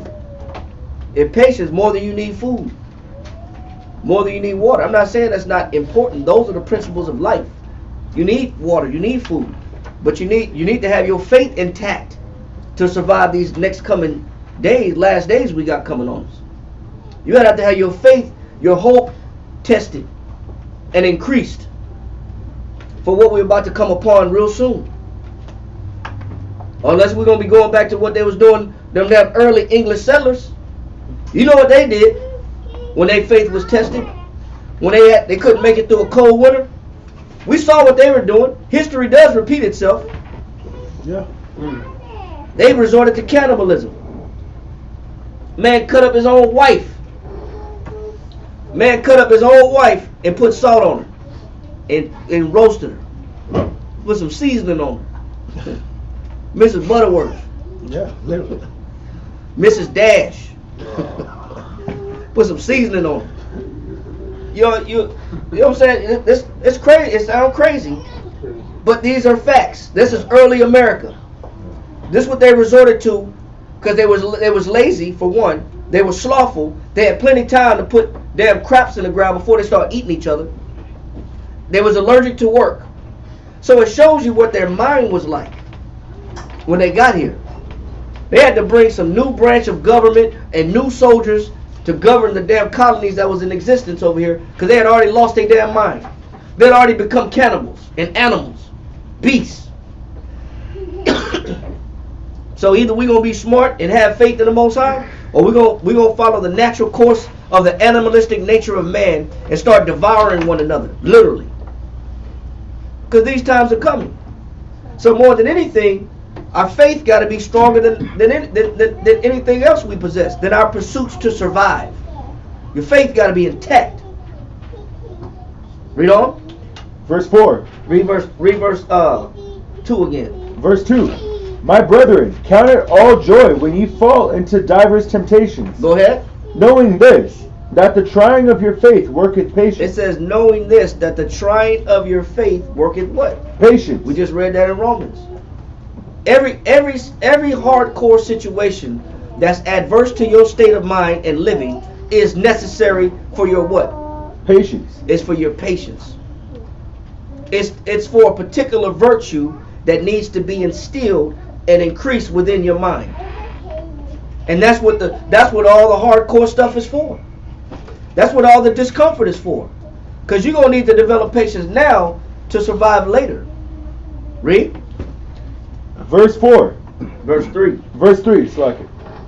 and patience more than you need food. More than you need water. I'm not saying that's not important. Those are the principles of life. You need water, you need food. But you need to have your faith intact to survive these next coming days, last days we got coming on us. You gotta have to have your faith, your hope tested and increased for what we're about to come upon real soon. Unless we're going to be going back to what they was doing, them damn early English settlers. You know what they did when their faith was tested? When they couldn't make it through a cold winter? We saw what they were doing. History does repeat itself. Yeah. They resorted to cannibalism. Man cut up his own wife. Man cut up his own wife and put salt on her and roasted her. Put some seasoning on her. Mrs. Butterworth. Yeah, literally. Mrs. Dash. Put some seasoning on her. You know what I'm saying? It's crazy. It sounds crazy, but these are facts. This is early America. This is what they resorted to because they was lazy for one. They were slothful. They had plenty of time to put damn crops in the ground before they started eating each other. They was allergic to work. So it shows you what their mind was like when they got here. They had to bring some new branch of government and new soldiers to govern the damn colonies that was in existence over here because they had already lost their damn mind. They had already become cannibals and animals, beasts. So either we're going to be smart and have faith in the Most High, or we're going to follow the natural course of the animalistic nature of man and start devouring one another, literally. Because these times are coming. So more than anything, our faith got to be stronger than anything else we possess, than our pursuits to survive. Your faith got to be intact. Read on. Verse 4. Read verse 2 again. Verse 2. My brethren, count it all joy when ye fall into diverse temptations. Go ahead. Knowing this, that the trying of your faith worketh patience. It says, knowing this, that the trying of your faith worketh what? Patience. We just read that in Romans. Every hardcore situation that's adverse to your state of mind and living is necessary for your what? Patience. It's for your patience. It's for a particular virtue that needs to be instilled and increased within your mind. And that's what all the hardcore stuff is for. That's what all the discomfort is for. Because you're going to need to develop patience now to survive later. Read. Verse 4. Verse 3. Verse 3, Slack.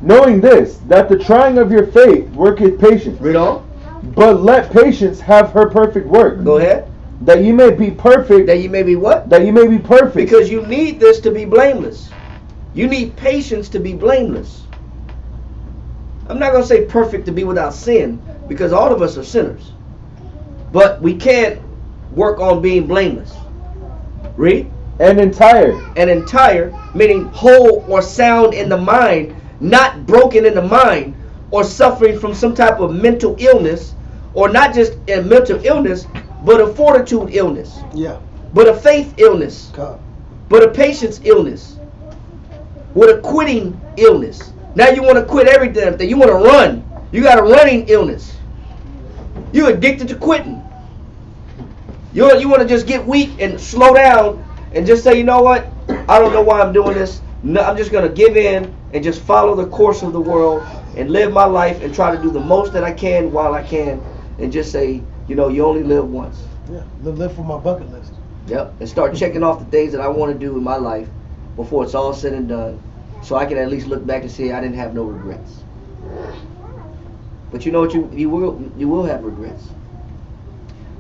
Knowing this, that the trying of your faith worketh patience. Read on. But let patience have her perfect work. Go ahead. That ye may be perfect. That ye may be what? That ye may be perfect. Because you need this to be blameless. You need patience to be blameless. I'm not going to say perfect to be without sin, because all of us are sinners. But we can work on being blameless. Read. And entire. And entire, meaning whole or sound in the mind, not broken in the mind, or suffering from some type of mental illness, or not just a mental illness, but a fortitude illness. Yeah. But a faith illness. God. But a patience illness. With a quitting illness. Now you want to quit every damn thing. You want to run. You got a running illness. You're addicted to quitting. You want to just get weak and slow down and just say, you know what? I don't know why I'm doing this. No, I'm just going to give in and just follow the course of the world and live my life and try to do the most that I can while I can, and just say, you know, you only live once. Yeah, live for my bucket list. Yep, and start checking off the things that I want to do in my life before it's all said and done, so I can at least look back and say I didn't have no regrets. But you know what, you will have regrets,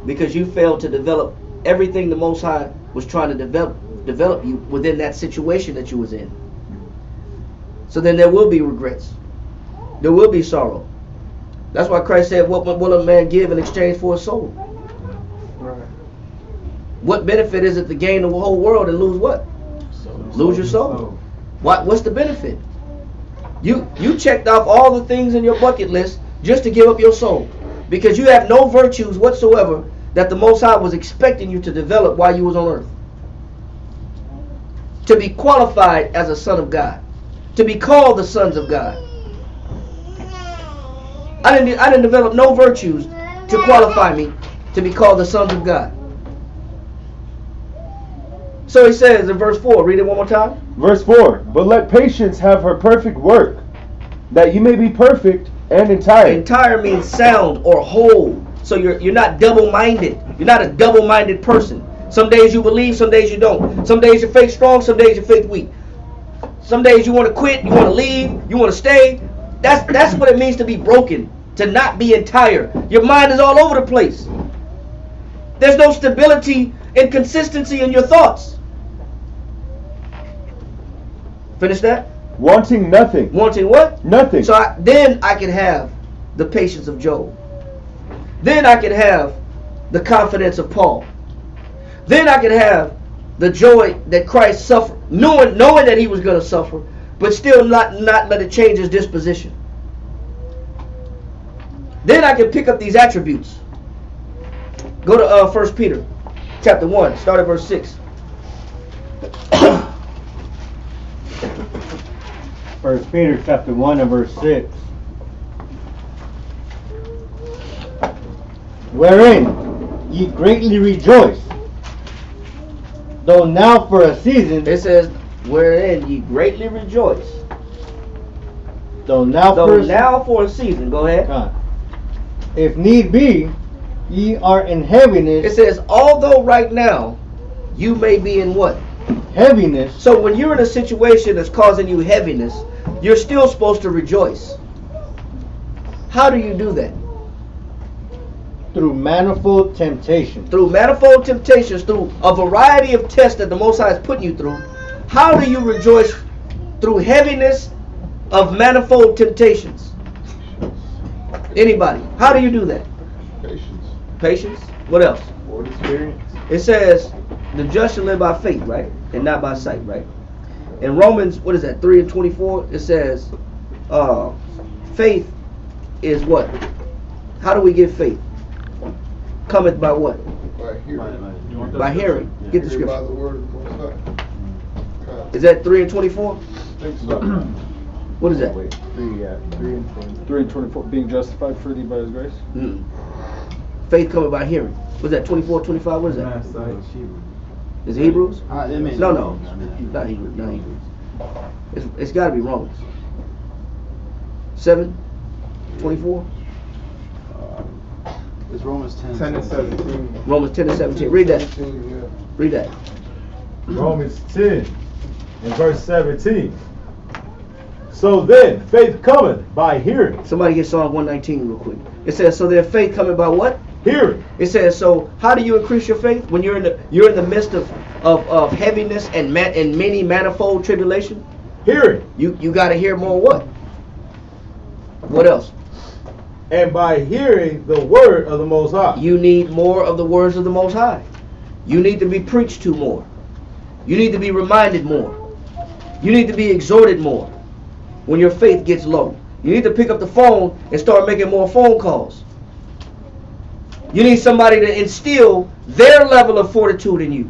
because you failed to develop everything the Most High was trying to develop you within that situation that you was in. So then there will be regrets. There will be sorrow. That's why Christ said, what will a man give in exchange for his soul? Right. What benefit is it to gain the whole world and lose what? Lose your soul. What's the benefit? You checked off all the things in your bucket list just to give up your soul, because you have no virtues whatsoever that the Most High was expecting you to develop while you was on earth. To be qualified as a son of God, to be called the sons of God. I didn't develop no virtues to qualify me to be called the sons of God. So he says in verse 4, read it one more time. Verse 4, but let patience have her perfect work, that you may be perfect and entire. Entire means sound or whole. So you're not double-minded. You're not a double-minded person. Some days you believe, some days you don't. Some days your faith strong, some days your faith weak. Some days you want to quit, you want to leave, you want to stay. That's what it means to be broken, to not be entire. Your mind is all over the place. There's no stability and consistency in your thoughts. Finish that? Wanting nothing. Wanting what? Nothing. So then I can have the patience of Job. Then I can have the confidence of Paul. Then I can have the joy that Christ suffered, knowing that he was going to suffer, but still not let it change his disposition. Then I can pick up these attributes. Go to 1 Peter chapter 1, start at verse 6. 1 Peter chapter 1 and verse 6. Wherein ye greatly rejoice, though now for a season. It says, wherein ye greatly rejoice. Though now for a season. Go ahead. If need be, ye are in heaviness. It says, although right now you may be in what? Heaviness. So when you're in a situation that's causing you heaviness, you're still supposed to rejoice. How do you do that? Through manifold temptations. Through manifold temptations, through a variety of tests that the Most High is putting you through. How do you rejoice through heaviness of manifold temptations? Anybody? How do you do that? Patience. Patience. What else? Word experience. It says, the just shall live by faith, right? And not by sight, right? In Romans, what is that, 3 and 24? It says, faith is what? How do we get faith? Cometh by what? By hearing. By hearing. Get the Hear by scripture. the word of the Most High. Is that 3 and 24? I think so. What is that? 3 and 24, being justified freely by his grace. Faith coming by hearing. What's that, 24, 25? What is that? Is it Hebrews? No, not Hebrews. Not Hebrews. It's got to be Romans. 7, 24? It's Romans 10 and 17. Romans 10 and 17. Read that. Read that. Romans 10 and verse 17. So then, faith cometh by hearing. Somebody get Psalm 119 real quick. It says, so their faith coming by what? Hearing. It says, so how do you increase your faith when you're in the midst of heaviness and many manifold tribulation? Hearing. You got to hear more what? What else? And by hearing the word of the Most High. You need more of the words of the Most High. You need to be preached to more. You need to be reminded more. You need to be exhorted more when your faith gets low. You need to pick up the phone and start making more phone calls. You need somebody to instill their level of fortitude in you.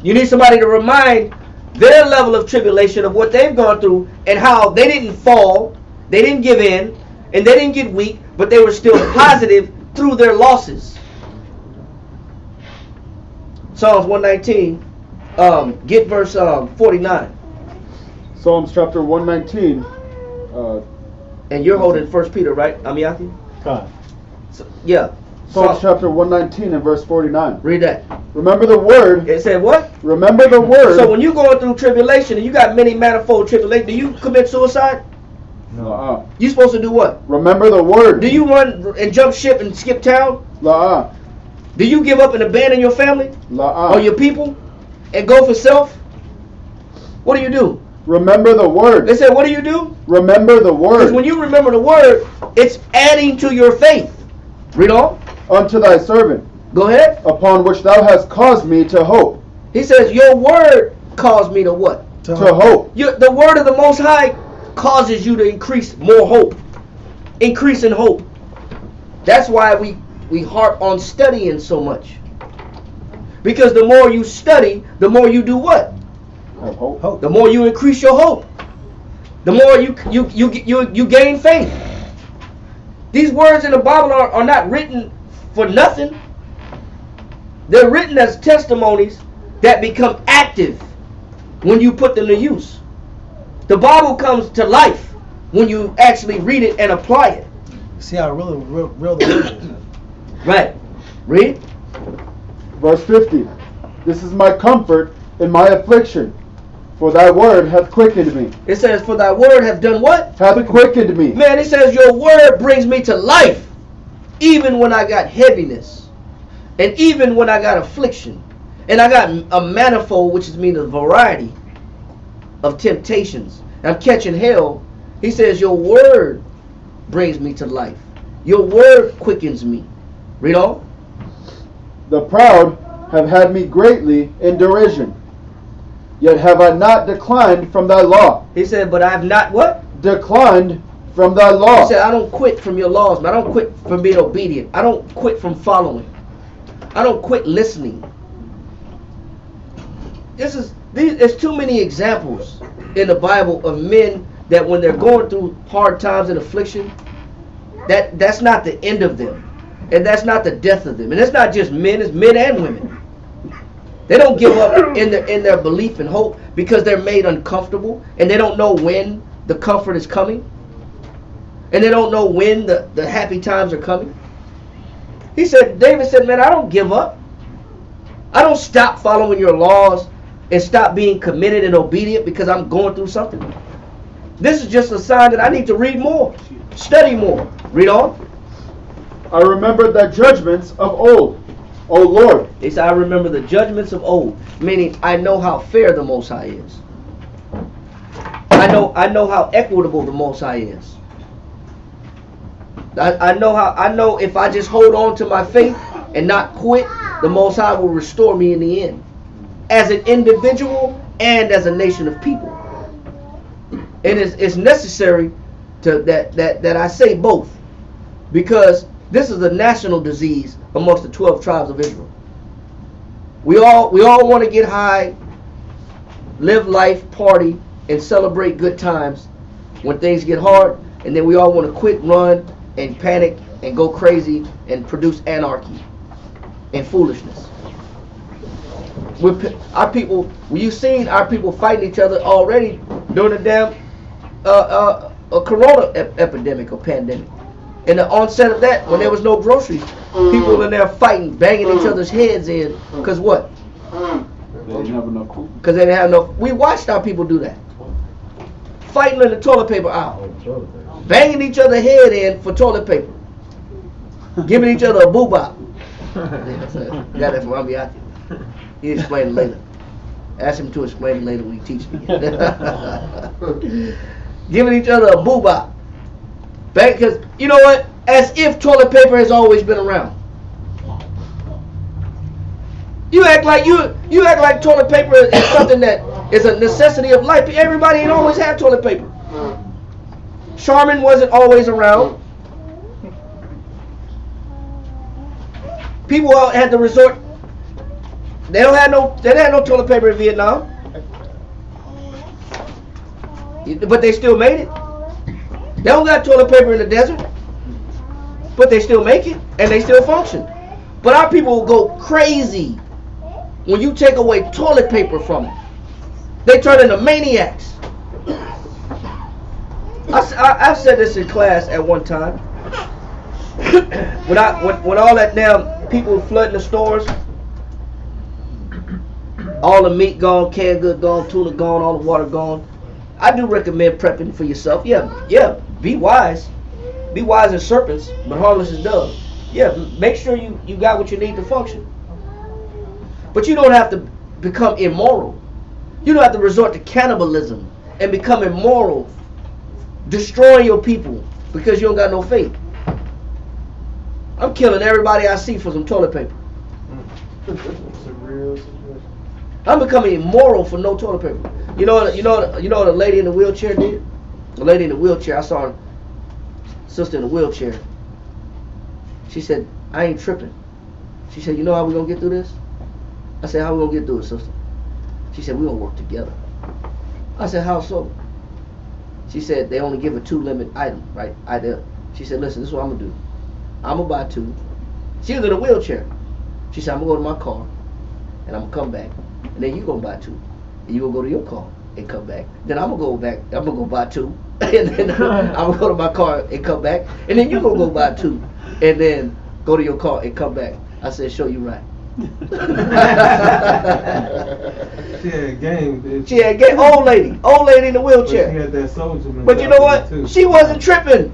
You need somebody to remind their level of tribulation of what they've gone through and how they didn't fall, they didn't give in, and they didn't get weak, but they were still positive through their losses. Psalms 119, get verse 49. Psalms chapter 119. And you're holding 1 Peter, right, Amiyaki? God. So, yeah. Psalms chapter 119 and verse 49. Read that. Remember the word. It said what? Remember the word. So when you're going through tribulation and you got many manifold tribulation, do you commit suicide? No. You supposed to do what? Remember the word. Do you run and jump ship and skip town? La. Do you give up and abandon your family? La. Or your people? And go for self? What do you do? Remember the word. They said, what do you do? Remember the word. Because when you remember the word, it's adding to your faith. Read on. Unto thy servant. Go ahead. Upon which thou hast caused me to hope. He says, your word caused me to what? To hope. The word of the Most High causes you to increase more hope. Increase in hope. That's why we harp on studying so much. Because the more you study, the more you do what? Hope. The more you increase your hope. The more you gain faith. These words in the Bible are not written for nothing. They're written as testimonies that become active when you put them to use. The Bible comes to life when you actually read it and apply it. See how real the word is. Right. Read. Verse 50. This is my comfort in my affliction, for thy word hath quickened me. It says, for thy word hath done what? Hath quickened me. Man, it says your word brings me to life, even when I got heaviness, and even when I got affliction, and I got a manifold, which means a variety of temptations. I'm catching hell. He says your word brings me to life. Your word quickens me. Read on. The proud have had me greatly in derision, yet have I not declined from thy law. He said, but I have not what? Declined from thy law. He said, I don't quit from your laws, man. I don't quit from being obedient. I don't quit from following. I don't quit listening. There's too many examples in the Bible of men that when they're going through hard times and affliction, that's not the end of them. And that's not the death of them. And it's not just men, it's men and women. They don't give up in their belief and hope because they're made uncomfortable and they don't know when the comfort is coming. And they don't know when the happy times are coming. David said, man, I don't give up. I don't stop following your laws and stop being committed and obedient because I'm going through something. This is just a sign that I need to read more, study more. Read on. I remember thy judgments of old, O Lord. He said, I remember the judgments of old, meaning I know how fair the Most High is. I know how equitable the Most High is. I know if I just hold on to my faith and not quit, the Most High will restore me in the end, as an individual and as a nation of people. And it's necessary that I say both, because this is a national disease amongst the 12 tribes of Israel. We all want to get high, live life, party, and celebrate good times when things get hard, and then we all want to quit, run, and panic, and go crazy, and produce anarchy and foolishness. Our people, you've seen our people fighting each other already during the damn corona epidemic or pandemic. In the onset of that, when there was no groceries, people in there fighting, banging each other's heads in. Because what? They didn't have enough food. Because they didn't have enough. We watched our people do that. Fighting in the toilet paper aisle. Banging each other's head in for toilet paper. Giving each other a boo-bop. Got that from Amiyati. He explained it later. Ask him to explain it later when he teaches me. Giving each other a boo-bop. Because, you know what? As if toilet paper has always been around. You act like toilet paper is something that is a necessity of life. Everybody ain't always had toilet paper. Charmin wasn't always around. People had to resort. They had no toilet paper in Vietnam, but they still made it. They don't got toilet paper in the desert, but they still make it and they still function. But our people will go crazy when you take away toilet paper from them. They turn into maniacs. I've said this in class at one time. when all that damn people flooding the stores, all the meat gone, canned good gone, tuna gone, all the water gone. I do recommend prepping for yourself. Yeah. Be wise as serpents, but harmless as doves. Yeah, make sure you got what you need to function. But you don't have to become immoral. You don't have to resort to cannibalism and become immoral, destroying your people because you don't got no faith. I'm killing everybody I see for some toilet paper. It's a real situation. I'm becoming immoral for no toilet paper. You know what the lady in the wheelchair did? The lady in the wheelchair, I saw her sister in the wheelchair. She said, I ain't tripping. She said, you know how we gonna get through this? I said, how we gonna get through it, sister? She said, we gonna work together. I said, how so? She said, they only give a 2 limit item, right? She said, listen, this is what I'm gonna do. I'm gonna buy 2. She was in a wheelchair. She said, I'm gonna go to my car and I'm gonna come back. And then you gonna buy 2. And you gonna go to your car and come back. Then I'm gonna go back, I'm gonna go buy 2. And then I'm gonna go to my car and come back. And then you gonna go buy 2. And then go to your car and come back. I said, show you right. She had game, bitch. She had game. Old lady in the wheelchair. But she had that soldier But you know what? too. She wasn't tripping.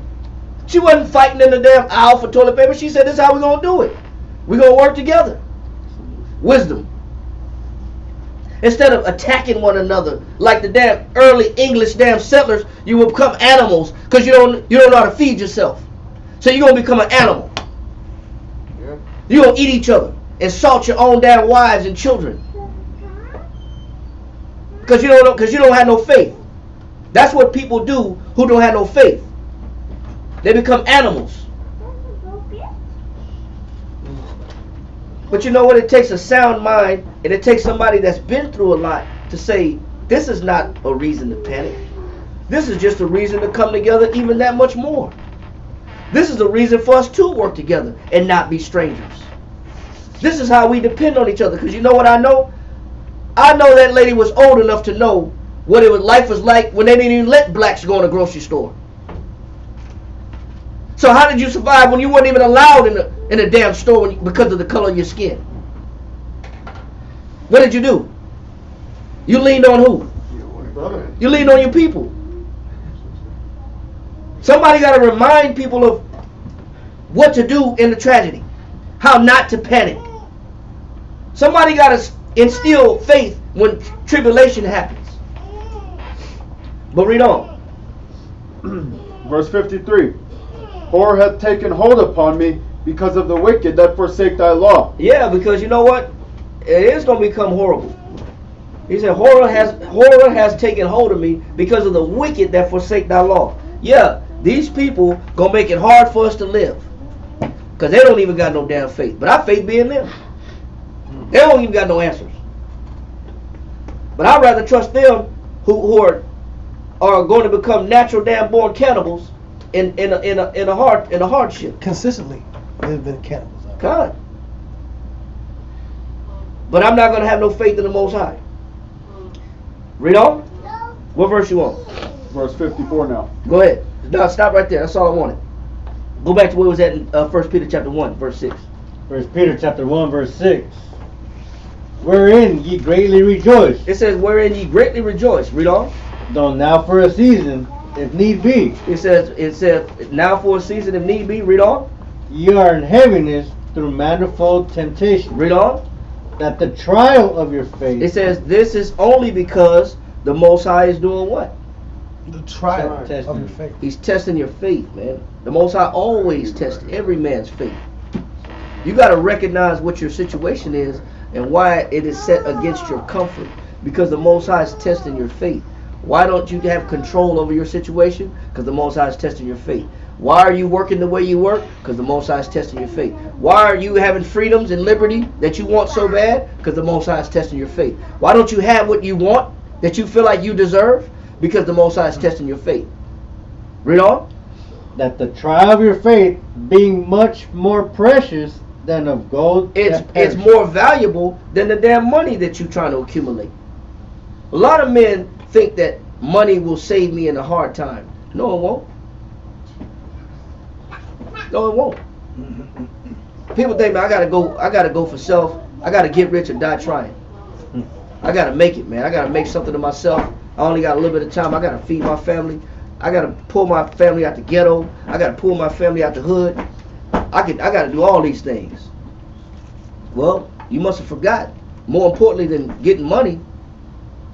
She wasn't fighting in the damn aisle for toilet paper. She said, this is how we're going to do it. We're going to work together. Wisdom. Instead of attacking one another like the damn early English damn settlers, you will become animals because you don't know how to feed yourself. So you're going to become an animal. Yeah. You're going to eat each other. Insult your own damn wives and children. Because you don't have no faith. That's what people do who don't have no faith. They become animals. But you know what? It takes a sound mind, and it takes somebody that's been through a lot to say, this is not a reason to panic. This is just a reason to come together even that much more. This is a reason for us to work together and not be strangers. This is how we depend on each other. Because you know what I know? I know that lady was old enough to know what life was like when they didn't even let blacks go in a grocery store. So how did you survive when you weren't even allowed in a damn store because of the color of your skin? What did you do? You leaned on who? You leaned on your people. Somebody got to remind people of what to do in the tragedy. How not to panic. Somebody got to instill faith when tribulation happens. But read on. Verse 53. Horror hath taken hold upon me because of the wicked that forsake thy law. Yeah, because you know what? It is going to become horrible. He said, horror has taken hold of me because of the wicked that forsake thy law. Yeah, these people going to make it hard for us to live. Because they don't even got no damn faith. But our faith be in them. They don't even got no answers. But I'd rather trust them who are going to become natural damn born cannibals in a hardship. Consistently, they've been cannibals. God. But I'm not going to have no faith in the Most High. Read on. What verse you on? Verse 54 now. Go ahead. No, stop right there. That's all I wanted. Go back to where it was at in 1 Peter chapter 1, verse 6. 1 Peter chapter 1, verse 6. Wherein ye greatly rejoice. It says, wherein ye greatly rejoice. Read on. Though now for a season, if need be. It says, now for a season, if need be. Read on. Ye are in heaviness through manifold temptation. Read on. That the trial of your faith. It says, this is only because the Most High is doing what? The trial of your faith. He's testing your faith, man. The Most High always tests every man's faith. You got to recognize what your situation is and why it is set against your comfort. Because the Most High is testing your faith. Why don't you have control over your situation? Because the Most High is testing your faith. Why are you working the way you work? Because the Most High is testing your faith. Why are you having freedoms and liberty that you want so bad? Because the Most High is testing your faith. Why don't you have what you want that you feel like you deserve? Because the Most High is testing your faith. Read on. That the trial of your faith, being much more precious than of gold, it's more valuable than the damn money that you're trying to accumulate. A lot of men think that money will save me in a hard time. No, it won't. No, it won't. People think, man, I gotta go for self. I gotta get rich or die trying. I gotta make it, man. I gotta make something of myself. I only got a little bit of time. I gotta feed my family. I gotta pull my family out the ghetto. I gotta pull my family out the hood. I gotta do all these things. Well, you must have forgot. More importantly than getting money,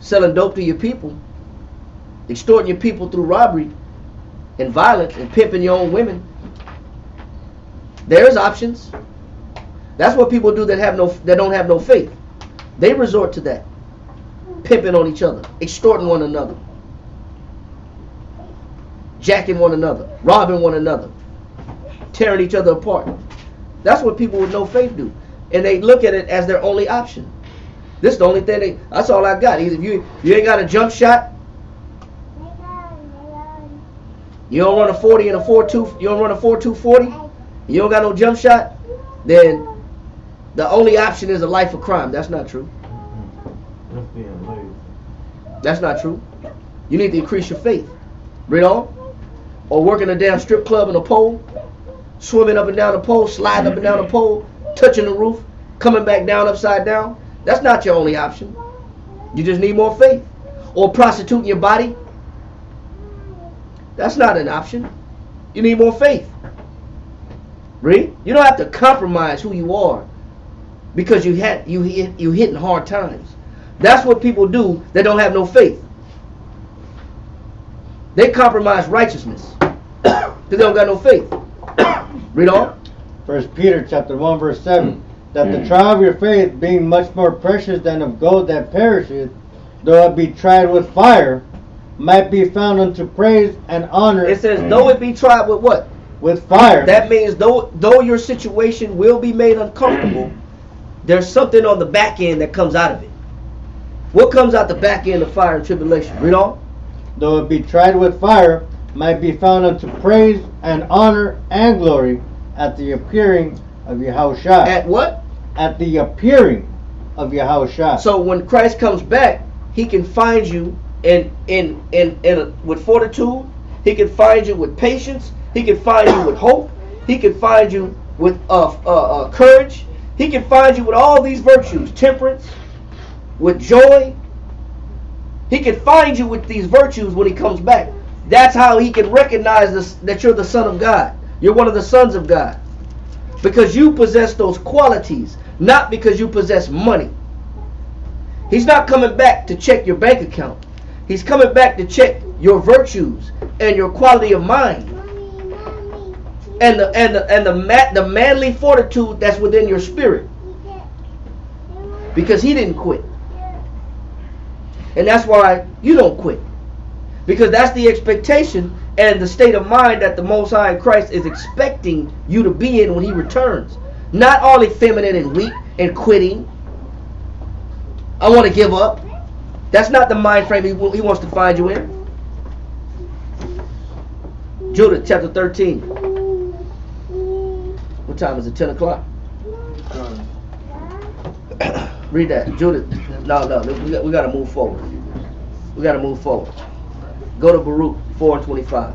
selling dope to your people, extorting your people through robbery and violence, and pimping your own women. There's options. That's what people do that don't have no faith. They resort to that, pimping on each other, extorting one another, jacking one another, robbing one another, tearing each other apart. That's what people with no faith do, and they look at it as their only option. This is the only thing that's all I got. Either you ain't got a jump shot, you don't run a 40 and a 4.2, you don't run a 4.240, you don't got no jump shot, then the only option is a life of crime. That's not true. That's not true. You need to increase your faith. Read on. Or working a damn strip club in a pole, swimming up and down the pole, sliding up and down the pole, touching the roof, coming back down upside down. That's not your only option. You just need more faith. Or prostituting your body. That's not an option. You need more faith. Read. You don't have to compromise who you are because you hitting hard times. That's what people do that don't have no faith. They compromise righteousness because they don't got no faith. Read on. 1 Peter chapter 1 verse 7. That the trial of your faith, being much more precious than of gold that perisheth, though it be tried with fire, might be found unto praise and honor. It says, though it be tried with what? With fire. That means though your situation will be made uncomfortable, there's something on the back end that comes out of it. What comes out the back end of fire and tribulation? Read on. Though it be tried with fire, might be found unto praise and honor and glory at the appearing of Yahushua. At what? At the appearing of Yahushua. So when Christ comes back, he can find you with fortitude. He can find you with patience. He can find you with hope. He can find you with courage. He can find you with all these virtues, temperance, with joy. He can find you with these virtues when he comes back. That's how he can recognize that you're the son of God. You're one of the sons of God. Because you possess those qualities, not because you possess money. He's not coming back to check your bank account. He's coming back to check your virtues and your quality of mind. And the manly fortitude that's within your spirit. Because he didn't quit. And that's why you don't quit. Because that's the expectation and the state of mind that the Most High in Christ is expecting you to be in when he returns. Not all effeminate and weak and quitting. I want to give up. That's not the mind frame he wants to find you in. Judah chapter 13. What time is it? 10 o'clock? Read that. Judah. No. We got to move forward. We got to move forward. Go to Baruch 4 and 25.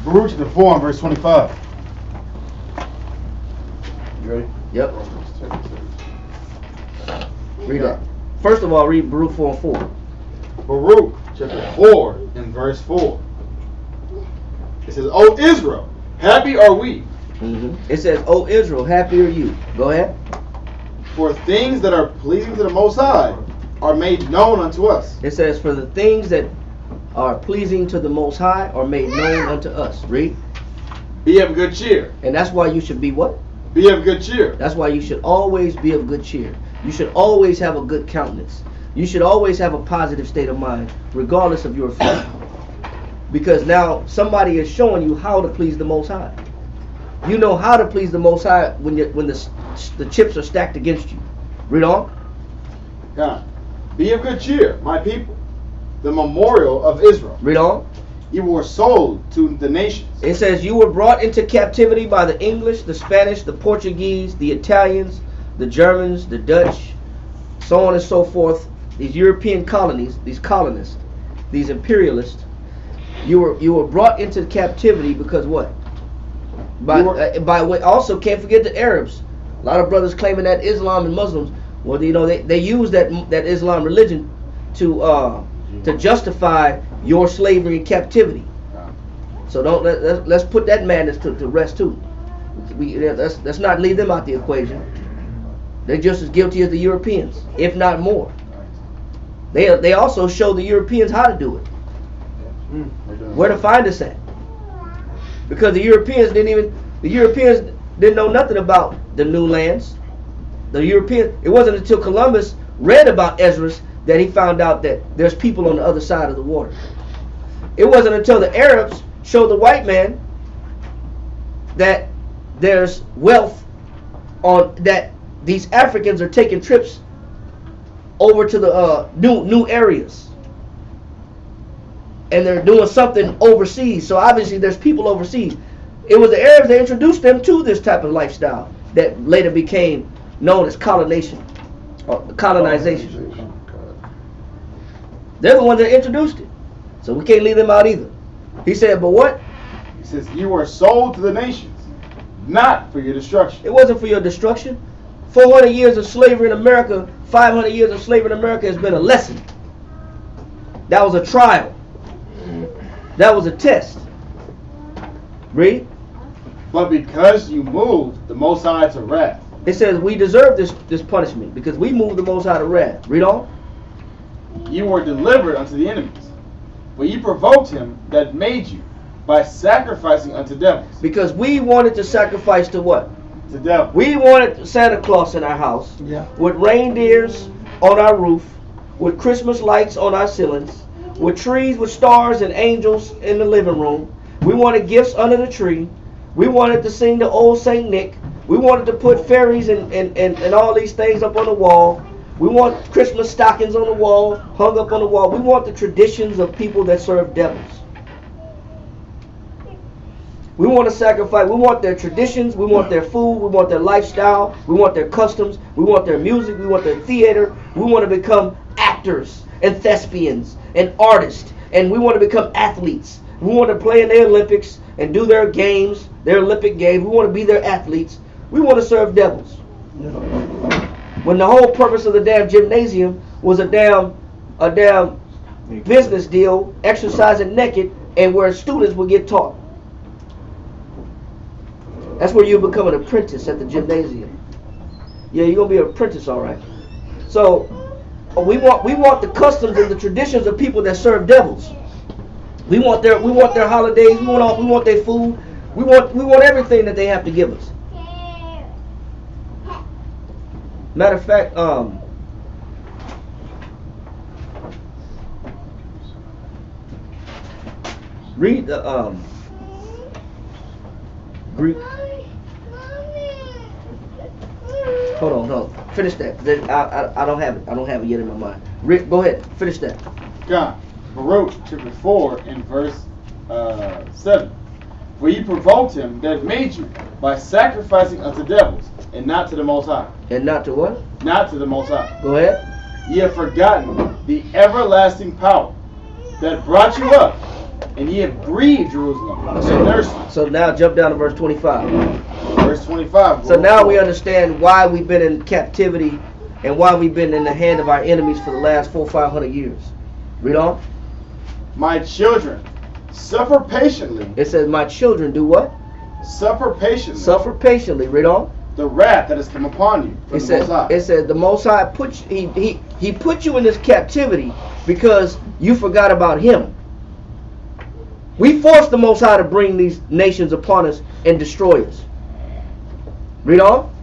Baruch chapter 4 and verse 25. You ready? Yep. Read that. First of all, read Baruch 4 and 4. Baruch chapter 4 and verse 4. It says, O Israel, happy are we. It says, O Israel, happy are you. Go ahead. For things that are pleasing to the Most High are made known unto us. It says, for the things that are pleasing to the Most High are made known unto us. Read. Be of good cheer. And that's why you should be what? Be of good cheer. That's why you should always be of good cheer. You should always have a good countenance. You should always have a positive state of mind, regardless of your faith. Because now somebody is showing you how to please the Most High. You know how to please the Most High when the chips are stacked against you. Read on. God. Be of good cheer, my people, the memorial of Israel. Read on. You were sold to the nations. It says you were brought into captivity by the English, the Spanish, the Portuguese, the Italians, the Germans, the Dutch, so on and so forth. These European colonies, these colonists, these imperialists, You were brought into captivity because what? By what? Also, can't forget the Arabs. A lot of brothers claiming that Islam and Muslims. Well, you know, they use that Islam religion to justify your slavery and captivity. So let's put that madness to rest too. Let's not leave them out the equation. They're just as guilty as the Europeans, if not more. They also show the Europeans how to do it. Where to find us at? Because the Europeans didn't know nothing about the new lands. It wasn't until Columbus read about Esdras that he found out that there's people on the other side of the water. It wasn't until the Arabs showed the white man that there's wealth that these Africans are taking trips over to the new areas, and they're doing something overseas. So obviously there's people overseas. It was the Arabs that introduced them to this type of lifestyle that later became known as colonization. They're the ones that introduced it. So we can't leave them out either. He said, but what? He says, you were sold to the nations, not for your destruction. It wasn't for your destruction. 400 years of slavery in America, 500 years of slavery in America has been a lesson. That was a trial. That was a test. Read. But because you moved the Most High to wrath. It says we deserve this punishment because we moved the Most High to wrath. Read on. You were delivered unto the enemies, but you provoked him that made you by sacrificing unto devils. Because we wanted to sacrifice to what? To devils. We wanted Santa Claus in our house, with reindeers on our roof, with Christmas lights on our ceilings, with trees with stars and angels in the living room. We wanted gifts under the tree. We wanted to sing the old Saint Nick. We wanted to put fairies and all these things up on the wall. We want Christmas stockings on the wall, hung up on the wall. We want the traditions of people that serve devils. We want to sacrifice. We want their traditions. We want their food. We want their lifestyle. We want their customs. We want their music. We want their theater. We want to become actors and thespians and artists. And we want to become athletes. We want to play in the Olympics and do their games, their Olympic games. We want to be their athletes. We want to serve devils. When the whole purpose of the damn gymnasium was a damn business deal, exercising naked, and where students would get taught. That's where you become an apprentice at the gymnasium. Yeah, you're gonna be an apprentice, all right. So we want the customs and the traditions of people that serve devils. We want their holidays. We want their food. We want everything that they have to give us. Matter of fact, read the Greek. Hold on. Finish that. I don't have it. I don't have it yet in my mind. Rick, go ahead. Finish that. God, Baruch chapter 4 in verse 7. For you provoked him that made you by sacrificing unto devils, and not to the Most High. And not to what? Not to the Most High. Go ahead. Ye have forgotten the everlasting power that brought you up, and ye have grieved Jerusalem and nursed you. So now jump down to verse 25. Verse 25. So now we understand why we've been in captivity and why we've been in the hand of our enemies for the last 400 or 500 years. Read on. My children, suffer patiently. It says, my children do what? Suffer patiently. Suffer patiently. Read on. The wrath that has come upon you from the Most High. It says the Most High he put you in this captivity because you forgot about Him. We forced the Most High to bring these nations upon us and destroy us. Read on.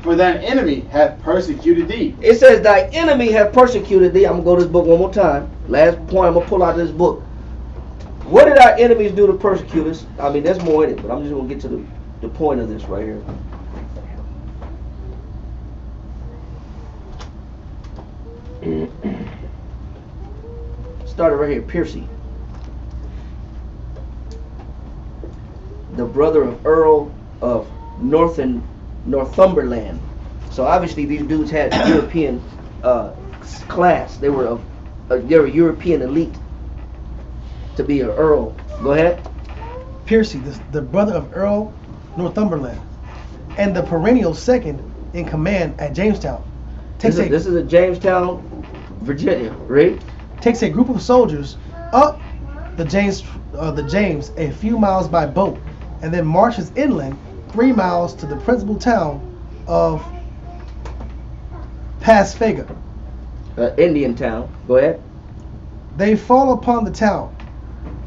For thine enemy hath persecuted thee. It says thy enemy hath persecuted thee. I'm going to go to this book one more time. Last point I'm going to pull out of this book. What did our enemies do to persecute us? I mean, there's more in it, but I'm just going to get to the point of this right here. Started right here. Piercy, the brother of Earl of Northumberland. So obviously these dudes had European class. They were European elite. to be an earl. Go ahead. Piercy, the brother of Earl Northumberland, and the perennial second in command at Jamestown, This is at Jamestown, Virginia, right? takes a group of soldiers up the James a few miles by boat, and then marches inland 3 miles to the principal town of Pasfega. Indian town. Go ahead. They fall upon the town,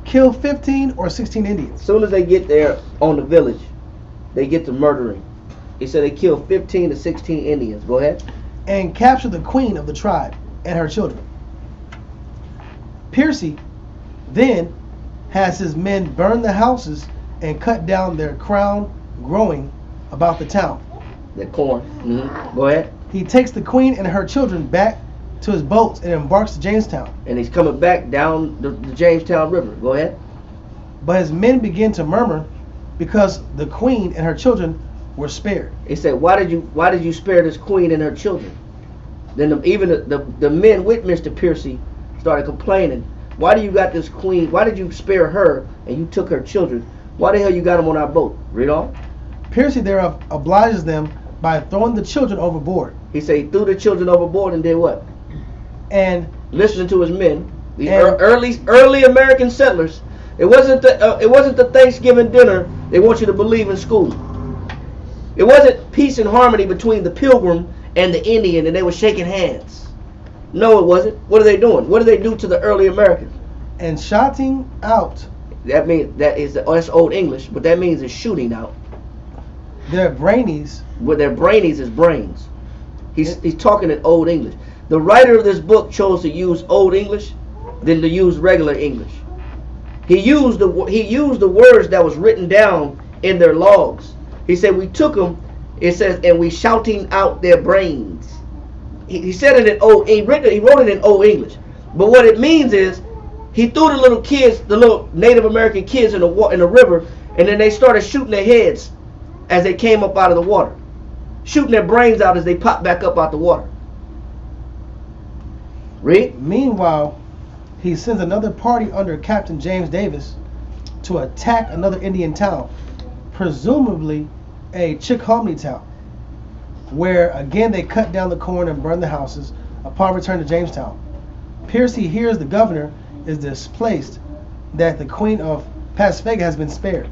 kill 15 or 16 Indians. As soon as they get there on the village, they get to murdering. He said they killed 15 to 16 Indians. Go ahead. And capture the queen of the tribe and her children. Piercy then has his men burn the houses and cut down their crown growing about the town. The corn. Go ahead. He takes the queen and her children back to his boats and embarks to Jamestown. And he's coming back down the Jamestown River. Go ahead. But his men begin to murmur because the queen and her children were spared. He said, why did you spare this queen and her children? Then even the men with Mr. Piercy started complaining. Why do you got this queen? Why did you spare her and you took her children? Why the hell you got them on our boat? Read on. Piercy thereof obliges them by throwing the children overboard. He said he threw the children overboard and did what? And listening to his men, the early American settlers. It wasn't the Thanksgiving dinner they want you to believe in school. It wasn't peace and harmony between the Pilgrim and the Indian and they were shaking hands. No, it wasn't. What are they doing? What do they do to the early Americans? And shouting out. That means that's Old English, but that means it's shooting out. Their brainies. Well, their brainies is brains. He's talking in Old English. The writer of this book chose to use Old English than to use regular English. He used the words that was written down in their logs. He said we took them. It says and we shouting out their brains. He said it in he wrote it in Old English. But what it means is he threw the little kids, the little Native American kids in the river, and then they started shooting their heads as they came up out of the water, shooting their brains out as they popped back up out the water. Read. Meanwhile, he sends another party under Captain James Davis to attack another Indian town, presumably a Chickahominy town, where again they cut down the corn and burn the houses. Upon return to Jamestown, Piercy hears the governor is displaced, that the queen of Pasfega has been spared.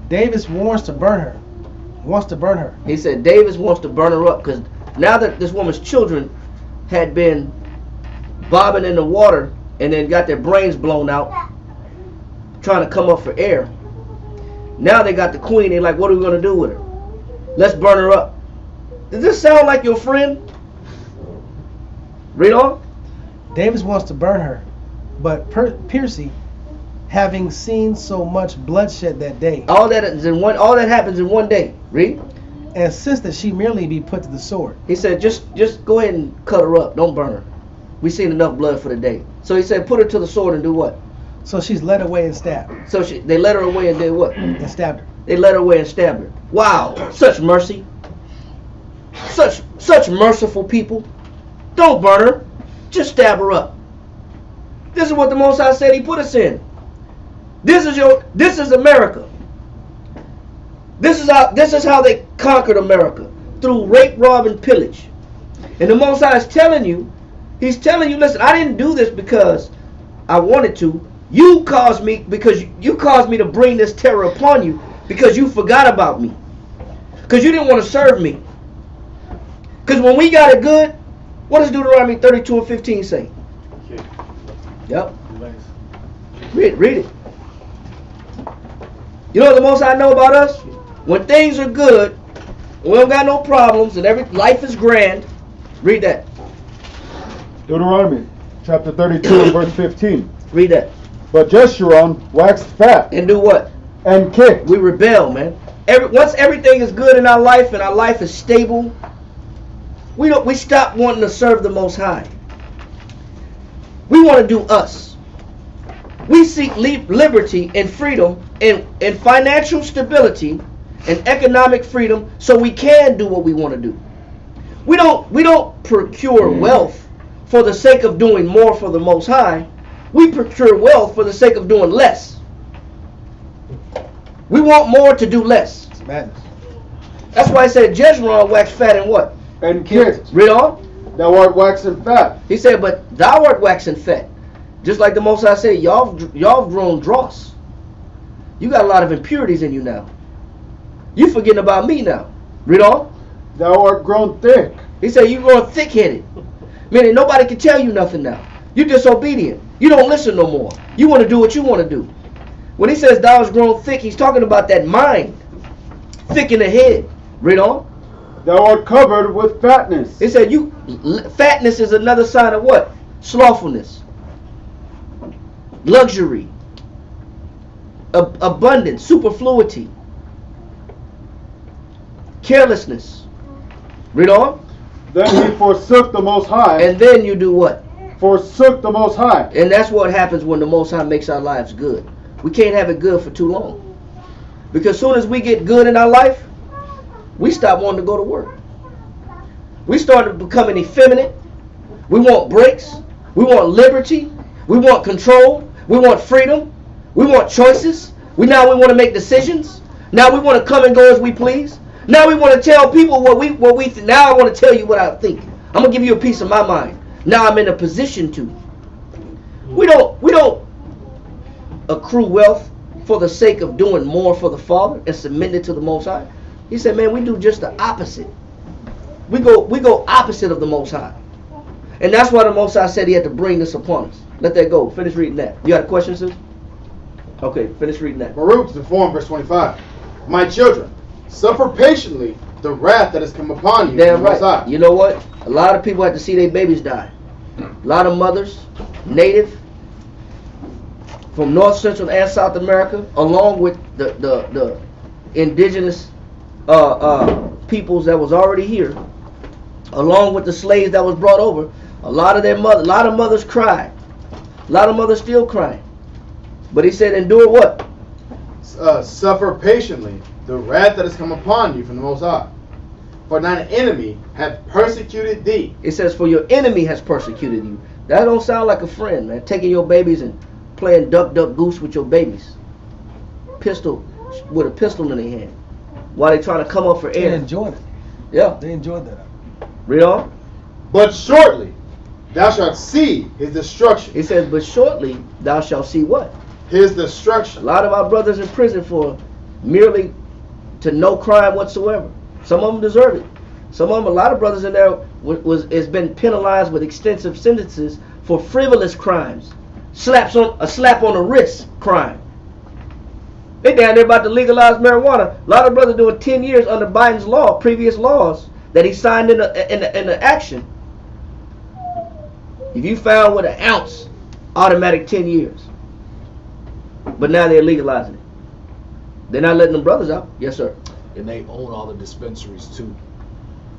Davis wants to burn her. He said Davis wants to burn her up because now that this woman's children had been bobbing in the water and then got their brains blown out trying to come up for air, now they got the queen. They're like, what are we going to do with her? Let's burn her up. Does this sound like your friend? Read on. Davis wants to burn her, but Piercy, having seen so much bloodshed that day, all that happens in one day. Read. Insists that she merely be put to the sword. He said, just go ahead and cut her up. Don't burn her. We've seen enough blood for the day. So he said, put her to the sword and do what? So she's led away and stabbed. So they led her away and did what? And stabbed her. They led her away and stabbed her. Wow, such mercy. Such merciful people. Don't burn her. Just stab her up. This is what the Most High said he put us in. This is America. This is how they conquered America. Through rape, rob, and pillage. And the Most High is telling you, he's telling you, listen, I didn't do this because I wanted to. You caused me to bring this terror upon you because you forgot about me. Because you didn't want to serve me. Because when we got it good, what does Deuteronomy 32:15 say? Yep. Read it. You know what the Most High know about us? When things are good, we don't got no problems, and life is grand. Read that. Deuteronomy chapter 32 and verse 15. Read that. But Jeshurun waxed fat. And do what? And kicked. We rebel, man. Once everything is good in our life and our life is stable, we stop wanting to serve the Most High. We want to do us. We seek liberty and freedom and financial stability and economic freedom so we can do what we want to do. We don't procure wealth for the sake of doing more for the Most High. We procure wealth for the sake of doing less. We want more to do less. It's madness. That's why I said Jezreel waxed fat and what? And kids, Read on. thou art waxen fat. He said, but thou art waxing fat. Just like the Most High said, y'all grown dross. You got a lot of impurities in you now. You forgetting about me now. Read on. Thou art grown thick. He said, you growing thick-headed. Meaning nobody can tell you nothing now. You disobedient. You don't listen no more. You want to do what you want to do. When he says thou hast grown thick, he's talking about that mind. Thick in the head. Read on. Thou art covered with fatness. He said, fatness is another sign of what? Slothfulness. Luxury. Abundance. Superfluity. Carelessness. Read on. Then he forsook the Most High. And then you do what? Forsook the Most High. And that's what happens when the Most High makes our lives good. We can't have it good for too long. Because as soon as we get good in our life, we stop wanting to go to work. We started becoming effeminate. We want breaks. We want liberty. We want control. We want freedom. We want choices. Now we want to make decisions. Now we want to come and go as we please. Now we want to tell people what we now I want to tell you what I think. I'm gonna give you a piece of my mind. Now I'm in a position to. We don't accrue wealth for the sake of doing more for the Father and submitting to the Most High. He said, man, we do just the opposite. We go opposite of the Most High. And that's why the Most High said he had to bring this upon us. Let that go. Finish reading that. You got a question, sis? Okay, finish reading that. Baruch to inform, verse 25. My children, suffer patiently the wrath that has come upon you. Damn from the Most right. High. You know what? A lot of people had to see their babies die. A lot of mothers, native, from North, Central, and South America, along with the indigenous peoples that was already here, along with the slaves that was brought over. A lot of mothers cried. A lot of mothers still crying. But he said, endure what? Suffer patiently the wrath that has come upon you from the Most High. For thine enemy hath persecuted thee. It says, for your enemy has persecuted you. That don't sound like a friend, man. Taking your babies and playing duck, duck, goose with your babies. With a pistol in their hand. While they trying to come up for air. They enjoyed it. Yeah. They enjoyed that. Read on. But shortly thou shalt see his destruction. It says, but shortly thou shalt see what? His destruction. A lot of our brothers in prison for merely to no crime whatsoever. Some of them deserve it. Some of them, a lot of brothers in there has been penalized with extensive sentences for frivolous crimes. A slap on the wrist crime. They down there about to legalize marijuana. A lot of brothers doing 10 years under Biden's law, previous laws that he signed in the action. If you found with an ounce, automatic 10 years. But now they're legalizing it. They're not letting them brothers out. Yes, sir. And they own all the dispensaries too.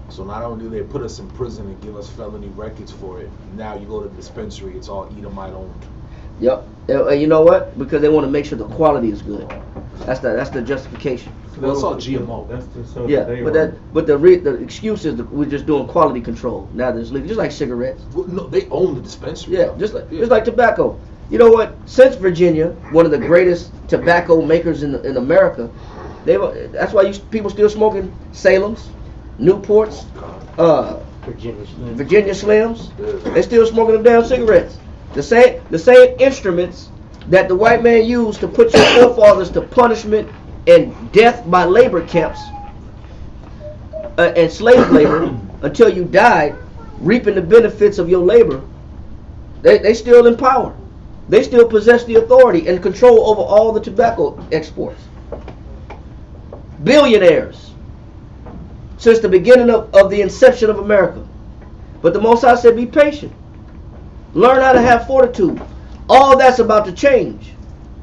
So not only do they put us in prison and give us felony records for it, now you go to the dispensary, it's all Edomite owned. Yep. You know what? Because they want to make sure the quality is good. That's the justification. Well, it's all GMO. That's just so Yeah, that they but the excuse is that we're just doing quality control. Now there's legal, just like cigarettes. Well, no, they own the dispensary. Yeah, just like tobacco. You know what? Since Virginia, one of the greatest tobacco makers in America, that's why people still smoking Salem's, Newports, Virginia Slims. They still smoking them damn cigarettes. The same instruments that the white man used to put your forefathers to punishment and death by labor camps and slave labor until you died, reaping the benefits of your labor. They still in power. They still possess the authority and control over all the tobacco exports. Billionaires since the beginning of the inception of America. But the Most High said, be patient. Learn how to have fortitude. All that's about to change.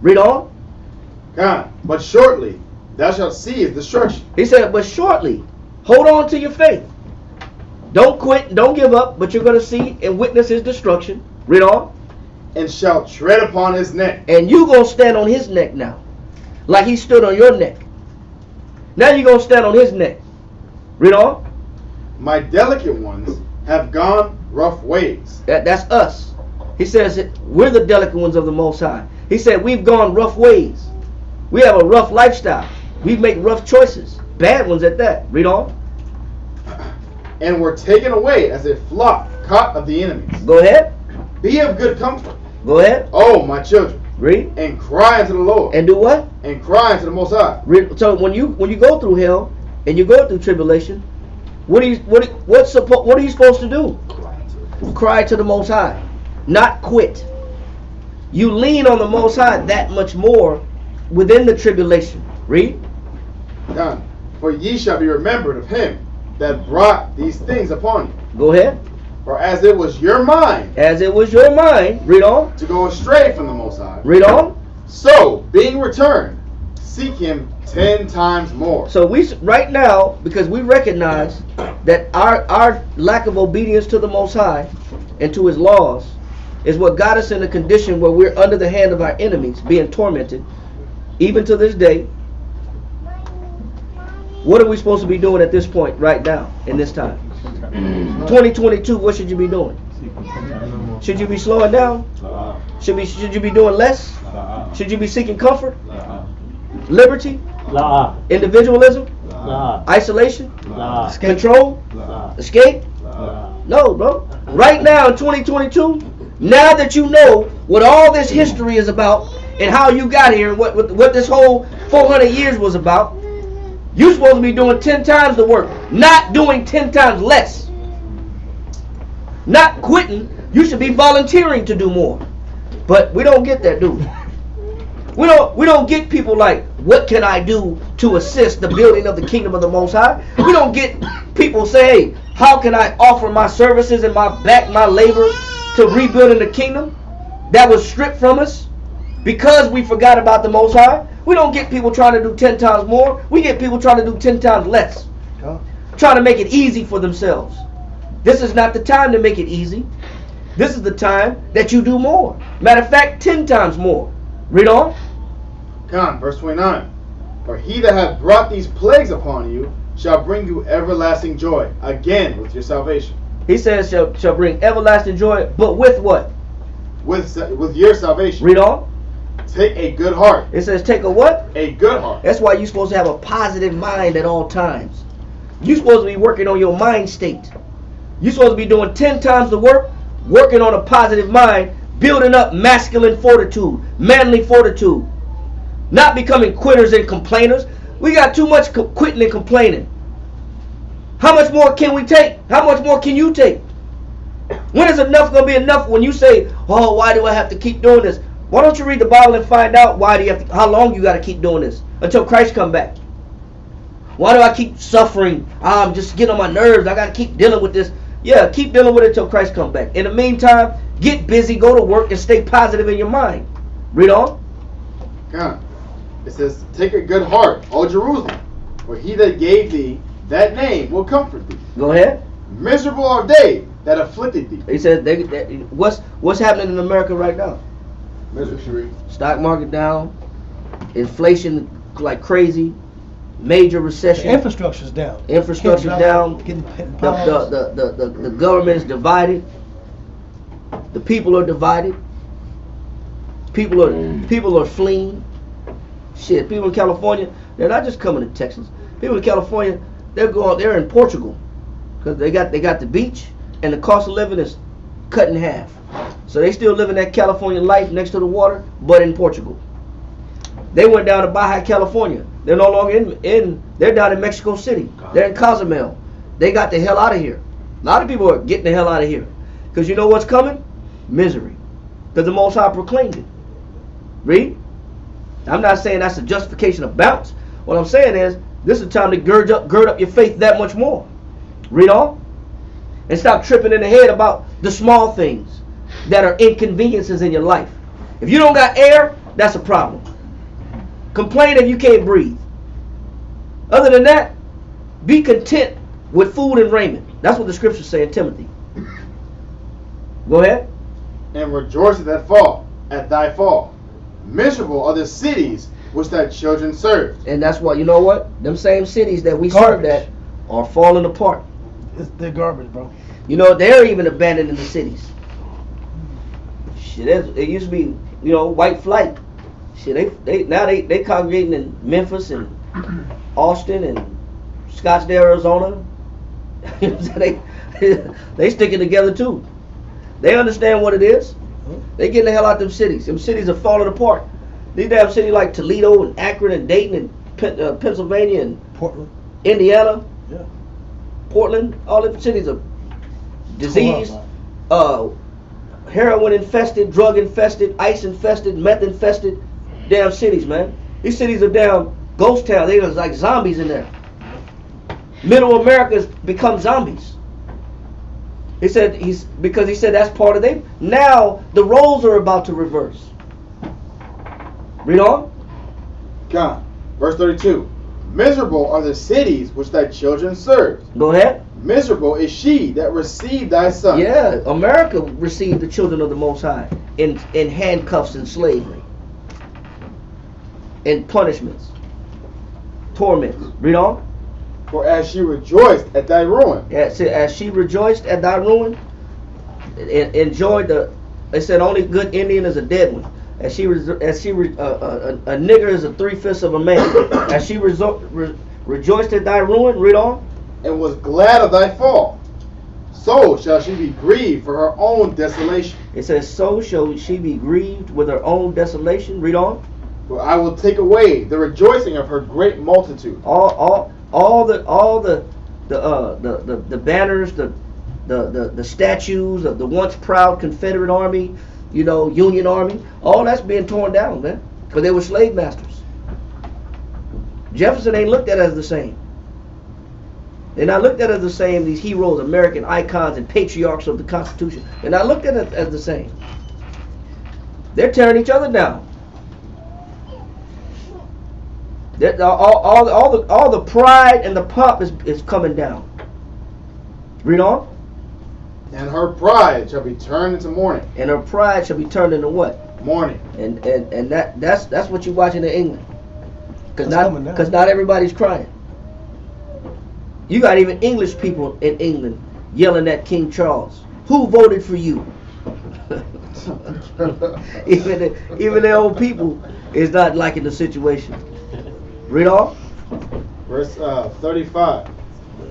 Read on. God, but shortly thou shalt see his destruction. He said, but shortly, hold on to your faith. Don't quit, don't give up, but you're going to see and witness his destruction. Read on. And shalt tread upon his neck. And you're going to stand on his neck now. Like he stood on your neck. Now you're going to stand on his neck. Read on. My delicate ones have gone rough ways. That's us. He says we're the delicate ones of the Most High. He said we've gone rough ways. We have a rough lifestyle. We make rough choices. Bad ones at that. Read on. And were taken away as a flock caught of the enemies. Go ahead. Be of good comfort. Go ahead. Oh, my children. Read. And cry unto the Lord. And do what? And cry unto the Most High. Read. So when you go through hell and you go through tribulation, what are you supposed to do? Cry to the Most High, not quit. You lean on the Most High that much more within the tribulation. Read. Done. For ye shall be remembered of him that brought these things upon you. Go ahead. For as it was your mind. As it was your mind. Read on. To go astray from the Most High. Read on. So, being returned, seek him 10 times more. So we right now, because we recognize that our lack of obedience to the Most High and to his laws is what got us in a condition where we're under the hand of our enemies, being tormented, even to this day. What are we supposed to be doing at this point right now, in this time? 2022, what should you be doing? Should you be slowing down? Should you be doing less? Should you be seeking comfort? Liberty? Individualism? Isolation? Control? Escape? No, bro. Right now in 2022, now that you know what all this history is about and how you got here and what this whole 400 years was about, you're supposed to be doing 10 times the work, not doing 10 times less. Not quitting. You should be volunteering to do more. But we don't get that, do we? We don't get people like, what can I do to assist the building of the kingdom of the Most High? We don't get people say, hey, how can I offer my services and my labor to rebuilding the kingdom that was stripped from us because we forgot about the Most High? We don't get people trying to do 10 times more. We get people trying to do 10 times less. Trying to make it easy for themselves. This is not the time to make it easy. This is the time that you do more. Matter of fact, 10 times more. Read on. Come, verse 29. For he that hath brought these plagues upon you shall bring you everlasting joy, again with your salvation. He says shall bring everlasting joy, but with what? With your salvation. Read on. Take a good heart. It says take a what? A good heart. That's why you're supposed to have a positive mind at all times. You're supposed to be working on your mind state. You're supposed to be doing 10 times the work, working on a positive mind, building up masculine fortitude, manly fortitude. Not becoming quitters and complainers. We got too much quitting and complaining. How much more can we take? How much more can you take? When is enough going to be enough when you say, oh, why do I have to keep doing this? Why don't you read the Bible and find out how long you got to keep doing this until Christ come back? Why do I keep suffering? I'm just getting on my nerves. I got to keep dealing with this. Yeah, keep dealing with it until Christ come back. In the meantime, get busy, go to work, and stay positive in your mind. Read on. Come. It says, take a good heart, O Jerusalem, for he that gave thee that name will comfort thee. Go ahead. Miserable are they that afflicted thee. He says, what's happening in America right now? Misery. Stock market down, inflation like crazy, major recession. The infrastructure's down. Infrastructure down. The government is divided. The people are divided. People are fleeing. Shit, people in California, they're not just coming to Texas. People in California, they're in Portugal because they got the beach and the cost of living is cut in half. So they still living that California life next to the water, but in Portugal. They went down to Baja California. They're no longer they're down in Mexico City. They're in Cozumel. They got the hell out of here. A lot of people are getting the hell out of here. Because you know what's coming? Misery. Because the Most High proclaimed it. Read. I'm not saying that's a justification of bounce. What I'm saying is, this is the time to gird up your faith that much more. Read on. And stop tripping in the head about the small things that are inconveniences in your life. If you don't got air, that's a problem. Complain if you can't breathe. Other than that, be content with food and raiment. That's what the scriptures say in Timothy. Go ahead. And rejoice at thy fall. Miserable are the cities which thy children served. And that's why, you know what? Them same cities that we served at are falling apart. They're garbage, bro. You know, they're even abandoning the cities. Shit, it used to be, white flight. Shit, they congregating in Memphis and Austin and Scottsdale, Arizona. You know what I'm saying? They sticking together too. They understand what it is. They getting the hell out of them cities. Them cities are falling apart. These damn cities like Toledo and Akron and Dayton and Pennsylvania and Portland, Indiana, yeah, Portland, all them cities are diseased, heroin infested, drug infested, ice infested, meth infested, damn cities, man. These cities are damn ghost towns. They are like zombies in there. Middle America's become zombies. He said because he said that's part of them. Now the roles are about to reverse. Read on. God. Verse 32. Miserable are the cities which thy children serve. Go ahead. Miserable is she that received thy son. Yeah, America received the children of the Most High in handcuffs and slavery, in punishments, torments. Read on. For as she rejoiced at thy ruin. Yeah, as she rejoiced at thy ruin, enjoyed they said only good Indian is a dead one. A nigger is a 3/5 of a man. As she rejoiced at thy ruin. Read on. And was glad of thy fall, so shall she be grieved for her own desolation. It says, so shall she be grieved with her own desolation. Read on. For I will take away the rejoicing of her great multitude. All the banners, the statues of the once proud Confederate Army, Union Army, all that's being torn down, man, because they were slave masters. Jefferson ain't looked at as the same. They're not looked at as the same, these heroes, American icons and patriarchs of the Constitution. They're not looked at as the same. They're tearing each other down. All the pride and the pomp is coming down. Read on. And her pride shall be turned into mourning. And her pride shall be turned into what? Mourning. And that's what you're watching in England. Because not everybody's crying. You got even English people in England yelling at King Charles. Who voted for you? even the old people is not liking the situation. Read on. Verse 35.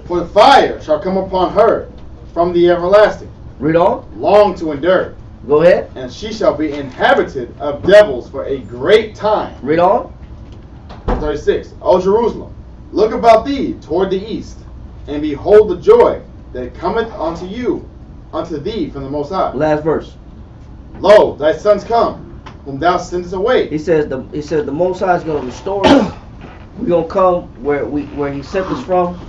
For the fire shall come upon her from the everlasting. Read on. Long to endure. Go ahead. And she shall be inhabited of devils for a great time. Read on. 36. O Jerusalem, look about thee toward the east, and behold the joy that cometh unto thee from the Most High. Last verse. Lo, thy sons come, whom thou sentest away. He says the Most High is going to restore us. We're going to come where he sent us from.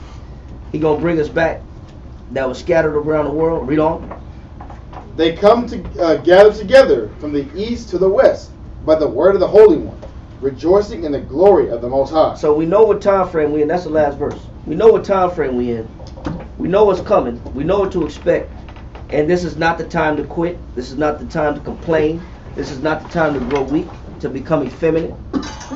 He's going to bring us back that was scattered around the world. Read on. They come to gather together from the east to the west by the word of the Holy One, rejoicing in the glory of the Most High. So we know what time frame we in. That's the last verse. We know what time frame we in. We know what's coming. We know what to expect. And this is not the time to quit. This is not the time to complain. This is not the time to grow weak, to become effeminate,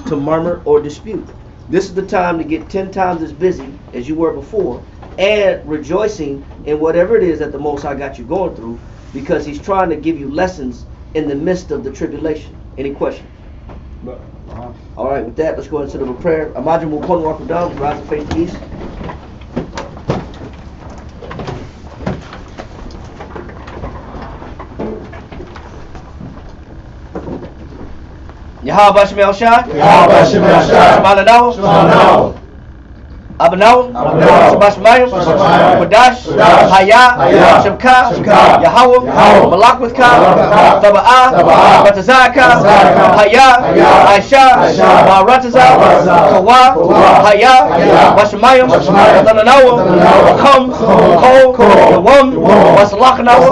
to murmur or dispute. This is the time to get 10 times as busy as you were before and rejoicing in whatever it is that the Most High got you going through, because he's trying to give you lessons in the midst of the tribulation. Any questions? All right, with that, let's go into the prayer. Imagine we'll point walk down, rise and face the east. Yahweh Bashem El Shai. Yahweh Bashem El Shai. Shemanawa. Abanawa, Shabash Mayim, Kodash, Haya, Shemka, Yahweh, Malakwithka, Taba'ah, Ratazaka, Haya, Aisha, Rataza, Kawa, Haya, Bashamayim, Tananawa, Kam, Ko, Yawam, Wasalakanawa,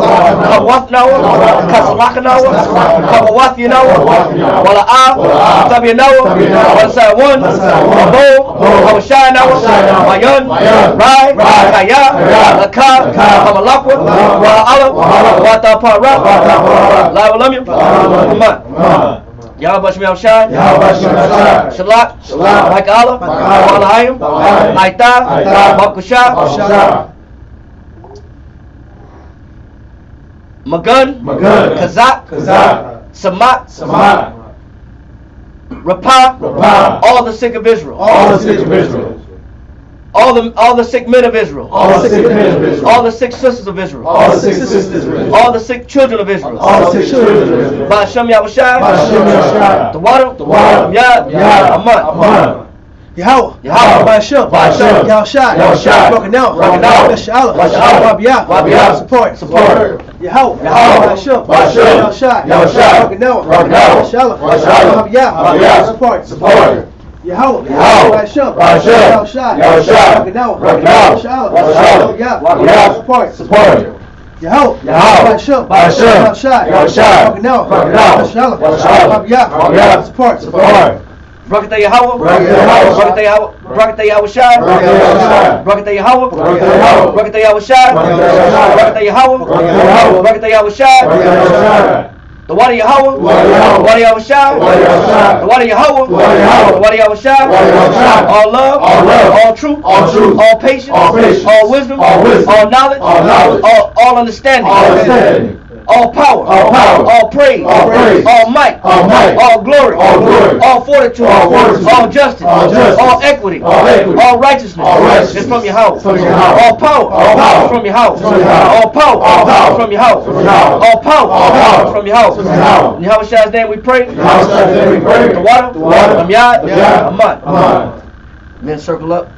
Kawathnawa, Kasalakanawa, Kawawathinawa, Wala'ah, Tabianawa, Wasawan, Abo, Hawashanawa, Mayan, Rai, Kaya, Lakab, Hamalakwa, Wa'ala, Watapara, Lawalamim, Muhammad. Yahweh Bashem El Shai, Shalak, Mike Allah, Walahayim, Aita, Bakusha, Magun, Magun, Kazak, Kazak, Samat, Samat, Rapah, Rapah, all the sick of Israel, all the sick of Israel, all the sick men of Israel, all the sick men of Israel, all the sick sisters of Israel, all the sick sisters of Israel, all the sick children of Israel, all the sick children of Israel, by Hashem Yahushai, by Hashem Yahushai, the water, Yad, Aman, Aman, Yahweh, Yahweh, by Hashem, Yahushai, broken out, Rashallah, Wabiyah, Wabiyah, support, support, Yahweh, by Hashem, Yahushai, broken out, Rashallah, Wabiyah, support, Yahweh, by Hashem, Yahushai, broken out, Wabiyah, support, Yahweh, by Hashem, broken out, Wabiyah, support. Brakata Yahweh, Brakata Yahweh, Brakata Yahushai, Brakata Yahweh, Brakata Yahushai, Brakata Yahweh, Brakata Yahushai, the water Yahweh, the water Yahushai, the water Yahweh, the water Yahushai, all love, all truth, all patience, all wisdom, all knowledge, all understanding. All power, all praise, all might, all glory, all fortitude, all justice, all equity, all righteousness is from Yahweh. All power from Yahweh. All power from Yahweh. All power from Yahweh. In Yahweh's name we pray. The water, Yad, Aman. Men circle up.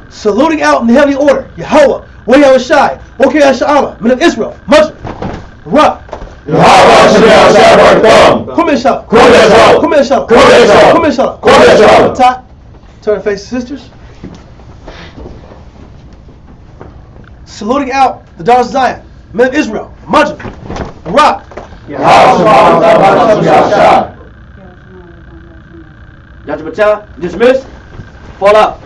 Saluting out in the heavenly order, Yahweh, Yahushai, Wokei Hasha'ama, men of Israel, Muslim, Ra, Top, turn and face the sisters. Saluting out the daughters of Zion, men of Israel, Muslim, Ra, Yahweh, dismissed, fall out.